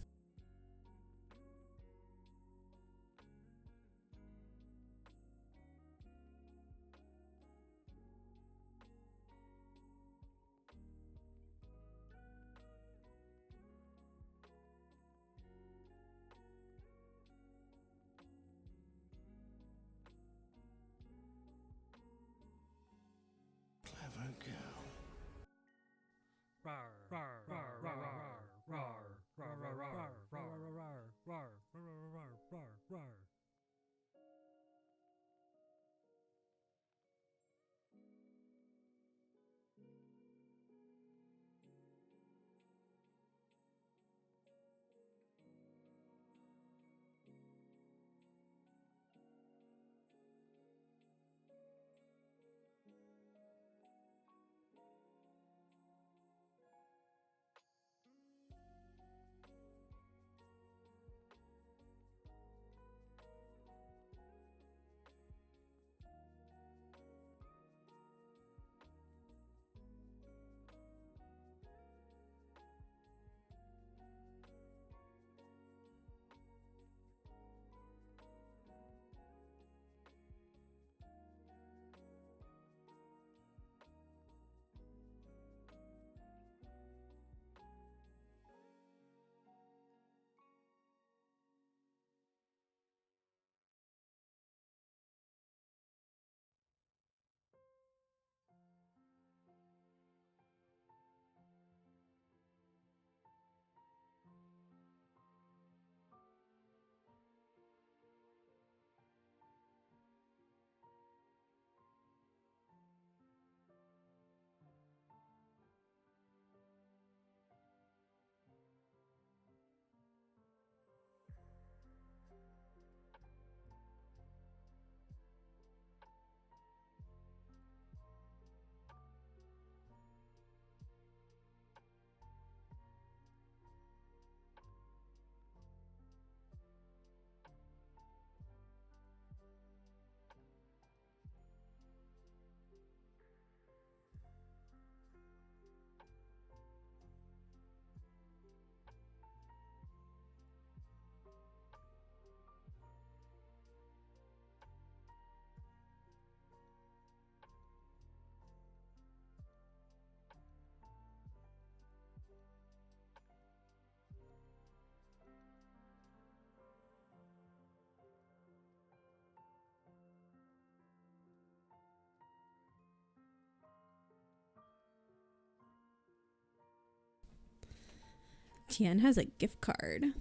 Tian has a gift card.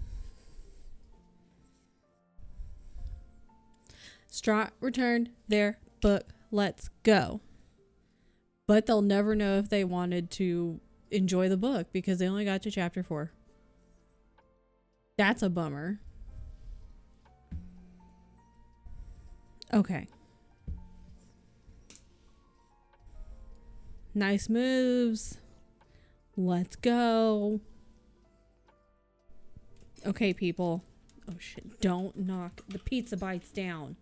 Straw returned their book. Let's go. But they'll never know if they wanted to enjoy the book because they only got to chapter 4. That's a bummer. Okay. Nice moves. Let's go. Okay, people. Oh shit, don't knock the pizza bites down.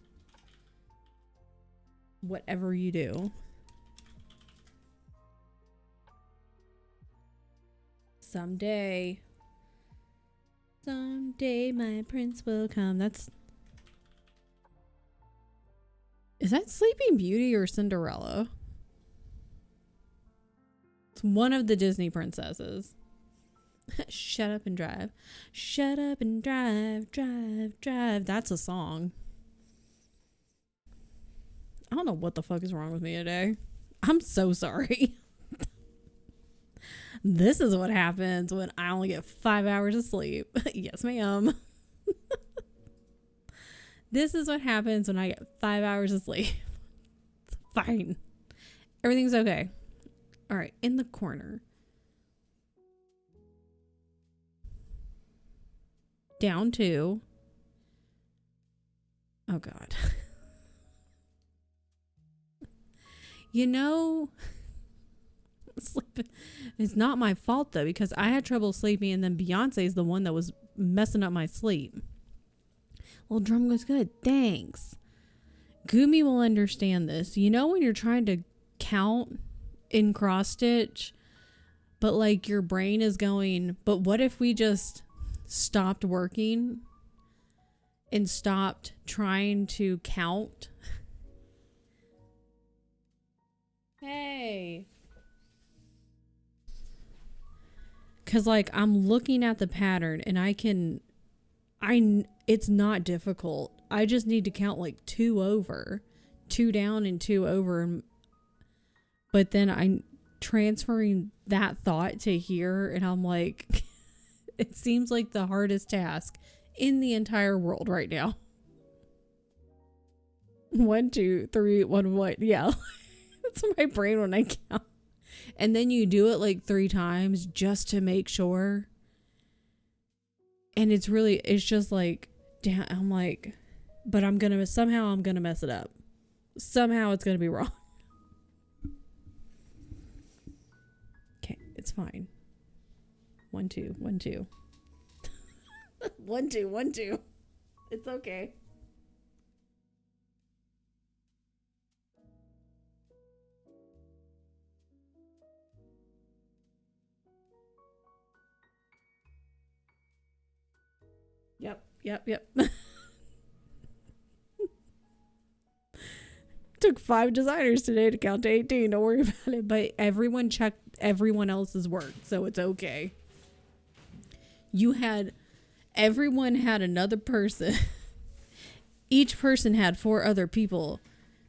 Whatever you do. Someday my prince will come. Is that Sleeping Beauty or Cinderella? It's one of the Disney princesses. Shut up and drive. Shut up and drive, drive, drive. That's a song. I don't know what the fuck is wrong with me today. I'm so sorry. This is what happens when I only get 5 hours of sleep. Yes, ma'am. This is what happens when I get 5 hours of sleep. It's fine. Everything's okay. All right, in the corner. Down 2. Oh, God. You know, sleeping. It's not my fault, though, because I had trouble sleeping, and then Beyonce's the one that was messing up my sleep. Well, drum was good. Thanks. Gumi will understand this. You know when you're trying to count in cross stitch, but like your brain is going, but what if we just stopped working and stopped trying to count? Hey. Because like I'm looking at the pattern and it's not difficult. I just need to count like 2 over, 2 down and 2 over. But then I'm transferring that thought to here and I'm like, it seems like the hardest task in the entire world right now. 1, 2, 3, 1, 1. Yeah. That's my brain when I count. And then you do it like 3 times just to make sure. And it's just like, damn, I'm like, but somehow I'm gonna mess it up. Somehow it's gonna be wrong. Okay, it's fine. 1, 2, 1, 2. 1, 2, 1, 2. It's okay. Yep. Took 5 designers today to count to 18. Don't worry about it. But everyone checked everyone else's work, so it's okay. Everyone had another person. Each person had 4 other people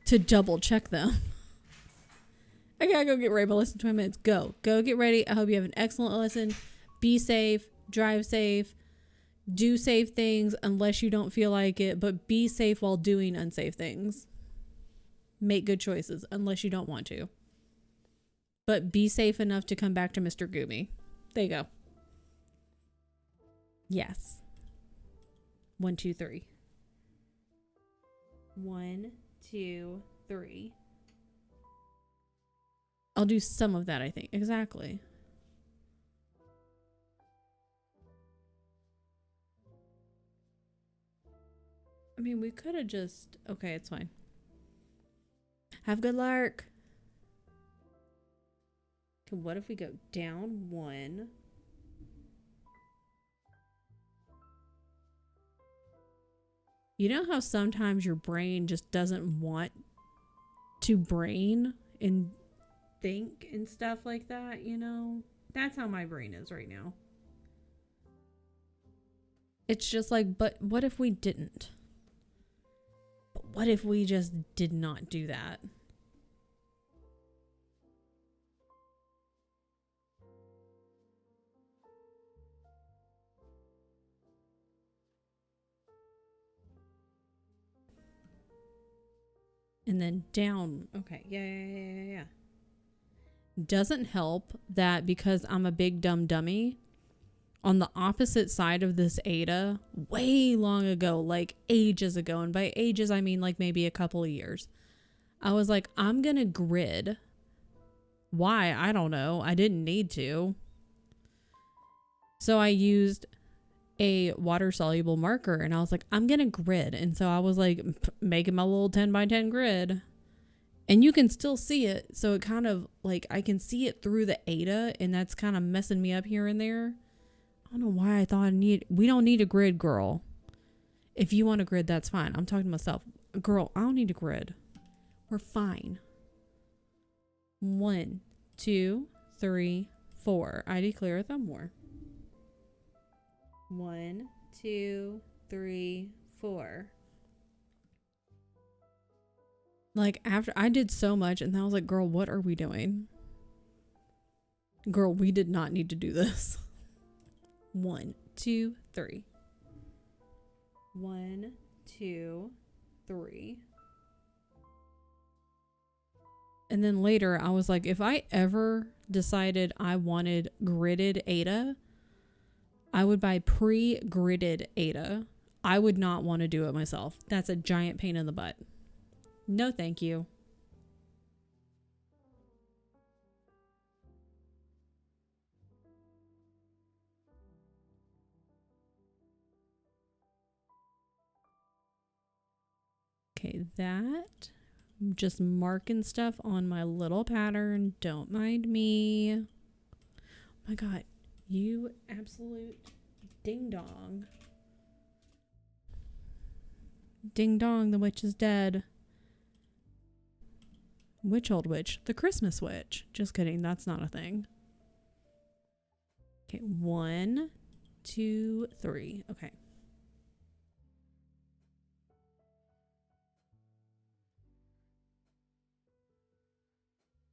to double check them. I gotta go get ready. My lesson 20 minutes. Go get ready. I hope you have an excellent lesson. Be safe. Drive safe. Do safe things unless you don't feel like it, but be safe while doing unsafe things. Make good choices unless you don't want to. But be safe enough to come back to Mr. Gumi. There you go. Yes. 1, 2, 3. 1, 2, 3. I'll do some of that, I think. Exactly. I mean, we could have just... Okay, it's fine. Have good luck. Okay, what if we go down 1? You know how sometimes your brain just doesn't want to brain and think and stuff like that, you know? That's how my brain is right now. It's just like, but what if we didn't? But what if we just did not do that? And then down. Okay. Yeah. Doesn't help that because I'm a big dumb dummy. On the opposite side of this Ada, way long ago, like ages ago, and by ages I mean like maybe a couple of years, I was like, I'm gonna grid. Why? I don't know. I didn't need to. So I used a water soluble marker, and I was like, I'm gonna grid. And so I was like making my little 10 by 10 grid, and you can still see it. So it kind of like, I can see it through the Ada, and that's kind of messing me up here and there. I don't know why I thought we don't need a grid, girl. If you want a grid, that's fine. I'm talking to myself. Girl, I don't need a grid. We're fine. 1, 2, 3, 4. I declare a thumb war. 1, 2, 3, 4. Like, after I did so much, and I was like, girl, what are we doing? Girl, we did not need to do this. 1, 2, 3. 1, 2, 3. And then later I was like, if I ever decided I wanted gridded Ada, I would buy pre-gridded Ada. I would not want to do it myself. That's a giant pain in the butt. No, thank you. Okay, that. I'm just marking stuff on my little pattern. Don't mind me. Oh my God, you absolute ding dong. Ding dong, the witch is dead. Which old witch? The Christmas witch. Just kidding, that's not a thing. Okay, 1, 2, 3. Okay.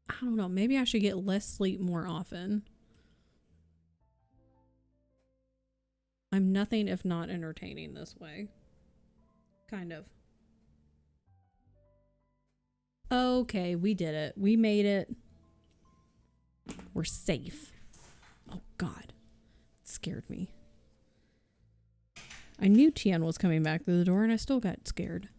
I don't know. Maybe I should get less sleep more often. I'm nothing if not entertaining this way. Kind of. Okay, we did it. We made it. We're safe. Oh God. It scared me. I knew Tian was coming back through the door and I still got scared.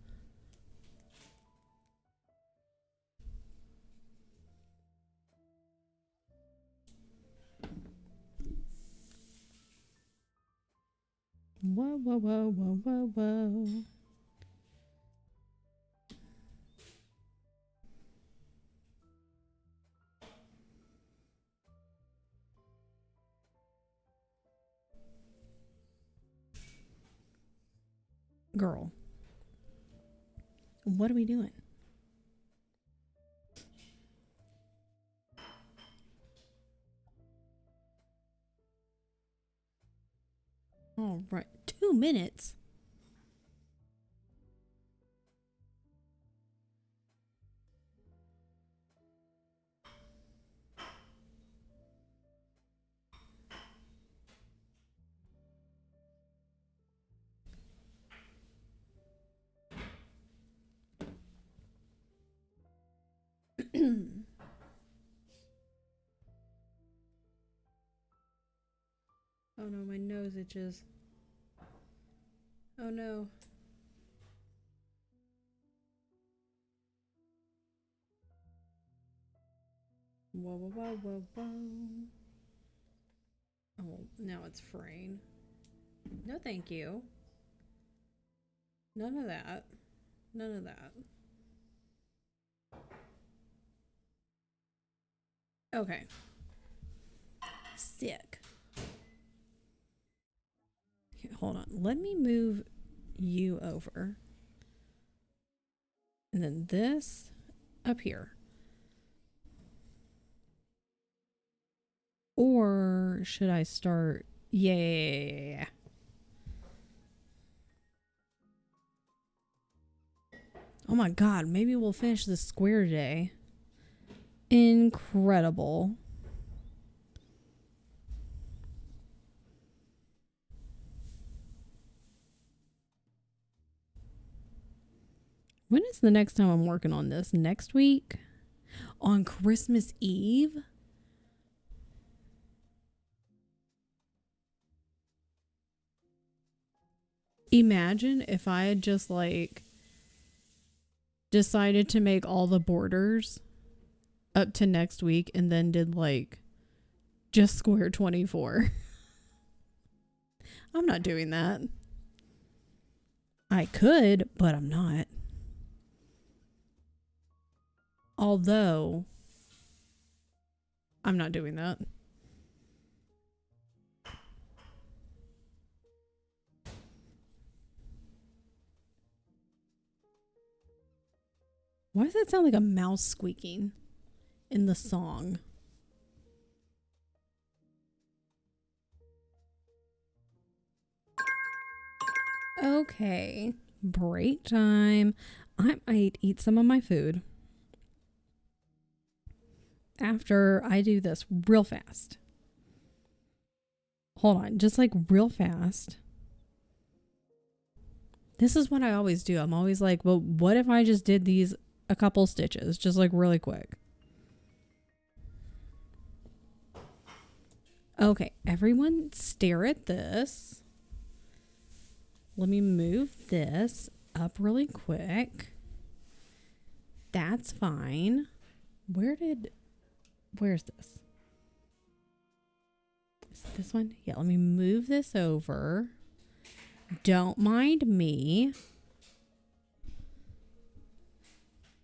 Whoa, whoa, whoa, whoa, whoa, whoa. Girl. What are we doing? All right. 2 minutes. Oh no, my nose itches. Oh no. Whoa, whoa, whoa, whoa, whoa. Oh, now it's fraying. No, thank you. None of that. None of that. Okay. Sick. Okay, hold on. Let me move you over. And then this up here. Or should I start? Yeah. Oh my God, maybe we'll finish this square today. Incredible. When is the next time I'm working on this? Next week? On Christmas Eve? Imagine if I had just like decided to make all the borders up to next week and then did like just square 24. I'm not doing that. I could, but I'm not. Although, I'm not doing that. Why does that sound like a mouse squeaking in the song? Okay, break time. I might eat some of my food after I do this real fast. Hold on, just like real fast. This is what I always do. I'm always like, well, what if I just did these a couple stitches, just like really quick? Okay, everyone stare at this. Let me move this up really quick. That's fine. Where's this? Is it this one? Yeah, let me move this over. Don't mind me.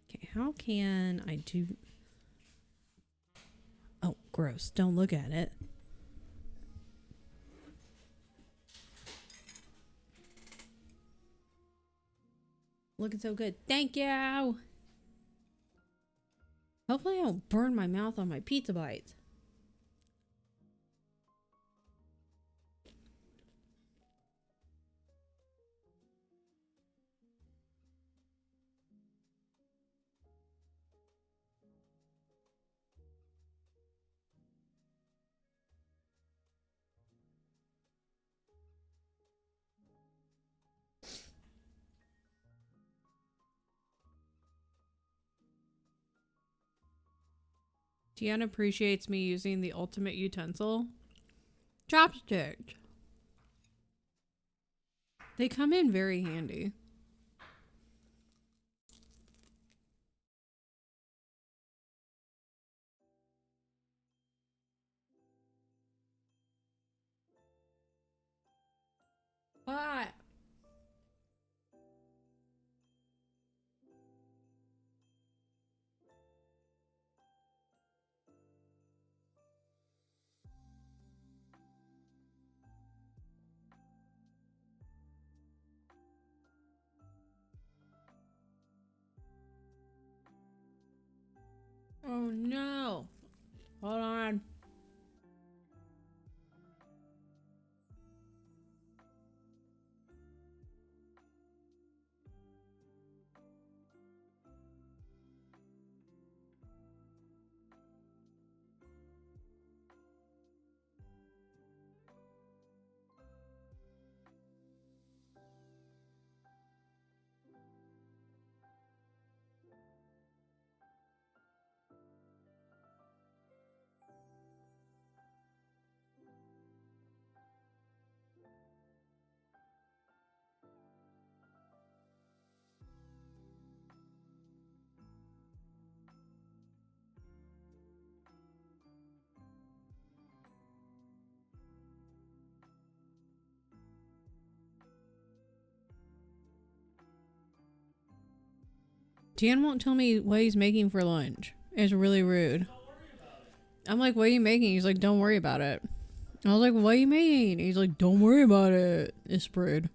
Okay, how can I do... Oh, gross. Don't look at it. Looking so good. Thank you. Hopefully I don't burn my mouth on my pizza bites. Tiana appreciates me using the ultimate utensil. Chopsticks. They come in very handy. What? Oh no. Hold on. Tian won't tell me what he's making for lunch. It's really rude. I'm like, what are you making? He's like, don't worry about it. I was like, what are you making? He's like, don't worry about it. It's rude.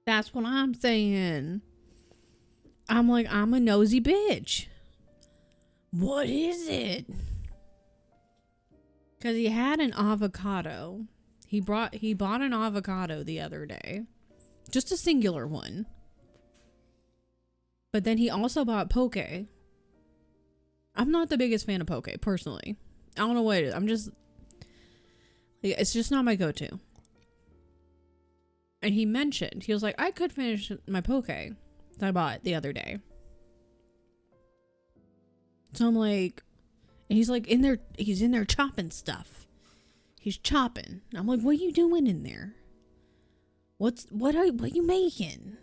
That's what I'm saying. I'm like, I'm a nosy bitch. What is it? Because he had an avocado. He bought an avocado the other day. Just a singular one. But then he also bought poke. I'm not the biggest fan of poke, personally. I don't know what it is. It's just not my go-to. And he was like, I could finish my poke that I bought the other day. So I'm like, and he's like he's in there chopping stuff. He's chopping. I'm like, what are you doing in there? What are you making?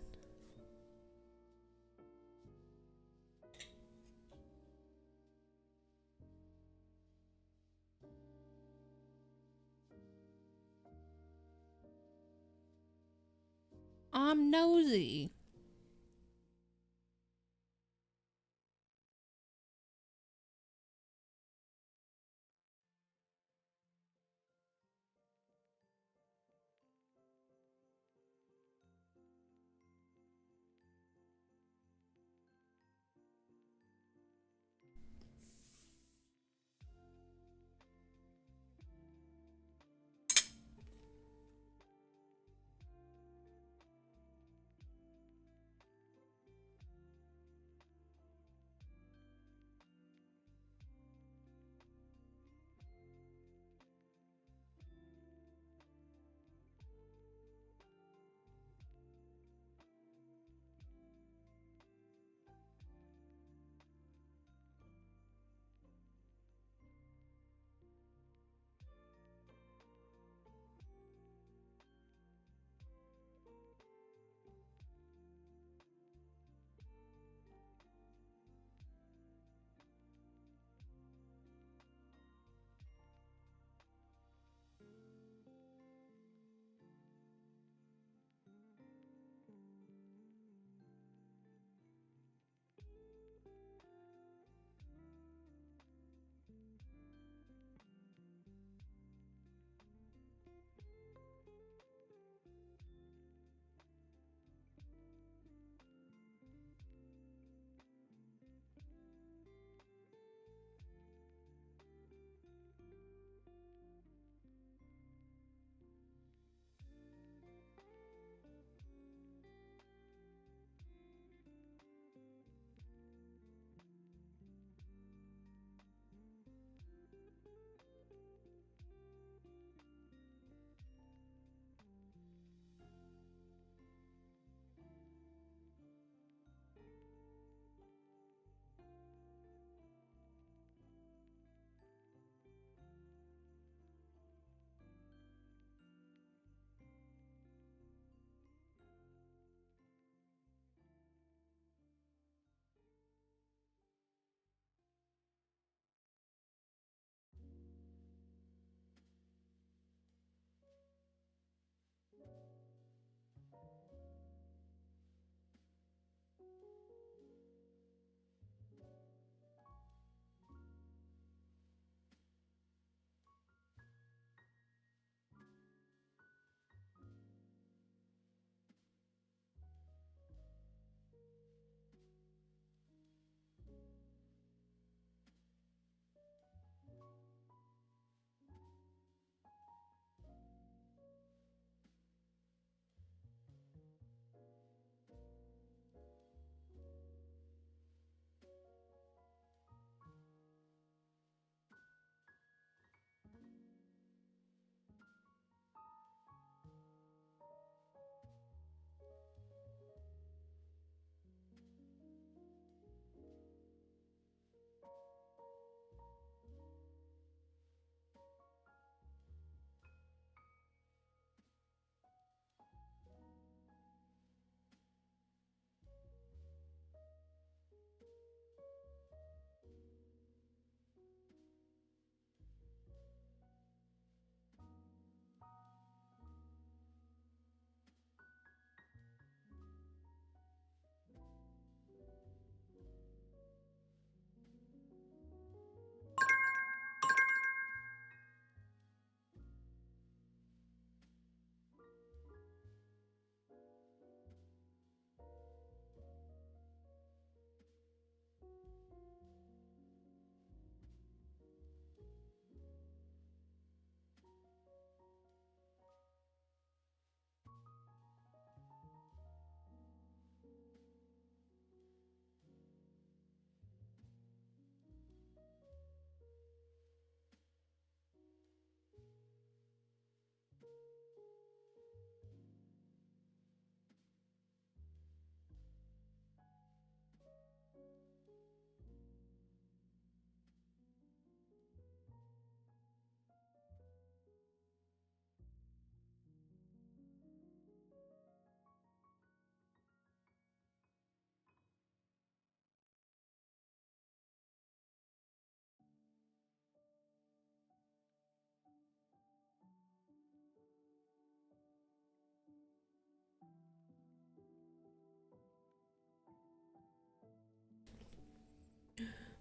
I'm nosy.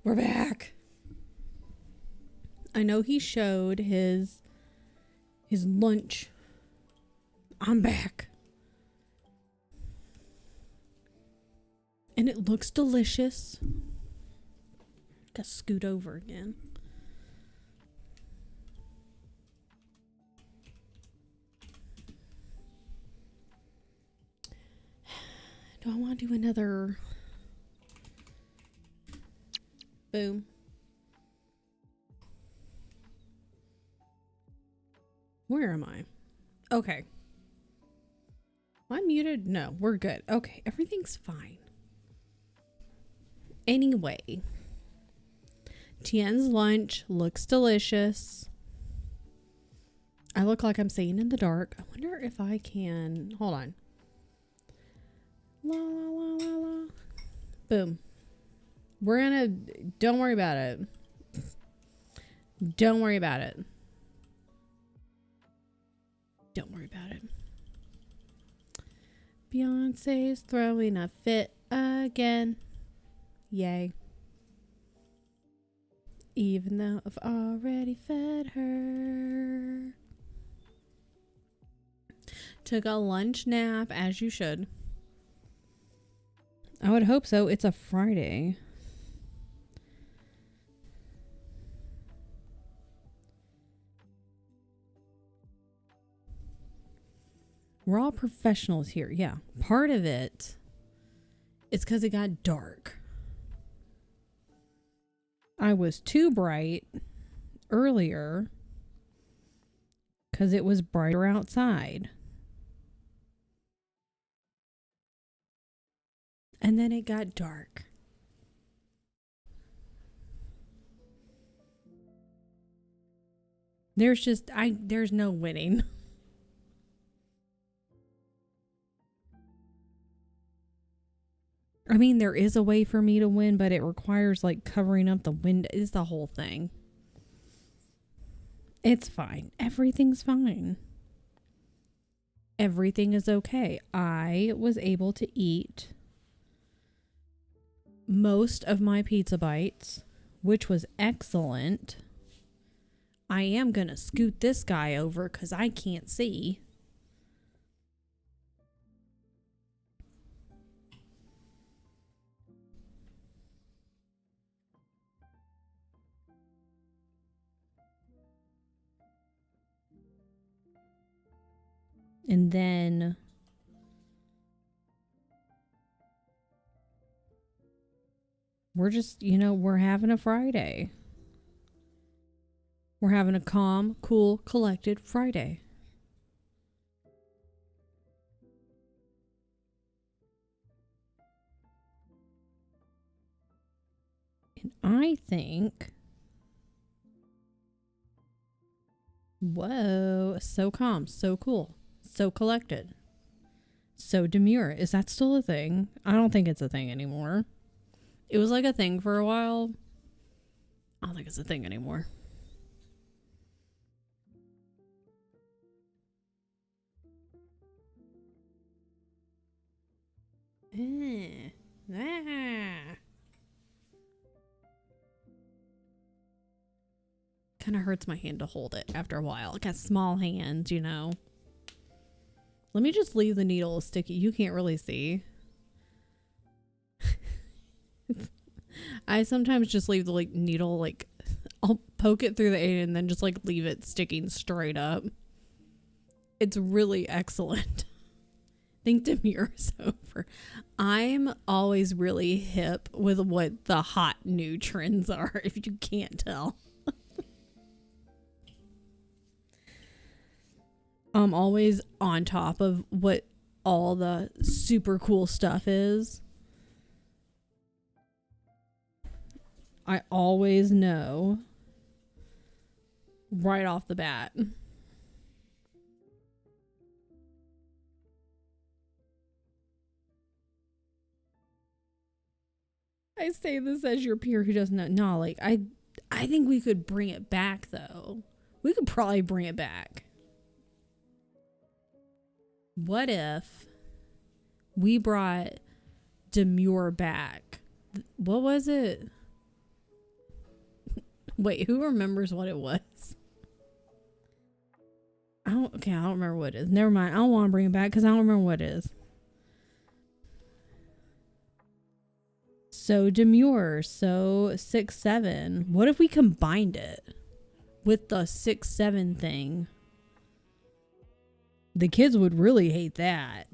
We're back. I know he showed his lunch. I'm back. And it looks delicious. Gotta scoot over again. Do I want to do another? Boom. Where am I? Okay. Am I muted? No, we're good. Okay, everything's fine. Anyway, Tien's lunch looks delicious. I look like I'm seeing in the dark. I wonder if I can... Hold on. La la la la la. Boom. We're gonna... Don't worry about it. Don't worry about it. Don't worry about it. Beyonce's throwing a fit again. Yay. Even though I've already fed her. Took a lunch nap, as you should. I would hope so. It's a Friday. We're all professionals here. Yeah. Part of it is because it got dark. I was too bright earlier because it was brighter outside. And then it got dark. There's no winning. I mean, there is a way for me to win, but it requires like covering up the window. It's the whole thing. It's fine. Everything's fine. Everything is okay. I was able to eat most of my pizza bites, which was excellent. I am going to scoot this guy over because I can't see. And then we're just, we're having a Friday. We're having a calm, cool, collected Friday. And I think, whoa, so calm, so cool. So collected. So demure. Is that still a thing? I don't think it's a thing anymore. It was like a thing for a while. I don't think it's a thing anymore. Kind of hurts my hand to hold it after a while. I got small hands, Let me just leave the needle sticky. You can't really see. I sometimes just leave the needle, I'll poke it through the aid and then just leave it sticking straight up. It's really excellent. I think Demure's over. I'm always really hip with what the hot new trends are, if you can't tell. I'm always on top of what all the super cool stuff is. I always know right off the bat. I say this as your peer who doesn't know. No, I think we could bring it back, though. We could probably bring it back. What if we brought Demure back? What was it? Wait, who remembers what it was? I don't remember what it is. Never mind. I don't want to bring it back because I don't remember what it is. So demure. So 6'7". What if we combined it with the 6'7" thing? The kids would really hate that.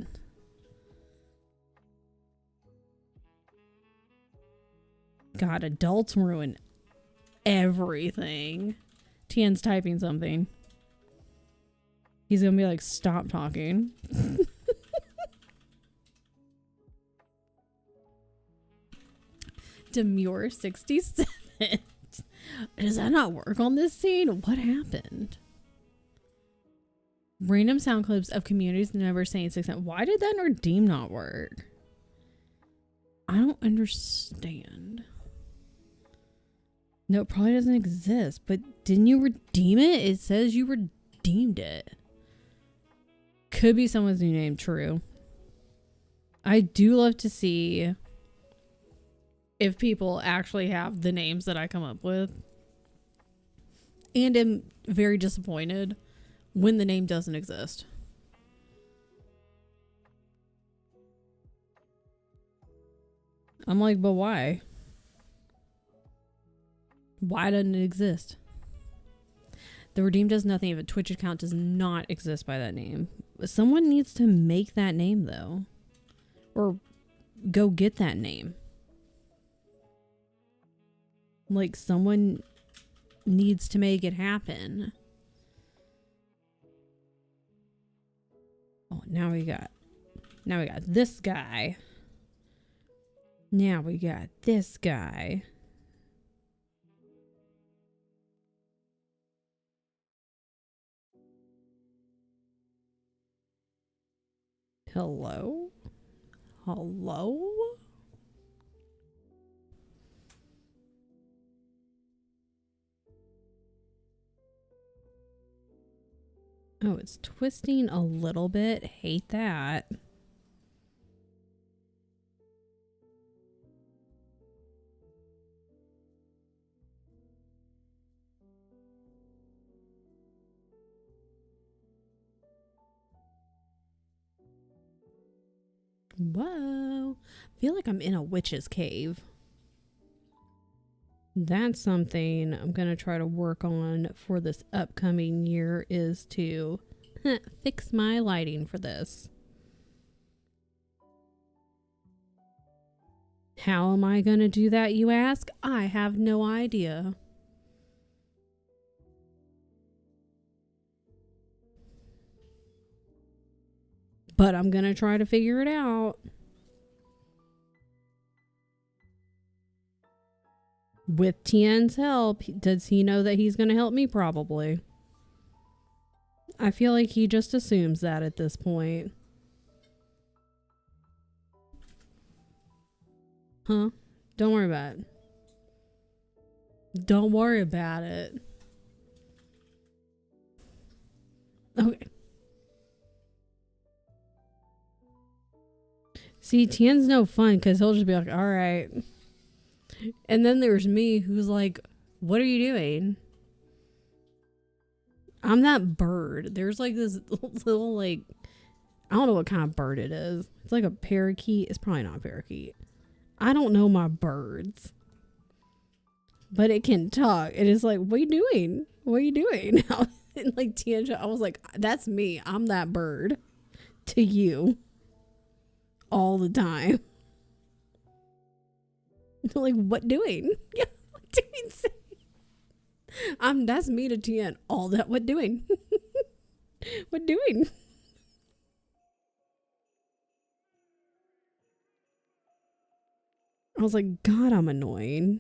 God, adults ruin everything. Tien's typing something. He's gonna be like, stop talking. Demure 67. Does that not work on this scene? What happened? Random sound clips of communities never saying 6. Why did that redeem not work? I don't understand. No, it probably doesn't exist. But didn't you redeem it? It says you redeemed it. Could be someone's new name. True. I do love to see if people actually have the names that I come up with. And am very disappointed when the name doesn't exist. I'm like, but why? Why doesn't it exist? The redeem does nothing if a Twitch account does not exist by that name. Someone needs to make that name though. Or go get that name. Like, someone needs to make it happen. Oh, now we got this guy. Now we got this guy. Hello? Hello? Oh, it's twisting a little bit. Hate that. Whoa. I feel like I'm in a witch's cave. That's something I'm going to try to work on for this upcoming year, is to fix my lighting for this. How am I going to do that, you ask? I have no idea. But I'm going to try to figure it out. With Tien's help. Does he know that he's going to help me? Probably. I feel like he just assumes that at this point. Huh? Don't worry about it. Don't worry about it. Okay. See, Tien's no fun because he'll just be like, all right. And then there's me who's like, what are you doing? I'm that bird. There's like this little, like, I don't know what kind of bird it is. It's like a parakeet. It's probably not a parakeet. I don't know my birds. But it can talk. It is like, what are you doing? What are you doing? And like Tien, I was like, that's me. I'm that bird to you all the time. Like, what doing? Yeah, what doing? That's me to Tien. All that. What doing? What doing? I was like, God, I'm annoying.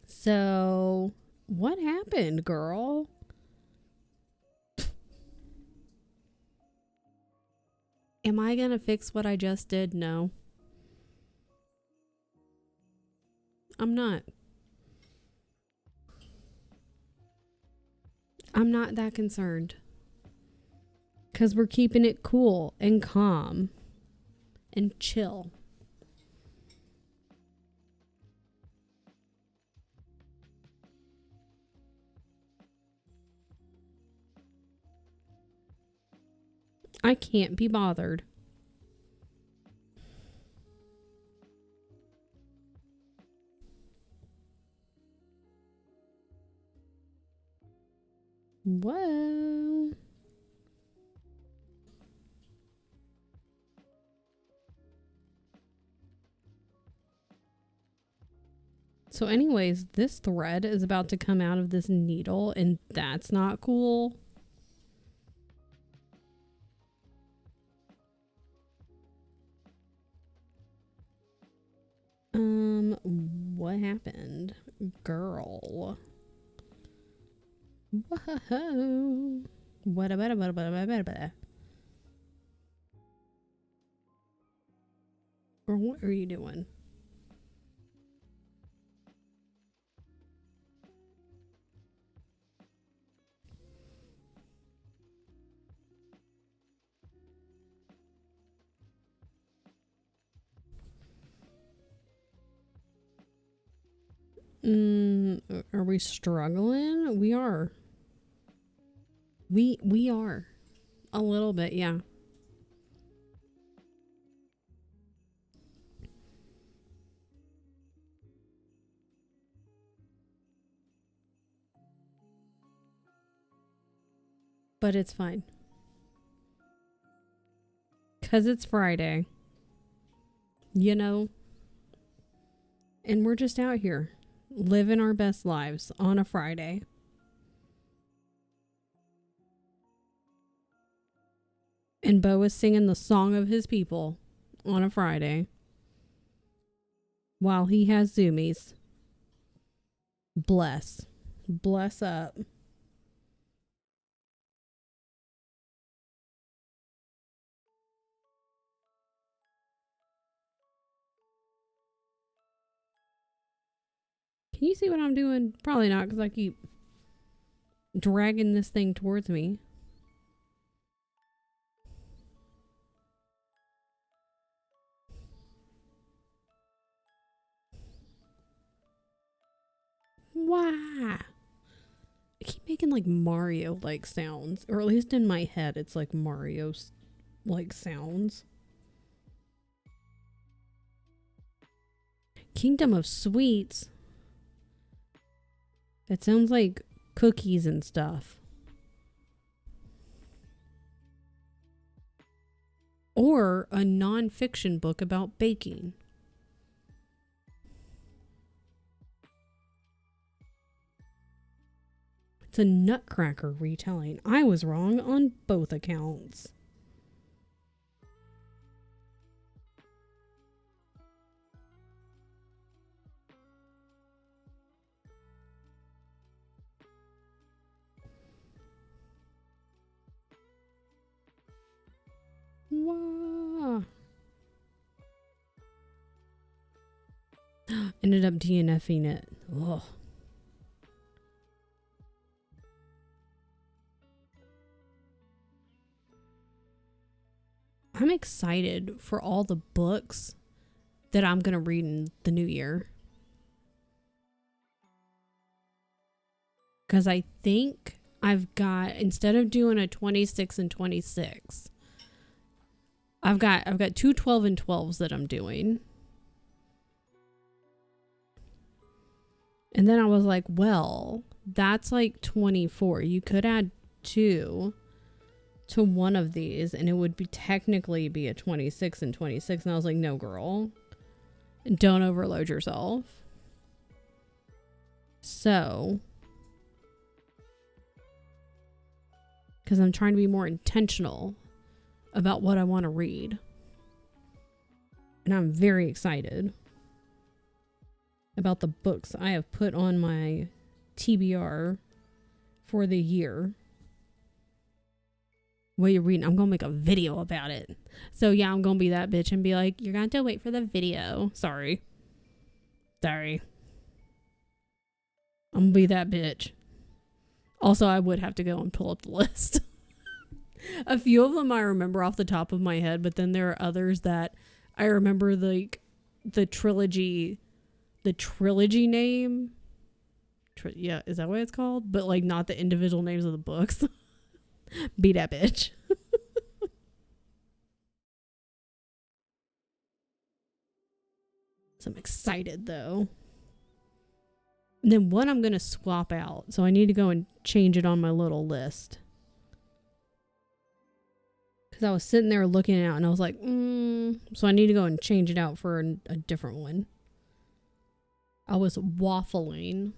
So, what happened, girl? Am I gonna fix what I just did? No. I'm not. I'm not that concerned. Because we're keeping it cool and calm and chill. I can't be bothered. Whoa. So anyways, this thread is about to come out of this needle, and that's not cool. What happened? Girl. Whoa. What about? Or what are you doing? Are we struggling? We are. We are. A little bit, yeah. But it's fine. 'Cause it's Friday. You know? And we're just out here living our best lives on a Friday. And Bo is singing the song of his people on a Friday while he has zoomies. Bless. Bless up. Can you see what I'm doing? Probably not, because I keep dragging this thing towards me. Why? I keep making like Mario like sounds, or at least in my head it's like Mario like sounds. Kingdom of Sweets. It sounds like cookies and stuff. Or a non-fiction book about baking. It's a Nutcracker retelling. I was wrong on both accounts. Wow. Ended up DNFing it. Ugh. I'm excited for all the books that I'm going to read in the new year. Because I think I've got, instead of doing a 26 and 26, I've got 2 12 and 12s that I'm doing. And then I was like, well, that's like 24. You could add 2 to one of these and it would be technically be a 26 and 26. And I was like, no, girl, don't overload yourself. So, because I'm trying to be more intentional about what I want to read. And I'm very excited about the books I have put on my TBR for the year. What you're reading, I'm going to make a video about it. So yeah, I'm going to be that bitch and be like, you're going to have to wait for the video. Sorry. I'm going to be that bitch. Also, I would have to go and pull up the list. A few of them I remember off the top of my head, but then there are others that I remember like the trilogy name. Yeah, is that what it's called? But like not the individual names of the books. Be that bitch. So I'm excited though. And then one I'm going to swap out. So I need to go and change it on my little list. Because I was sitting there looking at it and I was like, So I need to go and change it out for a different one. I was waffling.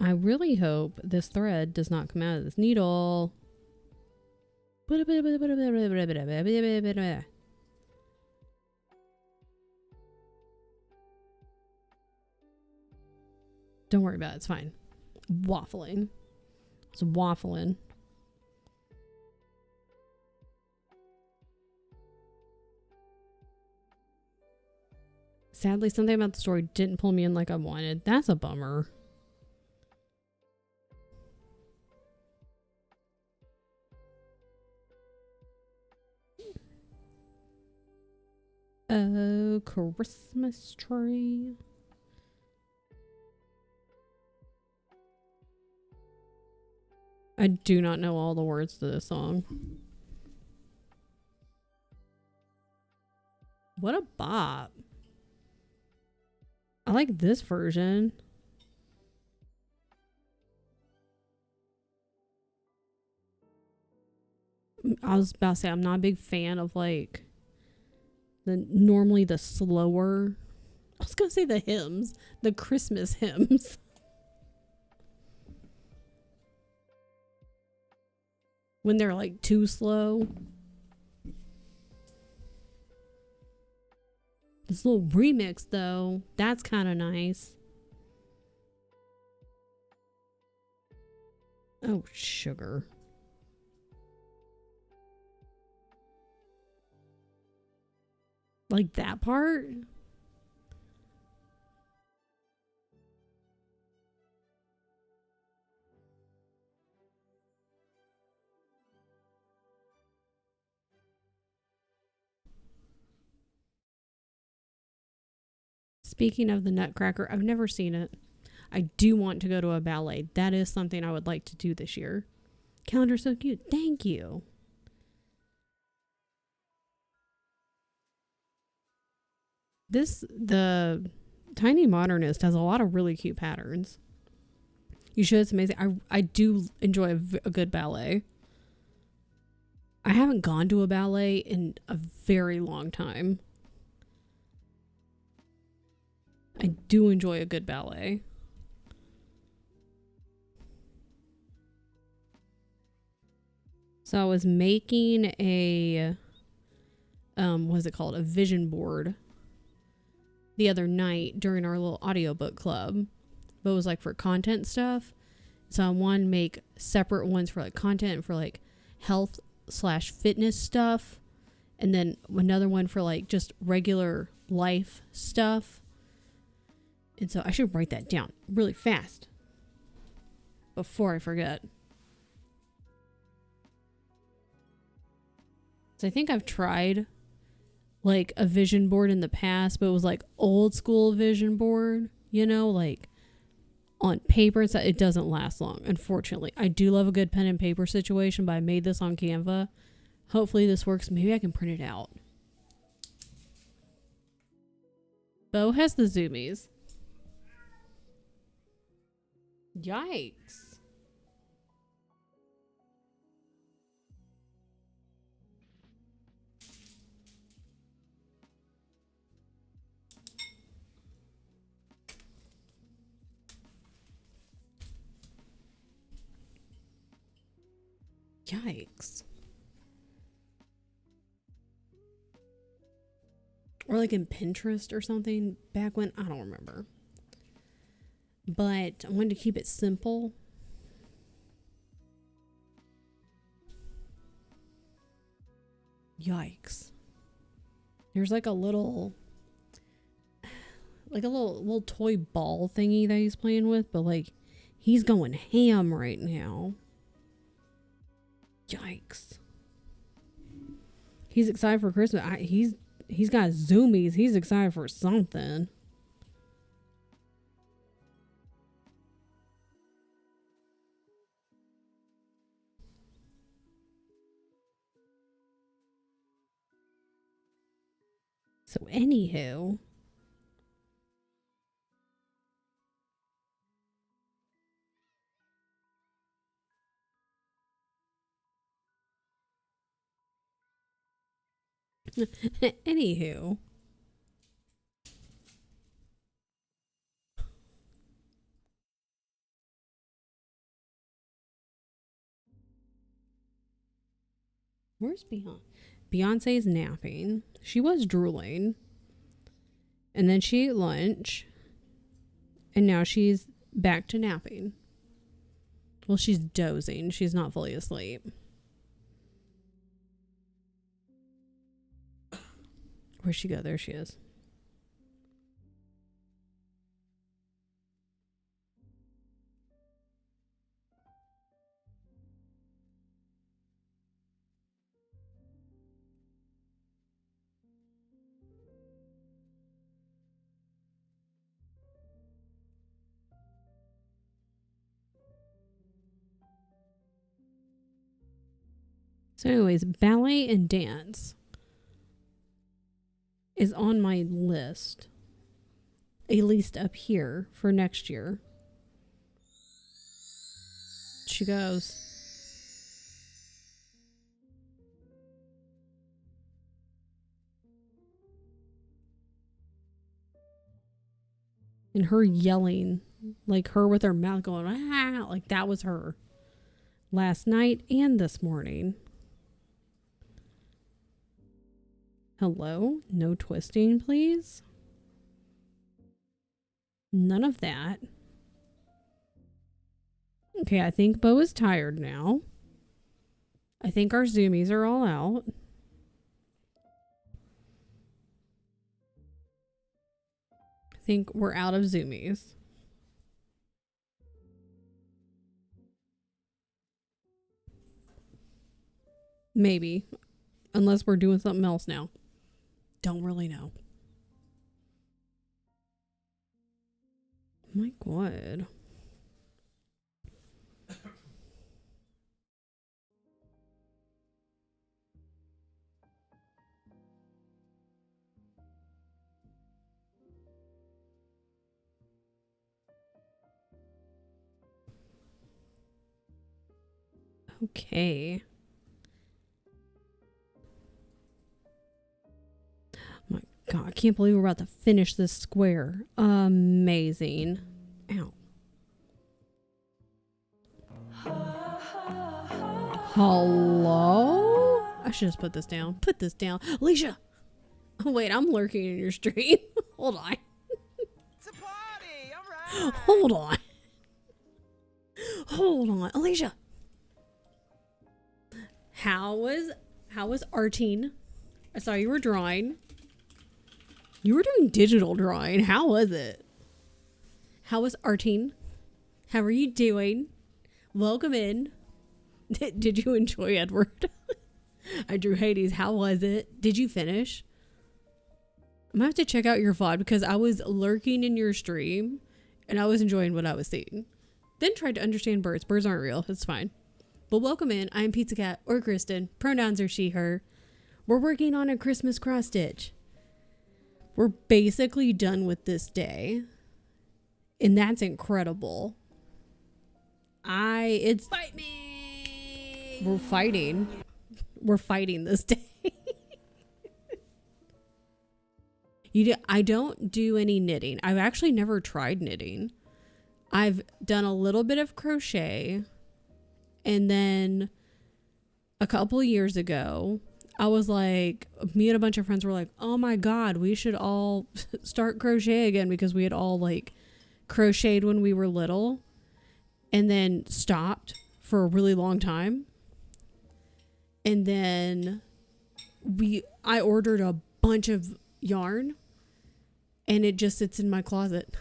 I really hope this thread does not come out of this needle. Don't worry about it. It's fine. Waffling. It's waffling. Sadly, something about the story didn't pull me in like I wanted. That's a bummer. Oh, Christmas tree. I do not know all the words to this song. What a bop. I like this version. I was about to say, I'm not a big fan of like normally the slower, I was gonna say the hymns, the Christmas hymns. When they're like too slow. This little remix though, that's kind of nice. Oh, sugar. Like that part? Speaking of the Nutcracker, I've never seen it. I do want to go to a ballet. That is something I would like to do this year. Calendar's so cute. Thank you. The Tiny Modernist has a lot of really cute patterns. You should. It's amazing. I do enjoy a good ballet. I haven't gone to a ballet in a very long time. I do enjoy a good ballet. So I was making a, what is it called? A vision board the other night during our little audiobook club. But it was like for content stuff. So I wanted to make separate ones for like content for like health/fitness stuff. And then another one for like just regular life stuff. And so I should write that down really fast before I forget. So I think I've tried like a vision board in the past, but it was like old school vision board, you know, like on paper and stuff. It doesn't last long, unfortunately. I do love a good pen and paper situation, but I made this on Canva. Hopefully this works. Maybe I can print it out. Bo has the zoomies. Yikes. Yikes. Or like in Pinterest or something back when, I don't remember. But I wanted to keep it simple. Yikes. There's like a little toy ball thingy that he's playing with, but like he's going ham right now. Yikes. He's excited for Christmas. He's got zoomies. He's excited for something. So anywho, anywho, where's Beyonce? Beyonce's napping. She was drooling. And then she ate lunch. And now she's back to napping. Well, she's dozing. She's not fully asleep. Where'd she go? There she is. So anyways, ballet and dance is on my list. At least up here for next year. She goes. And her yelling, like her with her mouth going, ah, like that was her. Last night and this morning. Hello? No twisting, please? None of that. Okay, I think Bo is tired now. I think our zoomies are all out. I think we're out of zoomies. Maybe. Unless we're doing something else now. Don't really know. My God. Okay. My God, I can't believe we're about to finish this square. Amazing. Ow. Hello? I should just put this down. Put this down. Alicia! Oh, wait, I'm lurking in your stream. Hold on.
It's a party, all right.
Hold on. Hold on. Alicia! How was arting? I saw you were drawing. You were doing digital drawing. How was it? How was arting? How are you doing? Welcome in. Did you enjoy Edward? I drew Hades. How was it? Did you finish? I'm gonna have to check out your VOD because I was lurking in your stream and I was enjoying what I was seeing. Then tried to understand birds. Birds aren't real. It's fine. But welcome in. I'm Pizza Cat or Kristen. Pronouns are she, her. We're working on a Christmas cross stitch. We're basically done with this day. And that's incredible. Fight me! We're fighting. We're fighting this day. I don't do any knitting. I've actually never tried knitting. I've done a little bit of crochet. And then a couple years ago, I was like, me and a bunch of friends were like, oh my God, we should all start crochet again because we had all like crocheted when we were little and then stopped for a really long time. And then I ordered a bunch of yarn and it just sits in my closet.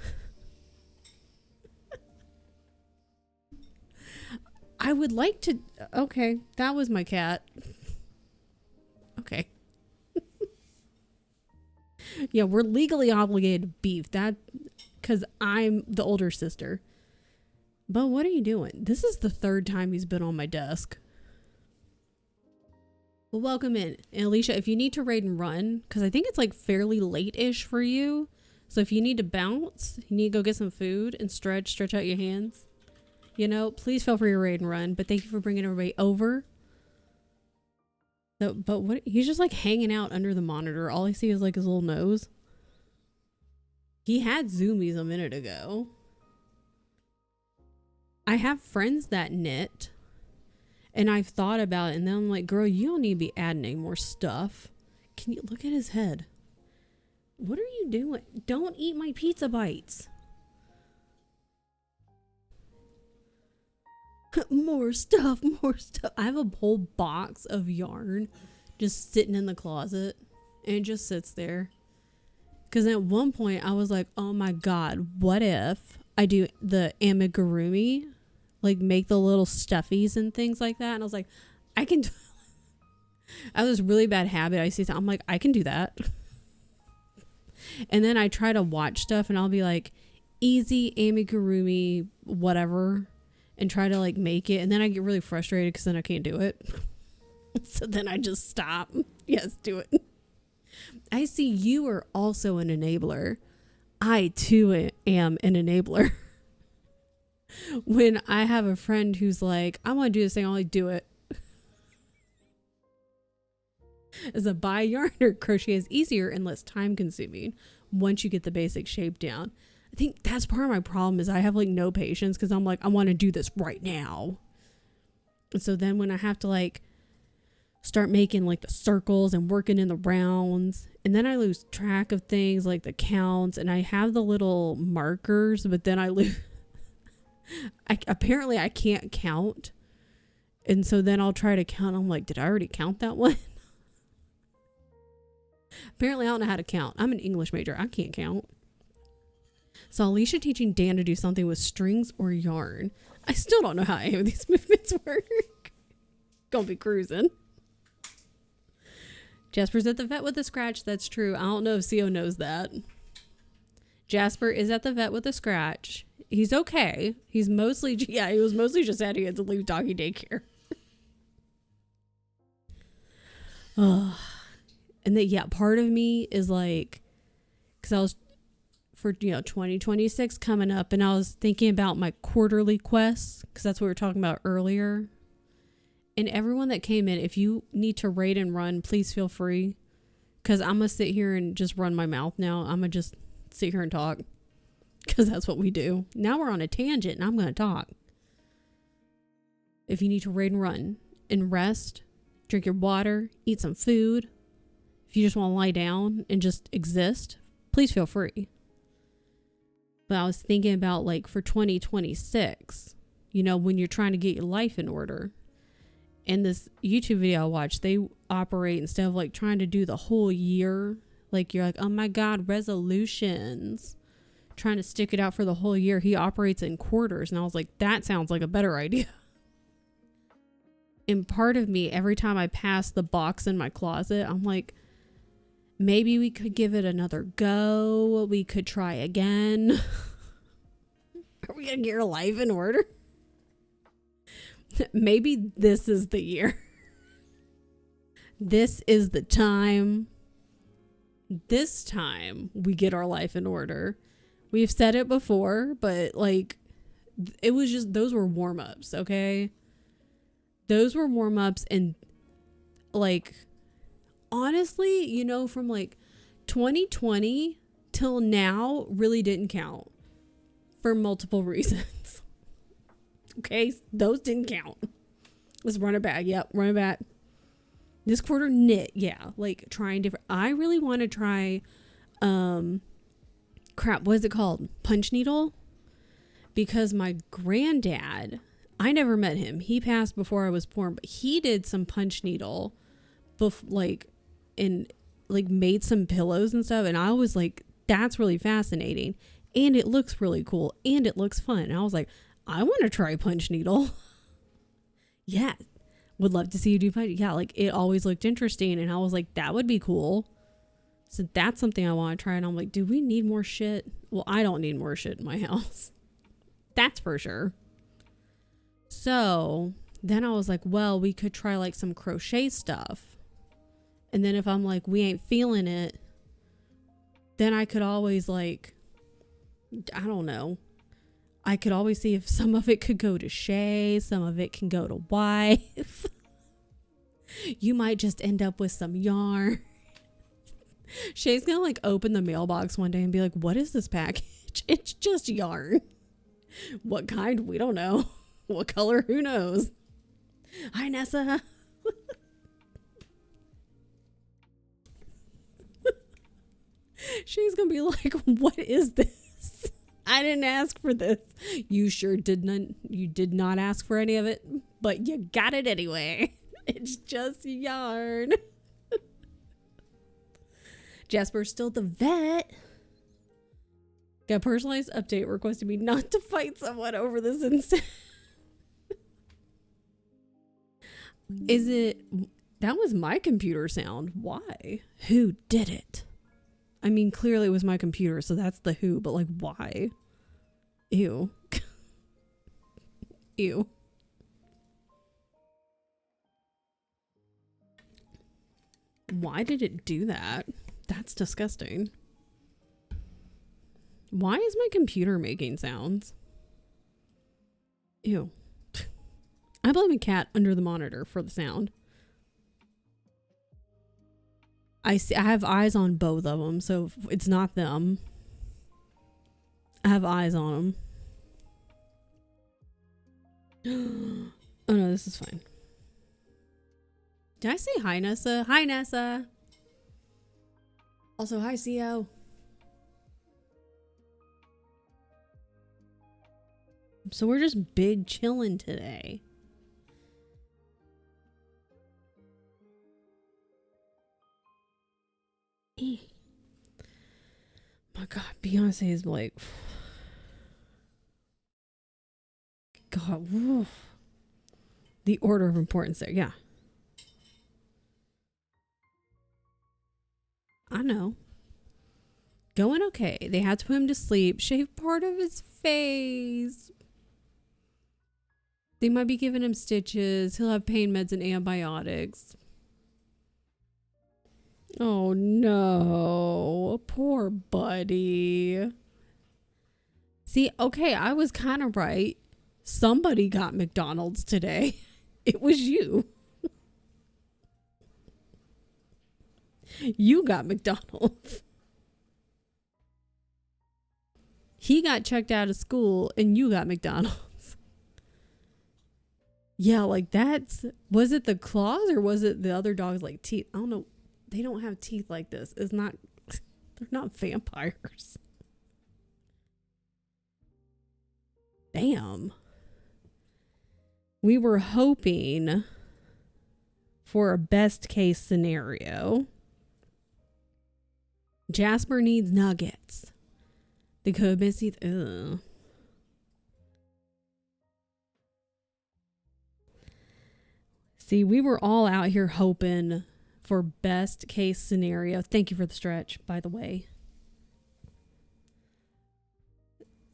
I would like to. Okay, that was my cat. Okay. Yeah, we're legally obligated to beef that because I'm the older sister. But what are you doing? This is the third time he's been on my desk. Well, welcome in. And Alicia, if you need to raid and run, because I think it's like fairly late-ish for you. So if you need to bounce, you need to go get some food and stretch out your hands. You know, please feel free to raid and run. But thank you for bringing everybody over. So, but what? He's just like hanging out under the monitor. All I see is like his little nose. He had zoomies a minute ago. I have friends that knit. And I've thought about it. And then I'm like, girl, you don't need to be adding any more stuff. Can you look at his head? What are you doing? Don't eat my pizza bites. More stuff. I have a whole box of yarn just sitting in the closet. And it just sits there. Because at one point I was like, oh my God, what if I do the amigurumi? Like make the little stuffies and things like that. And I was like, I can do I have this really bad habit. I see something, I'm like, I can do that. And then I try to watch stuff and I'll be like, easy amigurumi, whatever. And try to like make it. And then I get really frustrated because then I can't do it. So then I just stop. Yes, do it. I see you are also an enabler. I too am an enabler. When I have a friend who's like, I want to do this thing, I'll like do it. As a buy yarn or crochet is easier and less time consuming once you get the basic shape down. I think that's part of my problem is I have like no patience because I'm like, I want to do this right now. And so then when I have to like start making like the circles and working in the rounds, and then I lose track of things like the counts, and I have the little markers, but then I lose. Apparently I can't count. And so then I'll try to count. I'm like, did I already count that one? Apparently I don't know how to count. I'm an English major. I can't count. So Alicia teaching Dan to do something with strings or yarn. I still don't know how any of these movements work. Gonna be cruising. Jasper's at the vet with a scratch. That's true. I don't know if CO knows that. Jasper is at the vet with a scratch. He's okay. He's mostly, yeah, he was mostly just sad he had to leave doggy daycare. And then, yeah, part of me is like, because I was, for, 2026 coming up, and I was thinking about my quarterly quests, because that's what we were talking about earlier. And everyone that came in, if you need to raid and run, please feel free. Because I'm going to sit here and just run my mouth now. I'm going to just sit here and talk. Because that's what we do. Now we're on a tangent and I'm going to talk. If you need to raid and run and rest, drink your water, eat some food. If you just want to lie down and just exist, please feel free. But I was thinking about like for 2026, when you're trying to get your life in order. And this YouTube video I watched, they operate instead of like trying to do the whole year. Like you're like, oh my God, resolutions. Trying to stick it out for the whole year. He operates in quarters. And I was like, that sounds like a better idea. And part of me, every time I pass the box in my closet, I'm like, maybe we could give it another go. We could try again. Are we going to get your life in order? Maybe this is the year. This is the time. This time we get our life in order. We've said it before, but like, it was just, those were warm-ups, okay? Those were warm-ups, and like, honestly, from like 2020 till now really didn't count for multiple reasons. Okay, those didn't count. Let's run it back. Yep, run it back. This quarter knit, yeah, like trying different. I really want to try, what is it called? Punch needle? Because my granddad, I never met him. He passed before I was born, but he did some punch needle, made some pillows and stuff. And I was like, that's really fascinating. And it looks really cool. And it looks fun. And I was like, I want to try punch needle. Yeah. Would love to see you do punch. Yeah. Like it always looked interesting. And I was like, that would be cool. So that's something I want to try. And I'm like, do we need more shit? Well, I don't need more shit in my house. That's for sure. So then I was like, well, we could try like some crochet stuff. And then if I'm like, we ain't feeling it, then I could always like, I don't know. I could always see if some of it could go to Shay, some of it can go to wife. You might just end up with some yarn. Shay's gonna like open the mailbox one day and be like, what is this package? It's just yarn. What kind? We don't know. What color? Who knows? Hi, Nessa. She's gonna be like, what is this? I didn't ask for this. You sure did not. You did not ask for any of it, but you got it anyway. It's just yarn. Jasper's still at the vet. Got personalized update requesting me not to fight someone over this instead. Is it... That was my computer sound. Why? Who did it? I mean, clearly it was my computer, so that's the who, but like, why? Ew. Ew. Why did it do that? That's disgusting. Why is my computer making sounds? Ew. I blame a cat under the monitor for the sound. I have eyes on both of them, so if it's not them. I have eyes on them. Oh no, this is fine. Did I say hi, Nessa? Hi, Nessa. Also, hi, CO. So we're just big chilling today. My God, Beyonce is like, God, woof. The order of importance there, yeah. I know. Going okay. They had to put him to sleep, shave part of his face. They might be giving him stitches. He'll have pain meds and antibiotics. Oh no, poor buddy. See, okay, I was kind of right. Somebody got McDonald's today. It was you. You got McDonald's. He got checked out of school and you got McDonald's. Yeah, like that's... Was it the claws or was it the other dog's like teeth? I don't know. They don't have teeth like this. It's not... They're not vampires. Damn. We were hoping for a best case scenario. Jasper needs nuggets. The could miss teeth. Ugh. See, we were all out here hoping for best case scenario. Thank you for the stretch, by the way.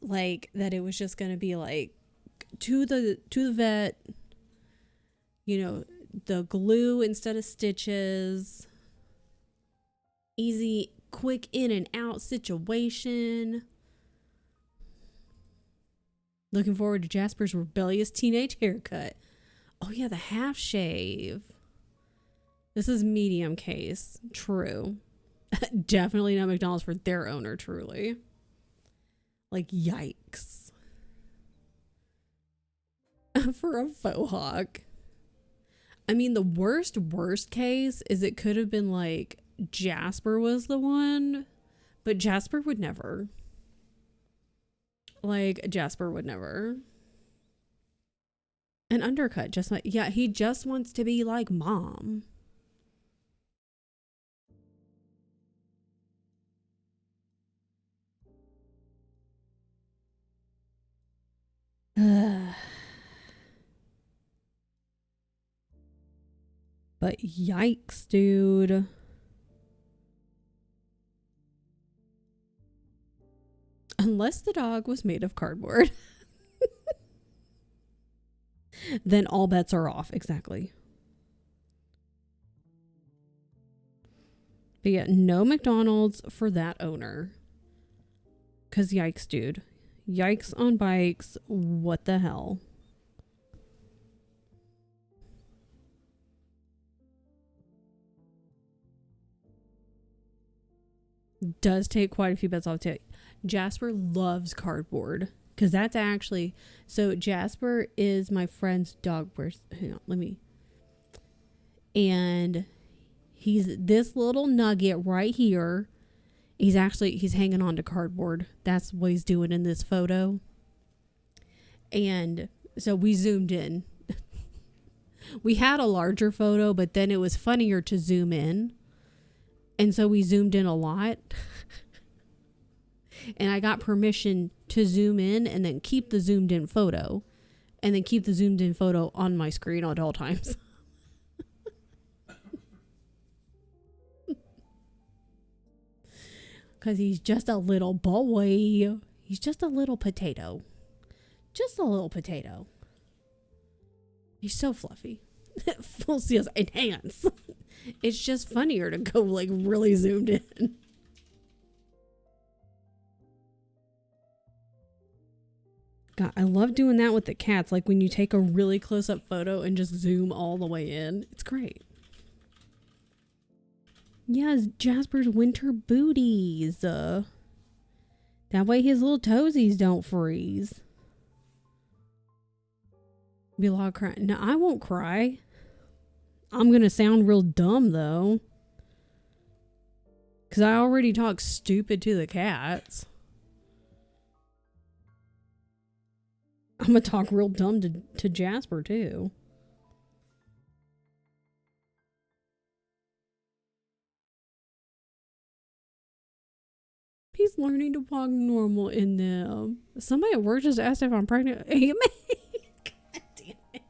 Like that it was just gonna be like to the vet, you know, the glue instead of stitches. Easy, quick in and out situation. Looking forward to Jasper's rebellious teenage haircut. Oh yeah, the half shave. This is medium case. True. Definitely no McDonald's for their owner, truly. Like, yikes. For a faux hawk. I mean, the worst case is it could have been like Jasper was the one, but Jasper would never. Like, Jasper would never. An undercut, just like, yeah, he just wants to be like mom. But yikes, dude. Unless the dog was made of cardboard. Then all bets are off. Exactly. But yeah, no McDonald's for that owner. Because yikes, dude. Yikes on bikes. What the hell? Does take quite a few bets off too. Jasper loves cardboard. Because that's actually... So Jasper is my friend's dog. Hang on, let me... And he's this little nugget right here. He's hanging on to cardboard. That's what he's doing in this photo. And so we zoomed in. We had a larger photo, but then it was funnier to zoom in. And so we zoomed in a lot. And I got permission to zoom in and then keep the zoomed in photo. And then keep the zoomed in photo on my screen at all times. Because he's just a little boy. He's just a little potato. Just a little potato. He's so fluffy. Full seals and hands. It's just funnier to go like really zoomed in. God, I love doing that with the cats. Like when you take a really close-up photo and just zoom all the way in. It's great. Yes, Jasper's winter booties. That way his little toesies don't freeze. Be a lot of crying. No, I won't cry. I'm gonna sound real dumb though. Because I already talk stupid to the cats. I'm gonna talk real dumb to Jasper too. He's learning to walk normal in them. Somebody at work just asked if I'm pregnant. God damn it.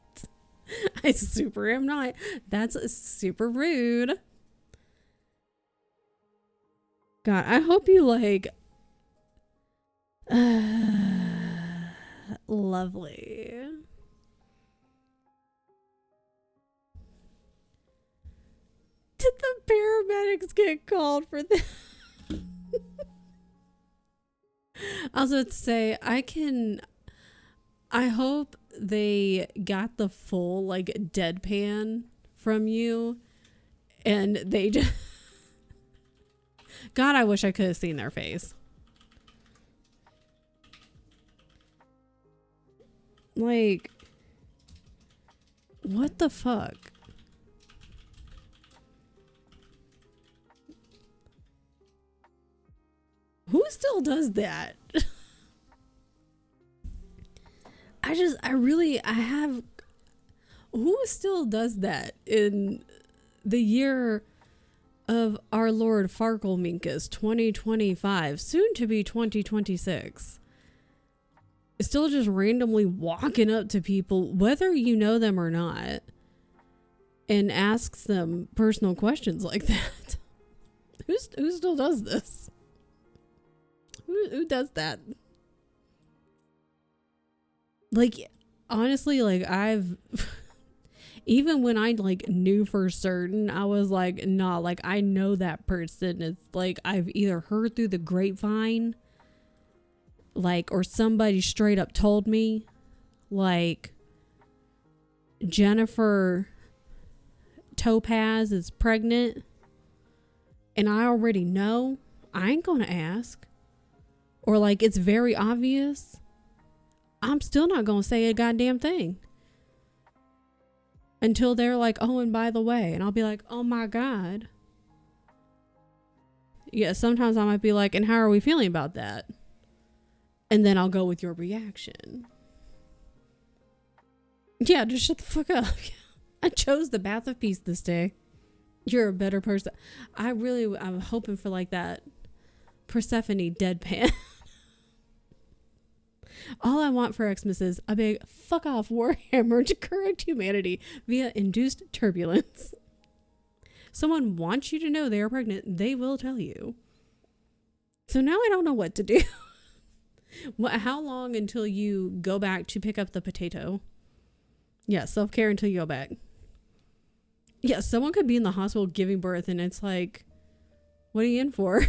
I super am not. That's super rude. God, I hope you like... lovely. Did the paramedics get called for this? I was about to say, I hope they got the full, like, deadpan from you. And they just... God, I wish I could have seen their face. Like, what the fuck? Who still does that? Who still does that in the year of our Lord Farkleminkus 2025, soon to be 2026? Still just randomly walking up to people, whether you know them or not, and asks them personal questions like that. Who still does this? Who does that? Like, honestly, like, I've... even when I, like, knew for certain, I was like, nah, like, I know that person. It's like, I've either heard through the grapevine, like, or somebody straight up told me, like, Jennifer Topaz is pregnant, and I already know. I ain't gonna ask. Or, like, it's very obvious. I'm still not gonna say a goddamn thing. Until they're like, oh, and by the way. And I'll be like, oh my God. Yeah, sometimes I might be like, and how are we feeling about that? And then I'll go with your reaction. Yeah, just shut the fuck up. I chose the bath of peace this day. You're a better person. I'm hoping for like that Persephone deadpan. All I want for Xmas is a big fuck off warhammer to correct humanity via induced turbulence. Someone wants you to know they are pregnant. They will tell you. So now I don't know what to do. How long until you go back to pick up the potato? Yeah, self-care until you go back. Yeah, someone could be in the hospital giving birth and it's like, What are you in for?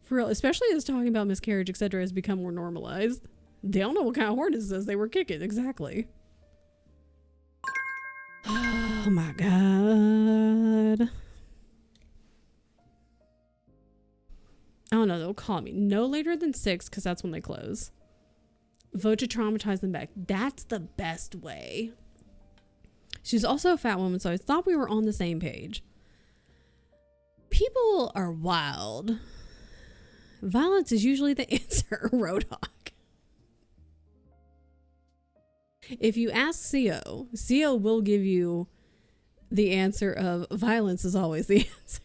For real, especially as talking about miscarriage, etc., has become more normalized. They don't know what kind of horn it says they were kicking. Exactly. Oh my god. I don't know. They'll call me no later than 6 because that's when they close. Vote to traumatize them back. That's the best way. She's also a fat woman, so I thought we were on the same page. People are wild. Violence is usually the answer, Roadhog. If you ask CO will give you the answer of violence is always the answer.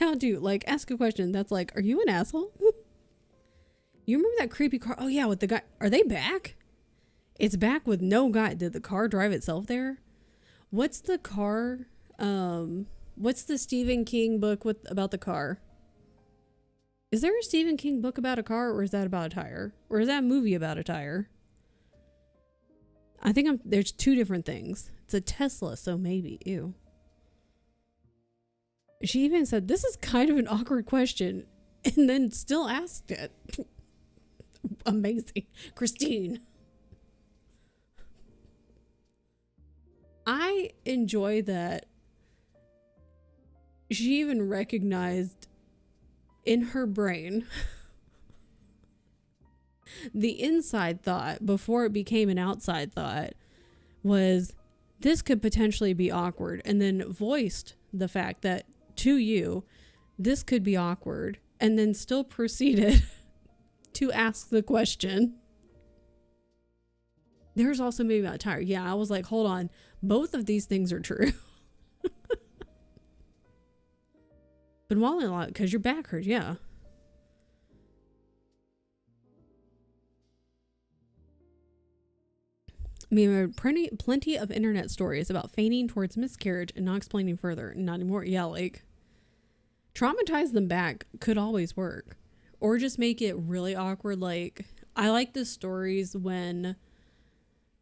How do, like, ask a question that's like, are you an asshole? You remember that creepy car? Oh yeah, with the guy. Are they back? It's back with no guy. Did the car drive itself there? What's the car? What's the Stephen King book about the car? Is there a Stephen King book about a car, or is that about a tire? Or is that a movie about a tire? I think there's two different things. It's a Tesla, so maybe. Ew. She even said, this is kind of an awkward question, and then still asked it. Amazing. Christine. I enjoy that she even recognized in her brain the inside thought before it became an outside thought was this could potentially be awkward, and then voiced the fact that to you this could be awkward, and then still proceeded to ask the question. There's also maybe about a tire. Yeah, I was like, hold on, both of these things are true. Been walling a lot because your back hurts, yeah. I mean, there are plenty of internet stories about feigning towards miscarriage and not explaining further. Not anymore. Yeah, like, traumatize them back could always work. Or just make it really awkward. Like, I like the stories when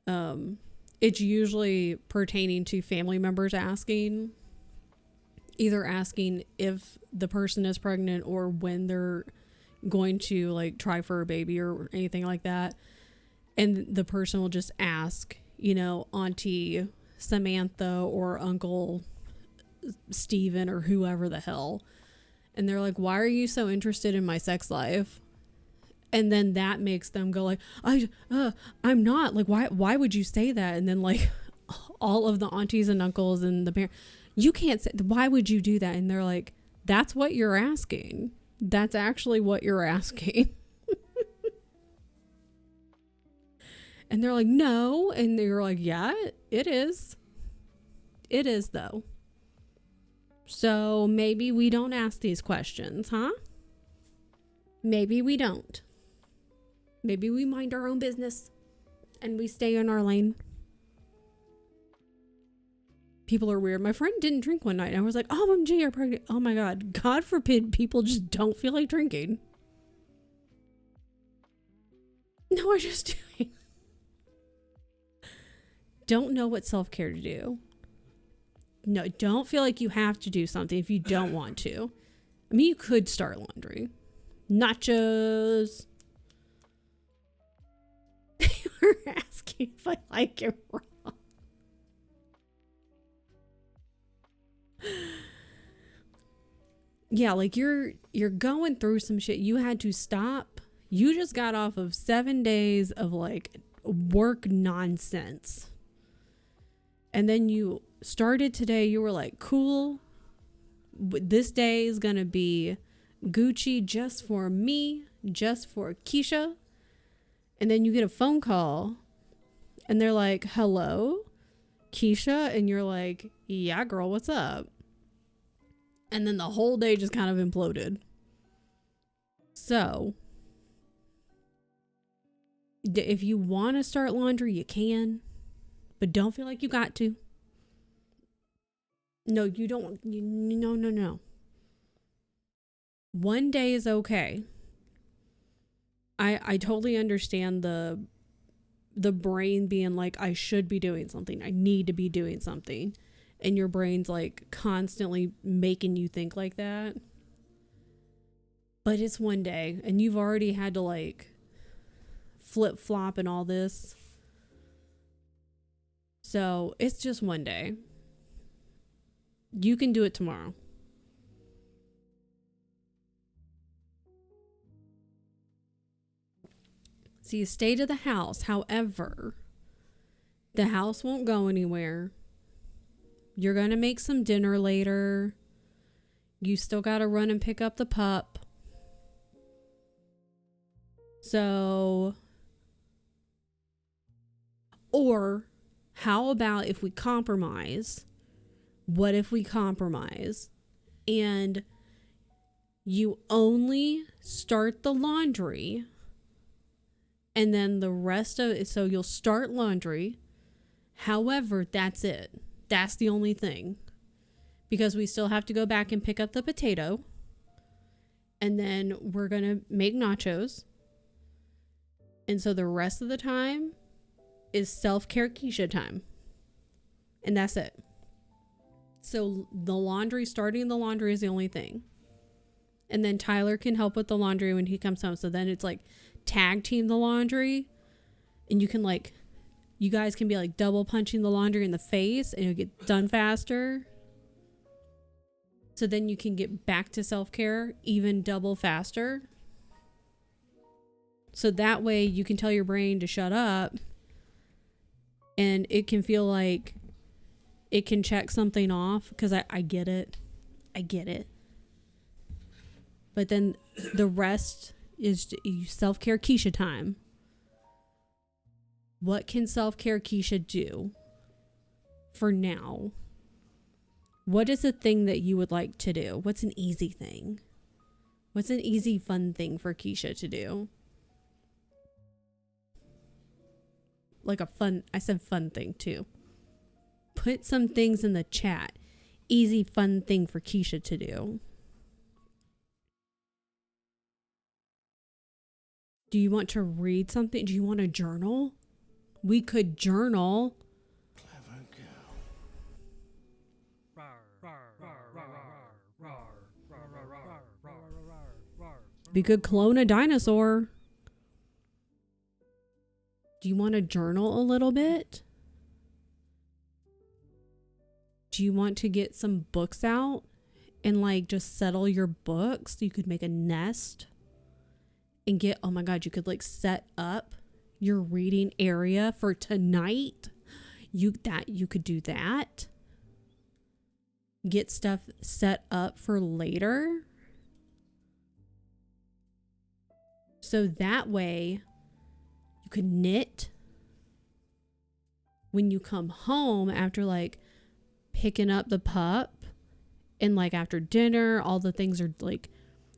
it's usually pertaining to family members asking. Either asking if the person is pregnant or when they're going to, like, try for a baby or anything like that. And the person will just ask, you know, Auntie Samantha or Uncle Steven or whoever the hell. And they're like, why are you so interested in my sex life? And then that makes them go like, I'm not. Like, why would you say that? And then, like, all of the aunties and uncles and the parents, you can't say, why would you do that? And they're like, that's what you're asking. That's actually what you're asking. And they're like, no. And they're like, yeah, it is. It is, though. So maybe we don't ask these questions, huh? Maybe we don't. Maybe we mind our own business and we stay in our lane. People are weird. My friend didn't drink one night and I was like, OMG, you're pregnant. Oh my God. God forbid people just don't feel like drinking. No, I just doing. Don't know what self-care to do. No, don't feel like you have to do something if you don't want to. I mean, you could start laundry. Nachos. They were asking if I like it raw. Yeah, like you're going through some shit. You had to stop. You just got off of 7 days of like work nonsense. And then you started today. You were like, cool. This day is going to be Gucci just for me, just for Keisha. And then you get a phone call and they're like, hello, Keisha. And you're like, yeah, girl, what's up? And then the whole day just kind of imploded. So if you want to start laundry, you can, but don't feel like you got to. No, you don't. No. One day is okay. I totally understand the the brain being like, I should be doing something. I need to be doing something. And your brain's like constantly making you think like that. But it's one day and you've already had to like flip flop and all this. So it's just one day. You can do it tomorrow. So you stay to the house. However, the house won't go anywhere. You're going to make some dinner later. You still got to run and pick up the pup. So, or how about if we compromise? What if we compromise and you only start the laundry and then the rest of it, so you'll start laundry. However, that's it. That's the only thing. Because we still have to go back and pick up the potato. And then we're going to make nachos. And so the rest of the time is self-care Keisha time. And that's it. So starting the laundry is the only thing. And then Tyler can help with the laundry when he comes home. So then it's like tag team the laundry. And you can like, you guys can be like double punching the laundry in the face and you'll get done faster. So then you can get back to self-care even double faster. So that way you can tell your brain to shut up and it can feel like it can check something off because I get it. I get it. But then the rest is self-care Keisha time. What can self-care Keisha do for now? What is a thing that you would like to do? What's an easy thing? What's an easy, fun thing for Keisha to do? Like I said fun thing too. Put some things in the chat. Easy, fun thing for Keisha to do. Do you want to read something? Do you want to journal? We could journal.
Clever girl.
We could clone a dinosaur. Do you want to journal a little bit? Do you want to get some books out and like just settle your books so you could make a nest and get, oh my God, you could like set up your reading area for tonight. You could do that. Get stuff set up for later. So that way you could knit when you come home after like picking up the pup and like after dinner, all the things are like,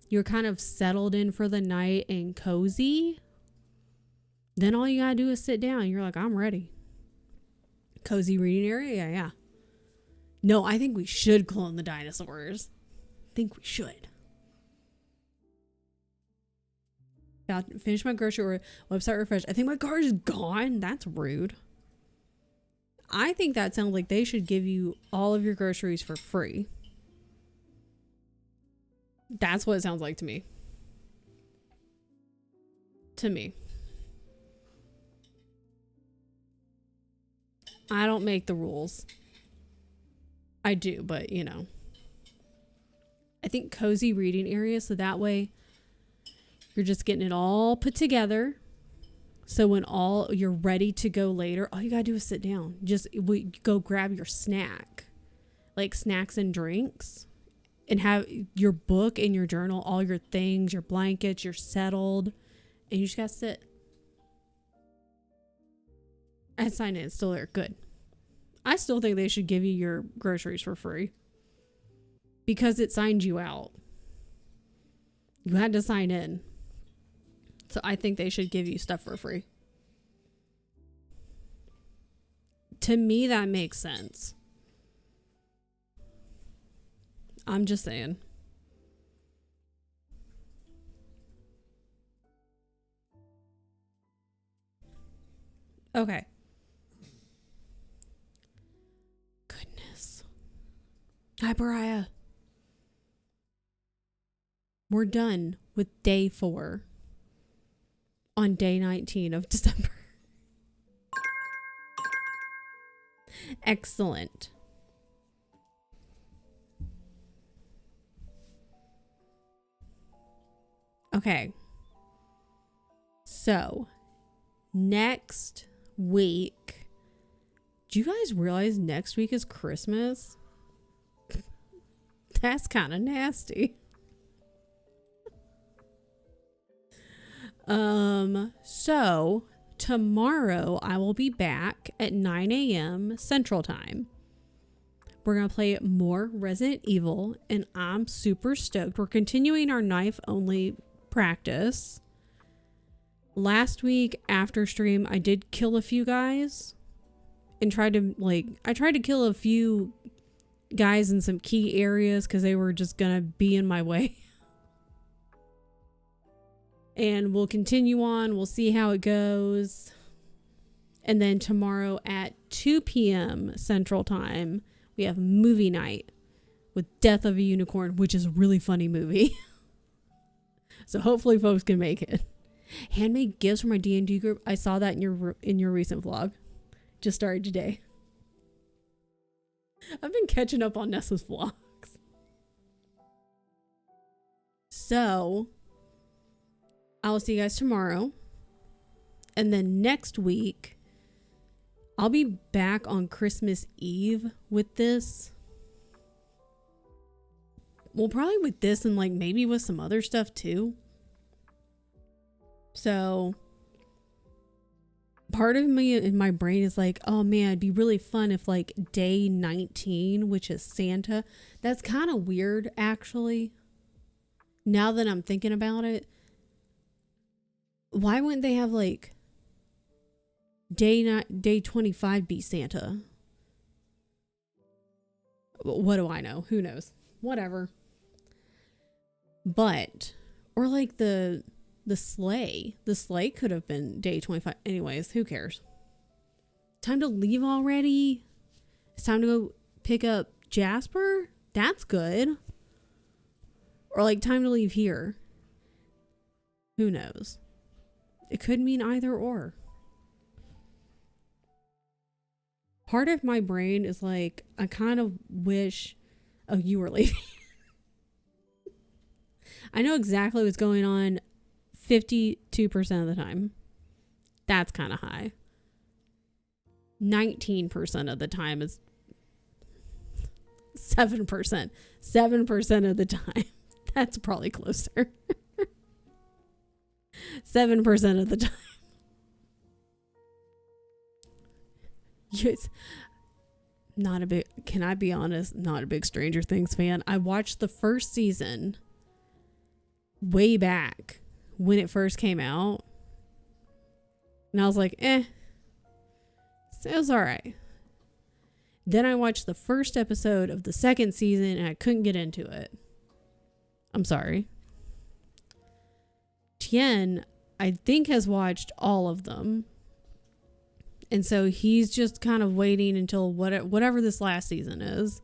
you're kind of settled in for the night and cozy. Then all you gotta do is sit down. You're like, I'm ready. Cozy reading area? Yeah. No, I think we should clone the dinosaurs. I think we should. Yeah, finish my grocery website refresh. I think my card is gone. That's rude. I think that sounds like they should give you all of your groceries for free. That's what it sounds like to me. To me. I don't make the rules. I do, but you know. I think cozy reading area, so that way you're just getting it all put together. So when you're ready to go later, all you gotta do is sit down. Just go grab your snack. Like snacks and drinks. And have your book and your journal, all your things, your blankets, you're settled. And you just gotta sit. And sign in. It's still there. Good. I still think they should give you your groceries for free. Because it signed you out. You had to sign in. So I think they should give you stuff for free. To me, that makes sense. I'm just saying. Okay. Goodness. Hi, Mariah. We're done with day 4 on day 19 of December. Excellent. Okay. So, next week. Do you guys realize next week is Christmas? That's kind of nasty. So tomorrow I will be back at 9 a.m. Central Time. We're going to play more Resident Evil, and I'm super stoked. We're continuing our knife only practice. Last week after stream, I did kill a few guys and tried to kill a few guys in some key areas because they were just going to be in my way. And we'll continue on. We'll see how it goes. And then tomorrow at 2 p.m. Central Time, we have movie night with Death of a Unicorn, which is a really funny movie. So hopefully folks can make it. Handmade gifts from my D&D group. I saw that in your recent vlog. Just started today. I've been catching up on Nessa's vlogs. So I'll see you guys tomorrow. And then next week, I'll be back on Christmas Eve with this. Well, probably with this and like maybe with some other stuff too. So part of me in my brain is like, oh man, it'd be really fun if like day 19, which is Santa. That's kind of weird actually. Now that I'm thinking about it. Why wouldn't they have like day 25 be Santa? What do I know? Who knows? Whatever. But or like the sleigh. The sleigh could have been day 25. Anyways, who cares? Time to leave already? It's time to go pick up Jasper? That's good. Or like time to leave here. Who knows? It could mean either or. Part of my brain is like, I kind of wish, oh, you were leaving. I know exactly what's going on 52% of the time. That's kind of high. 19% of the time is 7%. 7% of the time. That's probably closer. 7% of the time. Yes. Not a big, can I be honest? Not a big Stranger Things fan. I watched the first season way back when it first came out. And I was like, it was alright. Then I watched the first episode of the second season and I couldn't get into it. I'm sorry. Tien, I think, has watched all of them. And so he's just kind of waiting until whatever this last season is.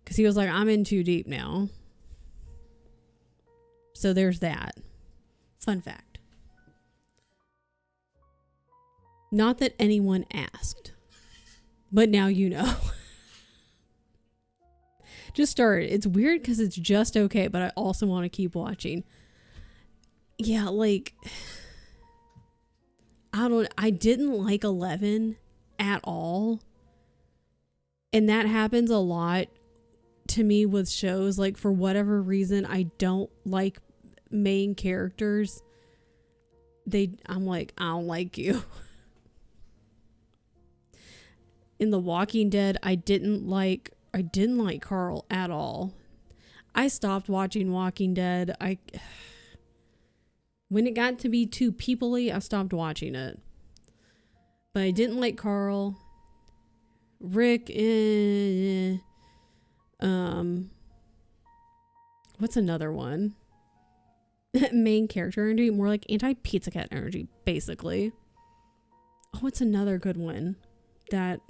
Because he was like, I'm in too deep now. So there's that. Fun fact. Not that anyone asked. But now you know. Just started. It's weird because it's just okay. But I also want to keep watching. Yeah, like, I didn't like 11 at all. And that happens a lot to me with shows. Like, for whatever reason, I don't like main characters. I'm like, I don't like you. In The Walking Dead, I didn't like Carl at all. I stopped watching Walking Dead. When it got to be too people-y, I stopped watching it. But I didn't like Carl. Rick, what's another one? Main character energy, more like anti-Pizza Cat energy, basically. Oh, it's another good one that.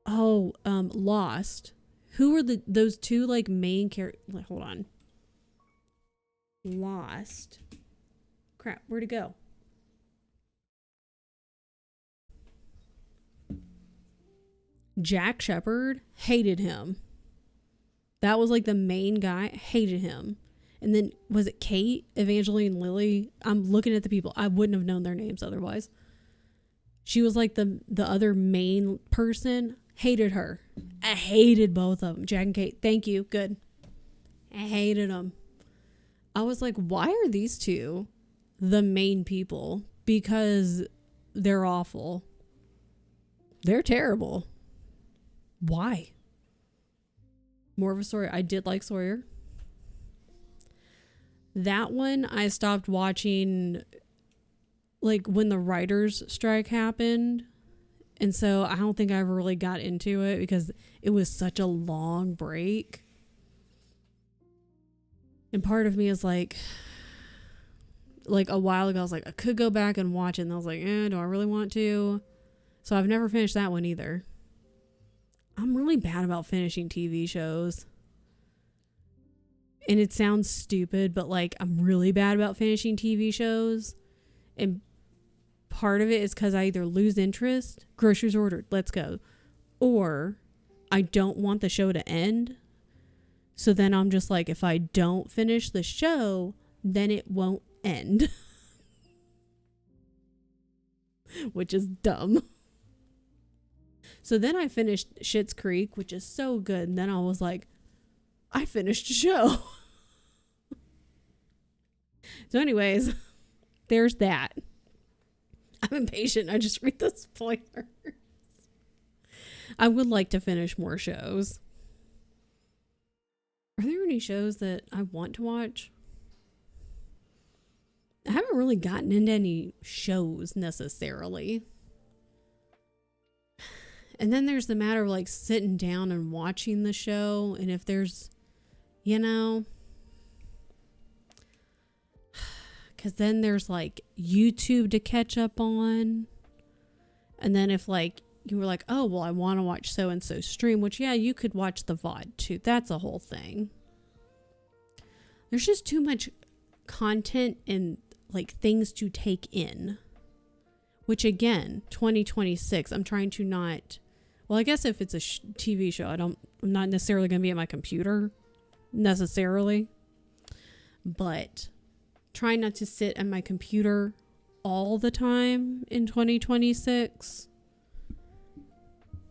Oh, Lost. Who were those two like main characters? Hold on. Lost. Crap, where'd it go? Jack Shepherd, hated him. That was like the main guy, hated him. And then was it Kate, Evangeline, Lily? I'm looking at the people. I wouldn't have known their names otherwise. She was like the other main person. Hated her. I hated both of them. Jack and Kate. Thank you. Good. I hated them. I was like, why are these two the main people? Because they're awful. They're terrible. Why? More of a story. I did like Sawyer. That one I stopped watching like when the writers' strike happened. And so I don't think I ever really got into it because it was such a long break. And part of me is like a while ago, I was like, I could go back and watch it. And I was like, do I really want to? So I've never finished that one either. I'm really bad about finishing TV shows. And it sounds stupid, but like I'm really bad about finishing TV shows. And part of it is because I either lose interest, groceries ordered, let's go. Or I don't want the show to end. So then I'm just like, if I don't finish the show, then it won't end. Which is dumb. So then I finished Schitt's Creek, which is so good. And then I was like, I finished the show. So anyways, there's that. I'm impatient. I just read the spoilers. I would like to finish more shows. Are there any shows that I want to watch? I haven't really gotten into any shows necessarily. And then there's the matter of like sitting down and watching the show. And if there's, because then there's like YouTube to catch up on. And then if like you were like, oh, well, I want to watch so-and-so stream, which, yeah, you could watch the VOD too. That's a whole thing. There's just too much content and like things to take in. Which again, 2026, I'm trying to not... Well, I guess if it's a TV show, I'm not necessarily going to be at my computer. Necessarily. But trying not to sit at my computer all the time in 2026.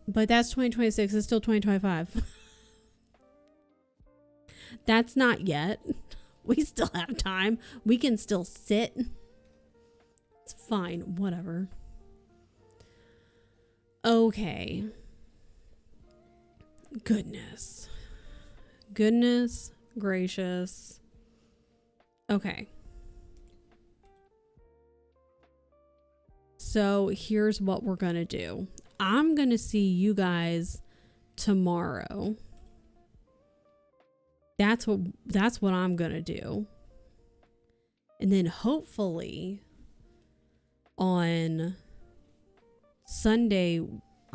But that's 2026. It's still 2025. That's not yet. We still have time. We can still sit. It's fine. Whatever. Okay. Goodness gracious. Okay. So here's what we're going to do. I'm going to see you guys tomorrow. That's what I'm going to do. And then hopefully on Sunday,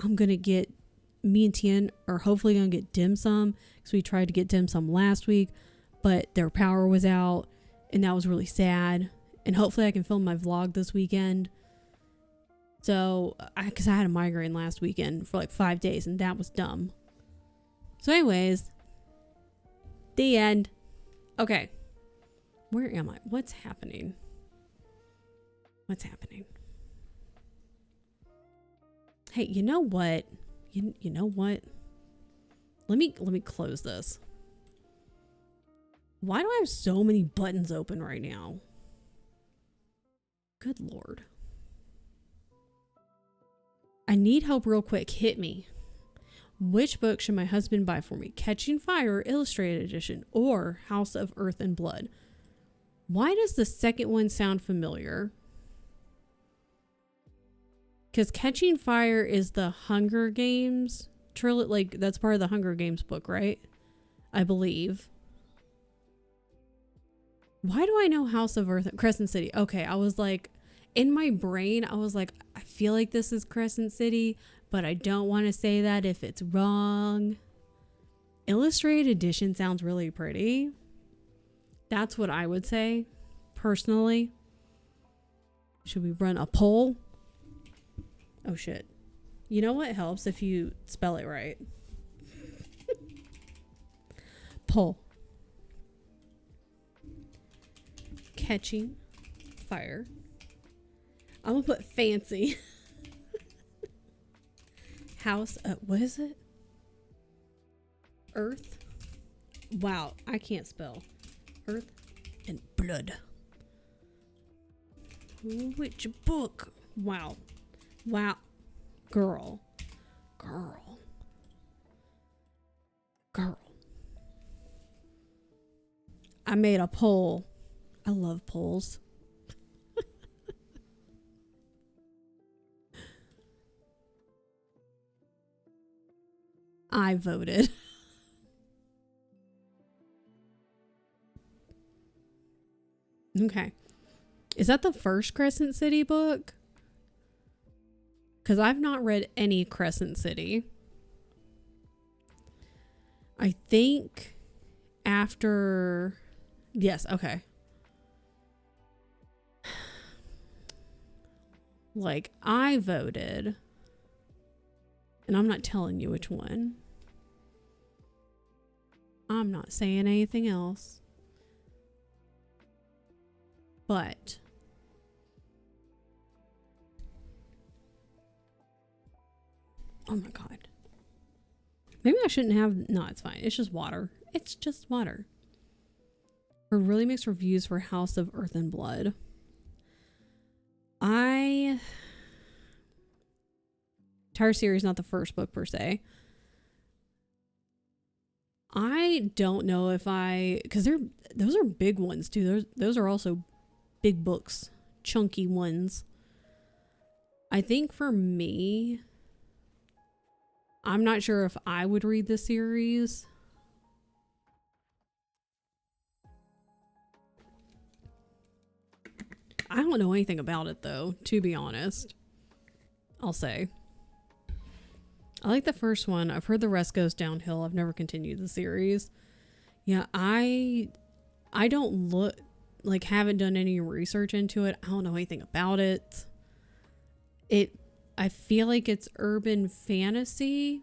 I'm going to get, me and Tien are hopefully going to get dim sum, because we tried to get dim sum last week, but their power was out and that was really sad. And hopefully I can film my vlog this weekend. So, because I had a migraine last weekend for like 5 days and that was dumb. So anyways, the end. Okay. Where am I? What's happening? What's happening? Hey, you know what? You know what? Let me close this. Why do I have so many buttons open right now? Good Lord. I need help real quick. Hit me. Which book should my husband buy for me? Catching Fire Illustrated Edition or House of Earth and Blood? Why does the second one sound familiar? Because Catching Fire is the Hunger Games trilogy. Like, that's part of the Hunger Games book, right? I believe. Why do I know House of Earth? Crescent City. Okay, I was like, in my brain, I was like, I feel like this is Crescent City, but I don't want to say that if it's wrong. Illustrated edition sounds really pretty. That's what I would say, personally. Should we run a poll? Oh, shit. You know what helps if you spell it right? Poll. Catching fire. I'm gonna put fancy. House, what is it? Earth. Wow, I can't spell. Earth and blood. Which book? Wow. Wow. Girl. I made a poll. I love polls. I voted. Okay. Is that the first Crescent City book? Because I've not read any Crescent City. I think after... Yes, okay. Like, I voted. And I'm not telling you which one. I'm not saying anything else. But... oh my god. Maybe I shouldn't have... No, it's fine. It's just water. It's just water. For really mixed reviews for House of Earth and Blood. Entire series, not the first book per se. I don't know if because those are big ones too. Those are also big books, chunky ones. I think for me, I'm not sure if I would read the series. I don't know anything about it though, to be honest. I'll say. I like the first one. I've heard the rest goes downhill. I've never continued the series. Yeah, I don't haven't done any research into it. I don't know anything about it. I feel like it's urban fantasy? ?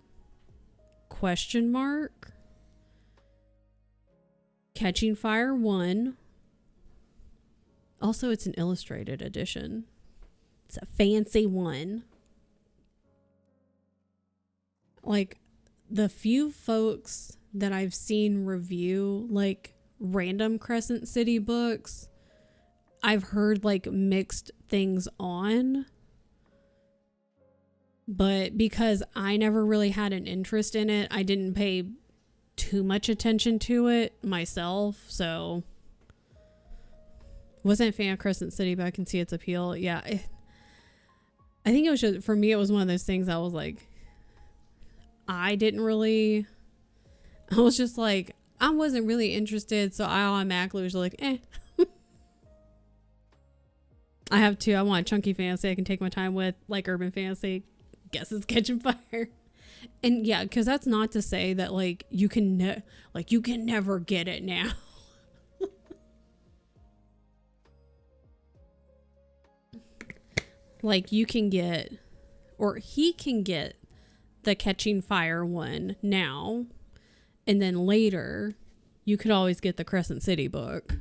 Catching Fire 1. Also, it's an illustrated edition. It's a fancy one. Like, the few folks that I've seen review, like, random Crescent City books, I've heard, like, mixed things on. But because I never really had an interest in it, I didn't pay too much attention to it myself, so... wasn't a fan of Crescent City, but I can see its appeal. Yeah, I think it was just, for me, it was one of those things I was like, I was just like, I wasn't really interested, so I automatically was like, eh. I have two. I want chunky fantasy I can take my time with, like urban fantasy. Guess it's Catching Fire. And yeah, because that's not to say that like you can never get it now. Like you can get, or he can get the Catching Fire one now, and then later you could always get the Crescent City book.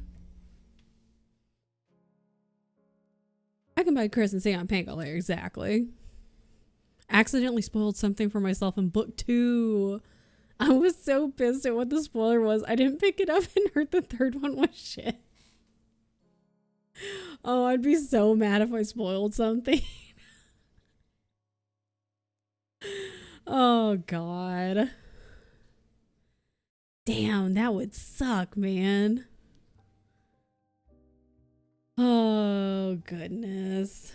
I can buy Crescent City on Panko later, exactly. Accidentally spoiled something for myself in book 2. I was so pissed at what the spoiler was. I didn't pick it up and heard the third one was shit. Oh, I'd be so mad if I spoiled something. Oh, God. Damn, that would suck, man. Oh, goodness.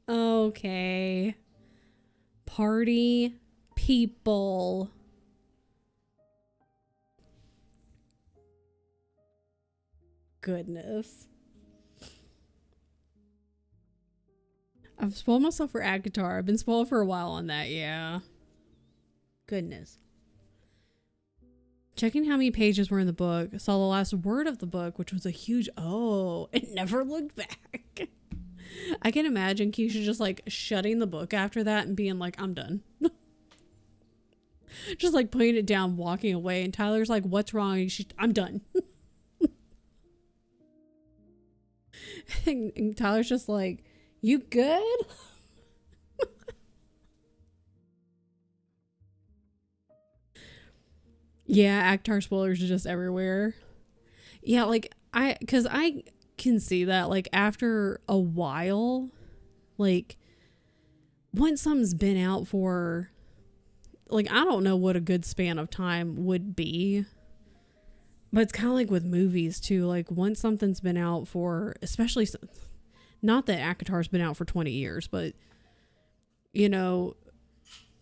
Okay. Party people. Goodness. I've spoiled myself for ACOTAR. I've been spoiled for a while on that, yeah. Goodness. Checking how many pages were in the book, I saw the last word of the book, which was a huge and never looked back. I can imagine Keisha just like shutting the book after that and being like, I'm done. Just like putting it down, walking away, and Tyler's like, what's wrong? I'm done. And Tyler's just like, you good? Yeah, ACOTAR spoilers are just everywhere. Yeah, like because I can see that like after a while, like once something's been out for, like, I don't know what a good span of time would be, but it's kind of like with movies too. Like once something's been out for, especially, not that ACOTAR's been out for 20 years, but you know,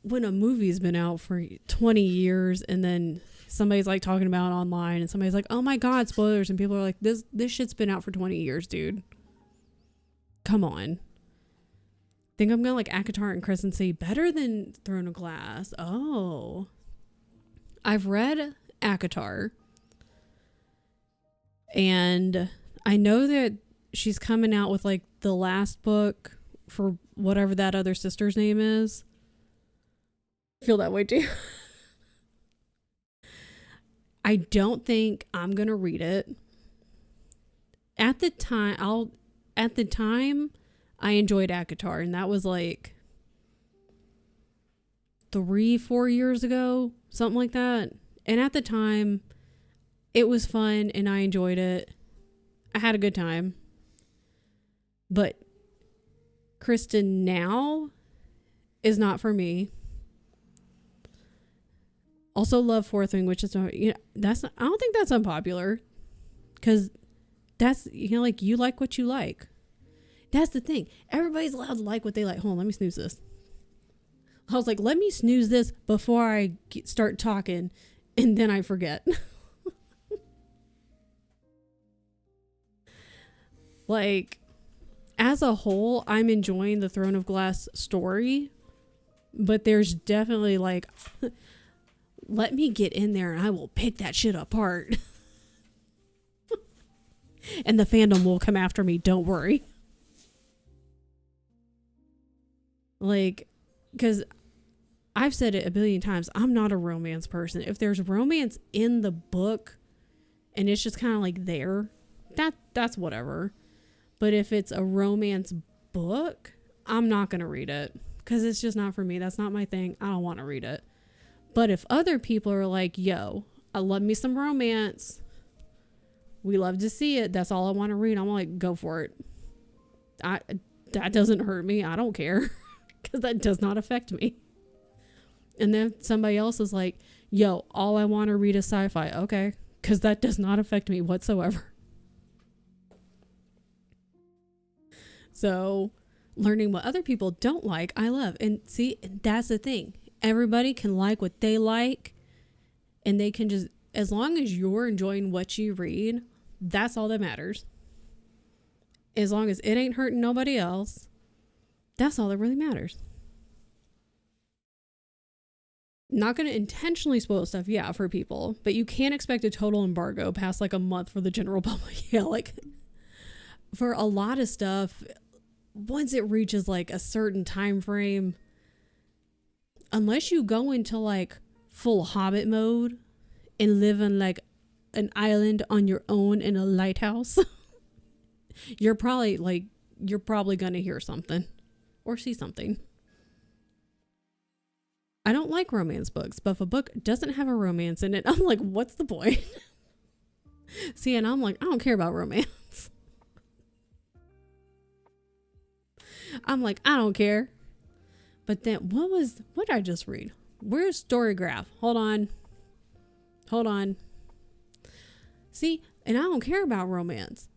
when a movie's been out for 20 years and then somebody's like talking about it online and somebody's like, oh my God, spoilers. And people are like, this shit's been out for 20 years, dude. Come on. Think I'm going to like ACOTAR and Chris and say better than Throne of Glass. Oh. I've read ACOTAR. And I know that she's coming out with like the last book for whatever that other sister's name is. I feel that way too. I don't think I'm going to read it. At the time, I enjoyed ACOTAR, and that was like 3-4 years ago, something like that. And at the time, it was fun and I enjoyed it. I had a good time. But Kristen now is not for me. Also love Fourth Wing, which is not, I don't think that's unpopular, because that's, like, you like what you like. That's the thing. Everybody's allowed to like what they like. Hold on, let me snooze this. I was like, let me snooze this before I start talking, and then I forget. Like, as a whole, I'm enjoying the Throne of Glass story, but there's definitely like, let me get in there and I will pick that shit apart. And the fandom will come after me, don't worry. Like, because I've said it a billion times, I'm not a romance person. If there's romance in the book and it's just kind of like there, that's whatever. But if it's a romance book, I'm not going to read it because it's just not for me. That's not my thing. I don't want to read it. But if other people are like, yo, I love me some romance, we love to see it, that's all I want to read, I'm like, go for it. That doesn't hurt me. I don't care because that does not affect me. And then somebody else is like, yo, all I want to read is sci-fi. Okay, because that does not affect me whatsoever. So learning what other people don't like, I love. And see, that's the thing. Everybody can like what they like, and they can just, as long as you're enjoying what you read, that's all that matters. As long as it ain't hurting nobody else, that's all that really matters. Not going to intentionally spoil stuff, yeah, for people, but you can't expect a total embargo past like a month for the general public. Yeah, like for a lot of stuff, once it reaches like a certain time frame, unless you go into like full Hobbit mode and live in like an island on your own in a lighthouse, you're probably going to hear something or see something. I don't like romance books, but if a book doesn't have a romance in it, I'm like, what's the point? See, and I'm like, I don't care about romance. I'm like, I don't care. But then what did I just read? Where's Storygraph? Hold on. See, and I don't care about romance.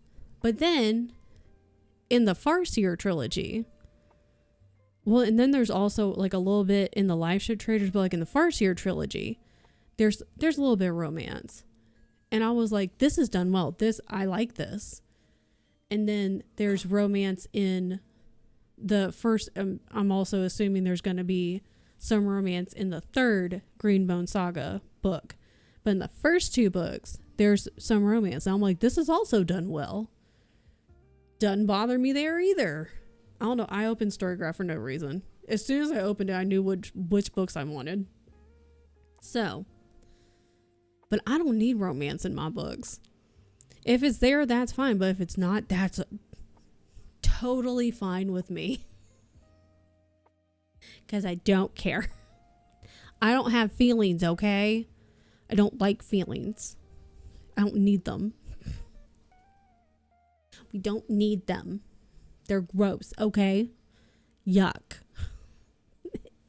But then in the Farseer trilogy, well, and then there's also like a little bit in the Live Ship Traders, but like in the Farseer trilogy, there's a little bit of romance. And I was like, this is done well. I like this. And then there's romance in the first, I'm also assuming there's going to be some romance in the third Greenbone Saga book. But in the first 2 books, there's some romance. And I'm like, this is also done well. Doesn't bother me there either. I don't know. I opened Storygraph for no reason. As soon as I opened it, I knew which books I wanted. So, but I don't need romance in my books. If it's there, that's fine. But if it's not, that's totally fine with me. Because I don't care. I don't have feelings, okay? I don't like feelings. I don't need them. We don't need them. They're gross, okay? Yuck.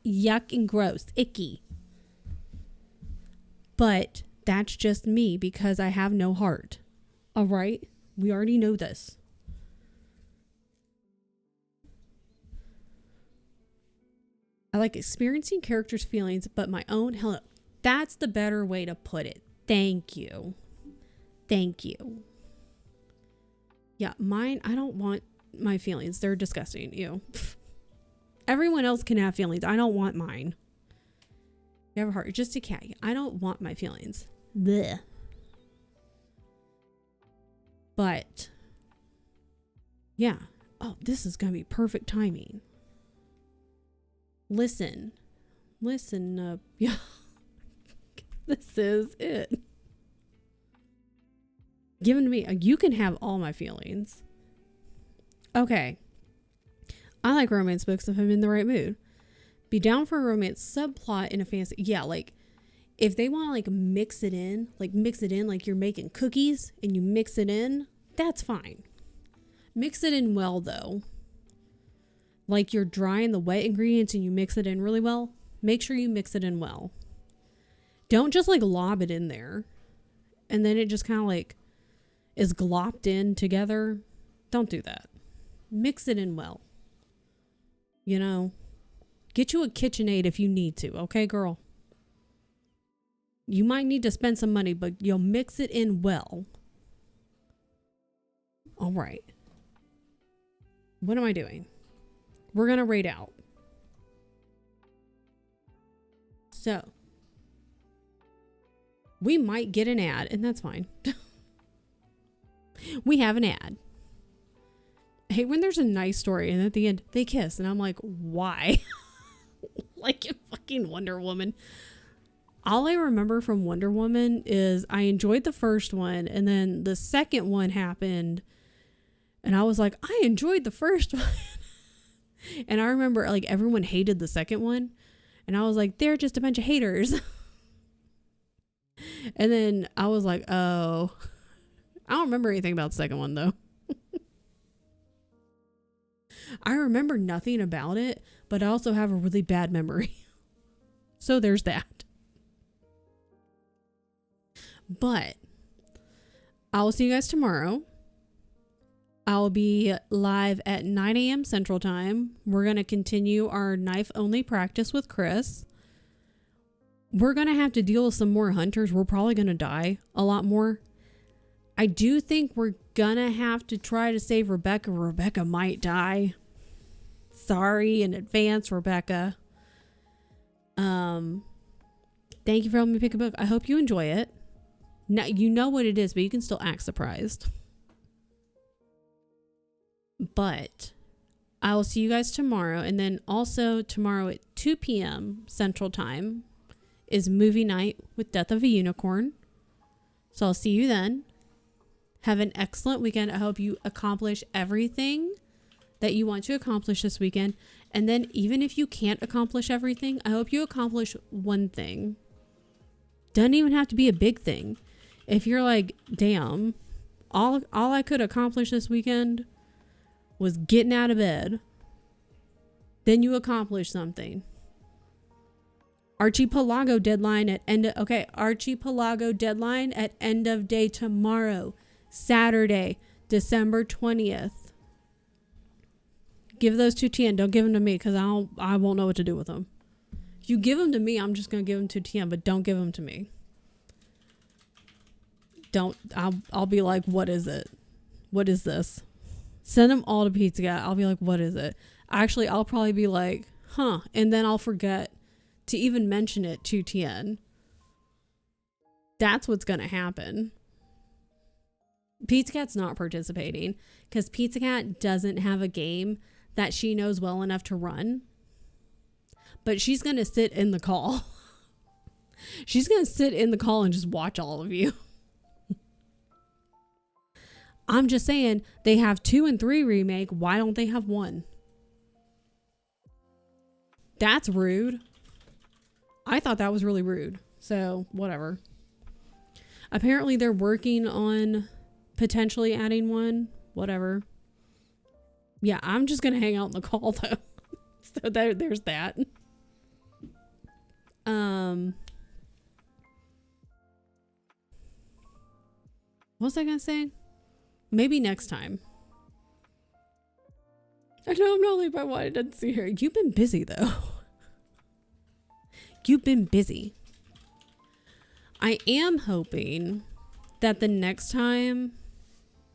Yuck and gross. Icky. But that's just me because I have no heart. All right? We already know this. I like experiencing characters' feelings, but my own. Hello. That's the better way to put it. Thank you. Thank you. Yeah, mine, I don't want my feelings. They're disgusting. Ew. Everyone else can have feelings. I don't want mine. You have a heart. You're just a cat. I don't want my feelings. Blech. But, yeah. Oh, this is going to be perfect timing. Listen. Yeah. This is it. Given to me. You can have all my feelings. Okay. I like romance books if I'm in the right mood. Be down for a romance subplot in a fantasy. Yeah, like if they want to like mix it in like you're making cookies and you mix it in, that's fine. Mix it in well though. Like you're drying the wet ingredients and you mix it in really well. Make sure you mix it in well. Don't just like lob it in there and then it just kind of like is glopped in together. Don't do that. Mix it in well. You know, get you a KitchenAid if you need to. Okay, girl? You might need to spend some money, but you'll mix it in well. All right. What am I doing? We're going to rate out. So, we might get an ad, and that's fine. We have an ad. I hate when there's a nice story and at the end they kiss and I'm like, why? Like in fucking Wonder Woman. All I remember from Wonder Woman is I enjoyed the first one and then the second one happened and I was like, I enjoyed the first one. And I remember like everyone hated the second one and I was like, they're just a bunch of haters. And then I was like, oh, I don't remember anything about the second one though. I remember nothing about it, but I also have a really bad memory. So there's that. But I'll see you guys tomorrow. I'll be live at 9 a.m. Central Time. We're going to continue our knife only practice with Chris. We're going to have to deal with some more hunters. We're probably going to die a lot more. I do think we're going to have to try to save Rebecca. Rebecca might die. Sorry in advance, Rebecca. Thank you for helping me pick a book. I hope you enjoy it. Now, you know what it is, but you can still act surprised. But I will see you guys tomorrow. And then also tomorrow at 2 p.m. Central Time is movie night with Death of a Unicorn. So I'll see you then. Have an excellent weekend. I hope you accomplish everything that you want to accomplish this weekend. And then even if you can't accomplish everything, I hope you accomplish one thing. Doesn't even have to be a big thing. If you're like, damn, all I could accomplish this weekend was getting out of bed, then you accomplish something. Archipelago deadline at Archipelago deadline at end of day tomorrow, Saturday, December 20th. Give those to Tian. Don't give them to me because I won't know what to do with them. If you give them to me, I'm just going to give them to Tian, but don't give them to me. I'll be like, what is it? What is this? Send them all to Pizza Cat. I'll be like, what is it? Actually, I'll probably be like, huh. And then I'll forget to even mention it to Tien. That's what's going to happen. Pizza Cat's not participating because Pizza Cat doesn't have a game that she knows well enough to run. But she's going to sit in the call. She's going to sit in the call and just watch all of you. I'm just saying, they have 2 and 3 remake. Why don't they have 1? That's rude. I thought that was really rude. So, whatever. Apparently, they're working on potentially adding 1. Whatever. Yeah, I'm just going to hang out in the call, though. So, there's that. What was I going to say? Maybe next time. I know I'm not only by why I didn't see her. You've been busy, though. You've been busy. I am hoping that the next time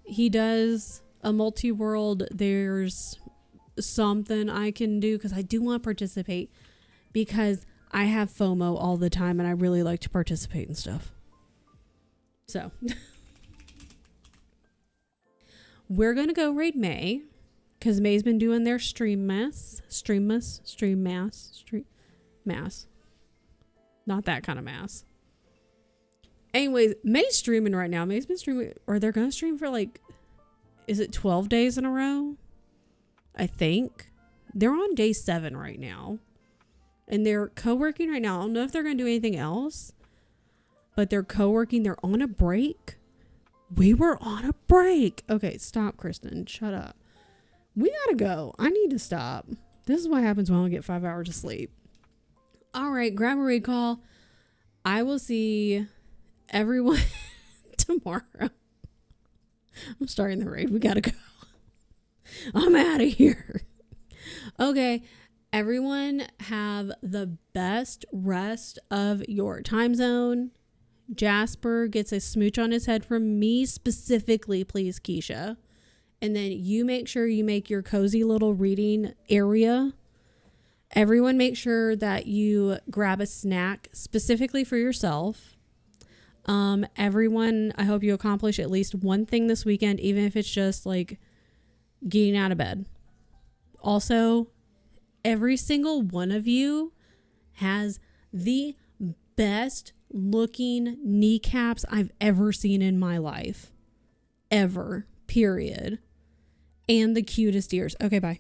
he does a multi-world, there's something I can do, because I do want to participate, because I have FOMO all the time and I really like to participate in stuff. So we're going to go raid May, because May's been doing their stream mass. Not that kind of mass. Anyways, May's streaming right now. May's been streaming, or they're going to stream for like, is it 12 days in a row? I think. They're on day 7 right now. And they're co-working right now. I don't know if they're going to do anything else, but they're co-working. They're on a break. We were on a break. Okay, stop, Kristen. Shut up. We gotta go. I need to stop. This is what happens when I get 5 hours of sleep. All right, grab a raid call. I will see everyone tomorrow. I'm starting the raid. We gotta go. I'm out of here. Okay, everyone have the best rest of your time zone. Jasper gets a smooch on his head from me specifically, please, Keisha. And then you make sure you make your cozy little reading area. Everyone make sure that you grab a snack specifically for yourself. Everyone, I hope you accomplish at least one thing this weekend, even if it's just like getting out of bed. Also, every single one of you has the best looking kneecaps I've ever seen in my life. Ever. Period. And the cutest ears. Okay, bye.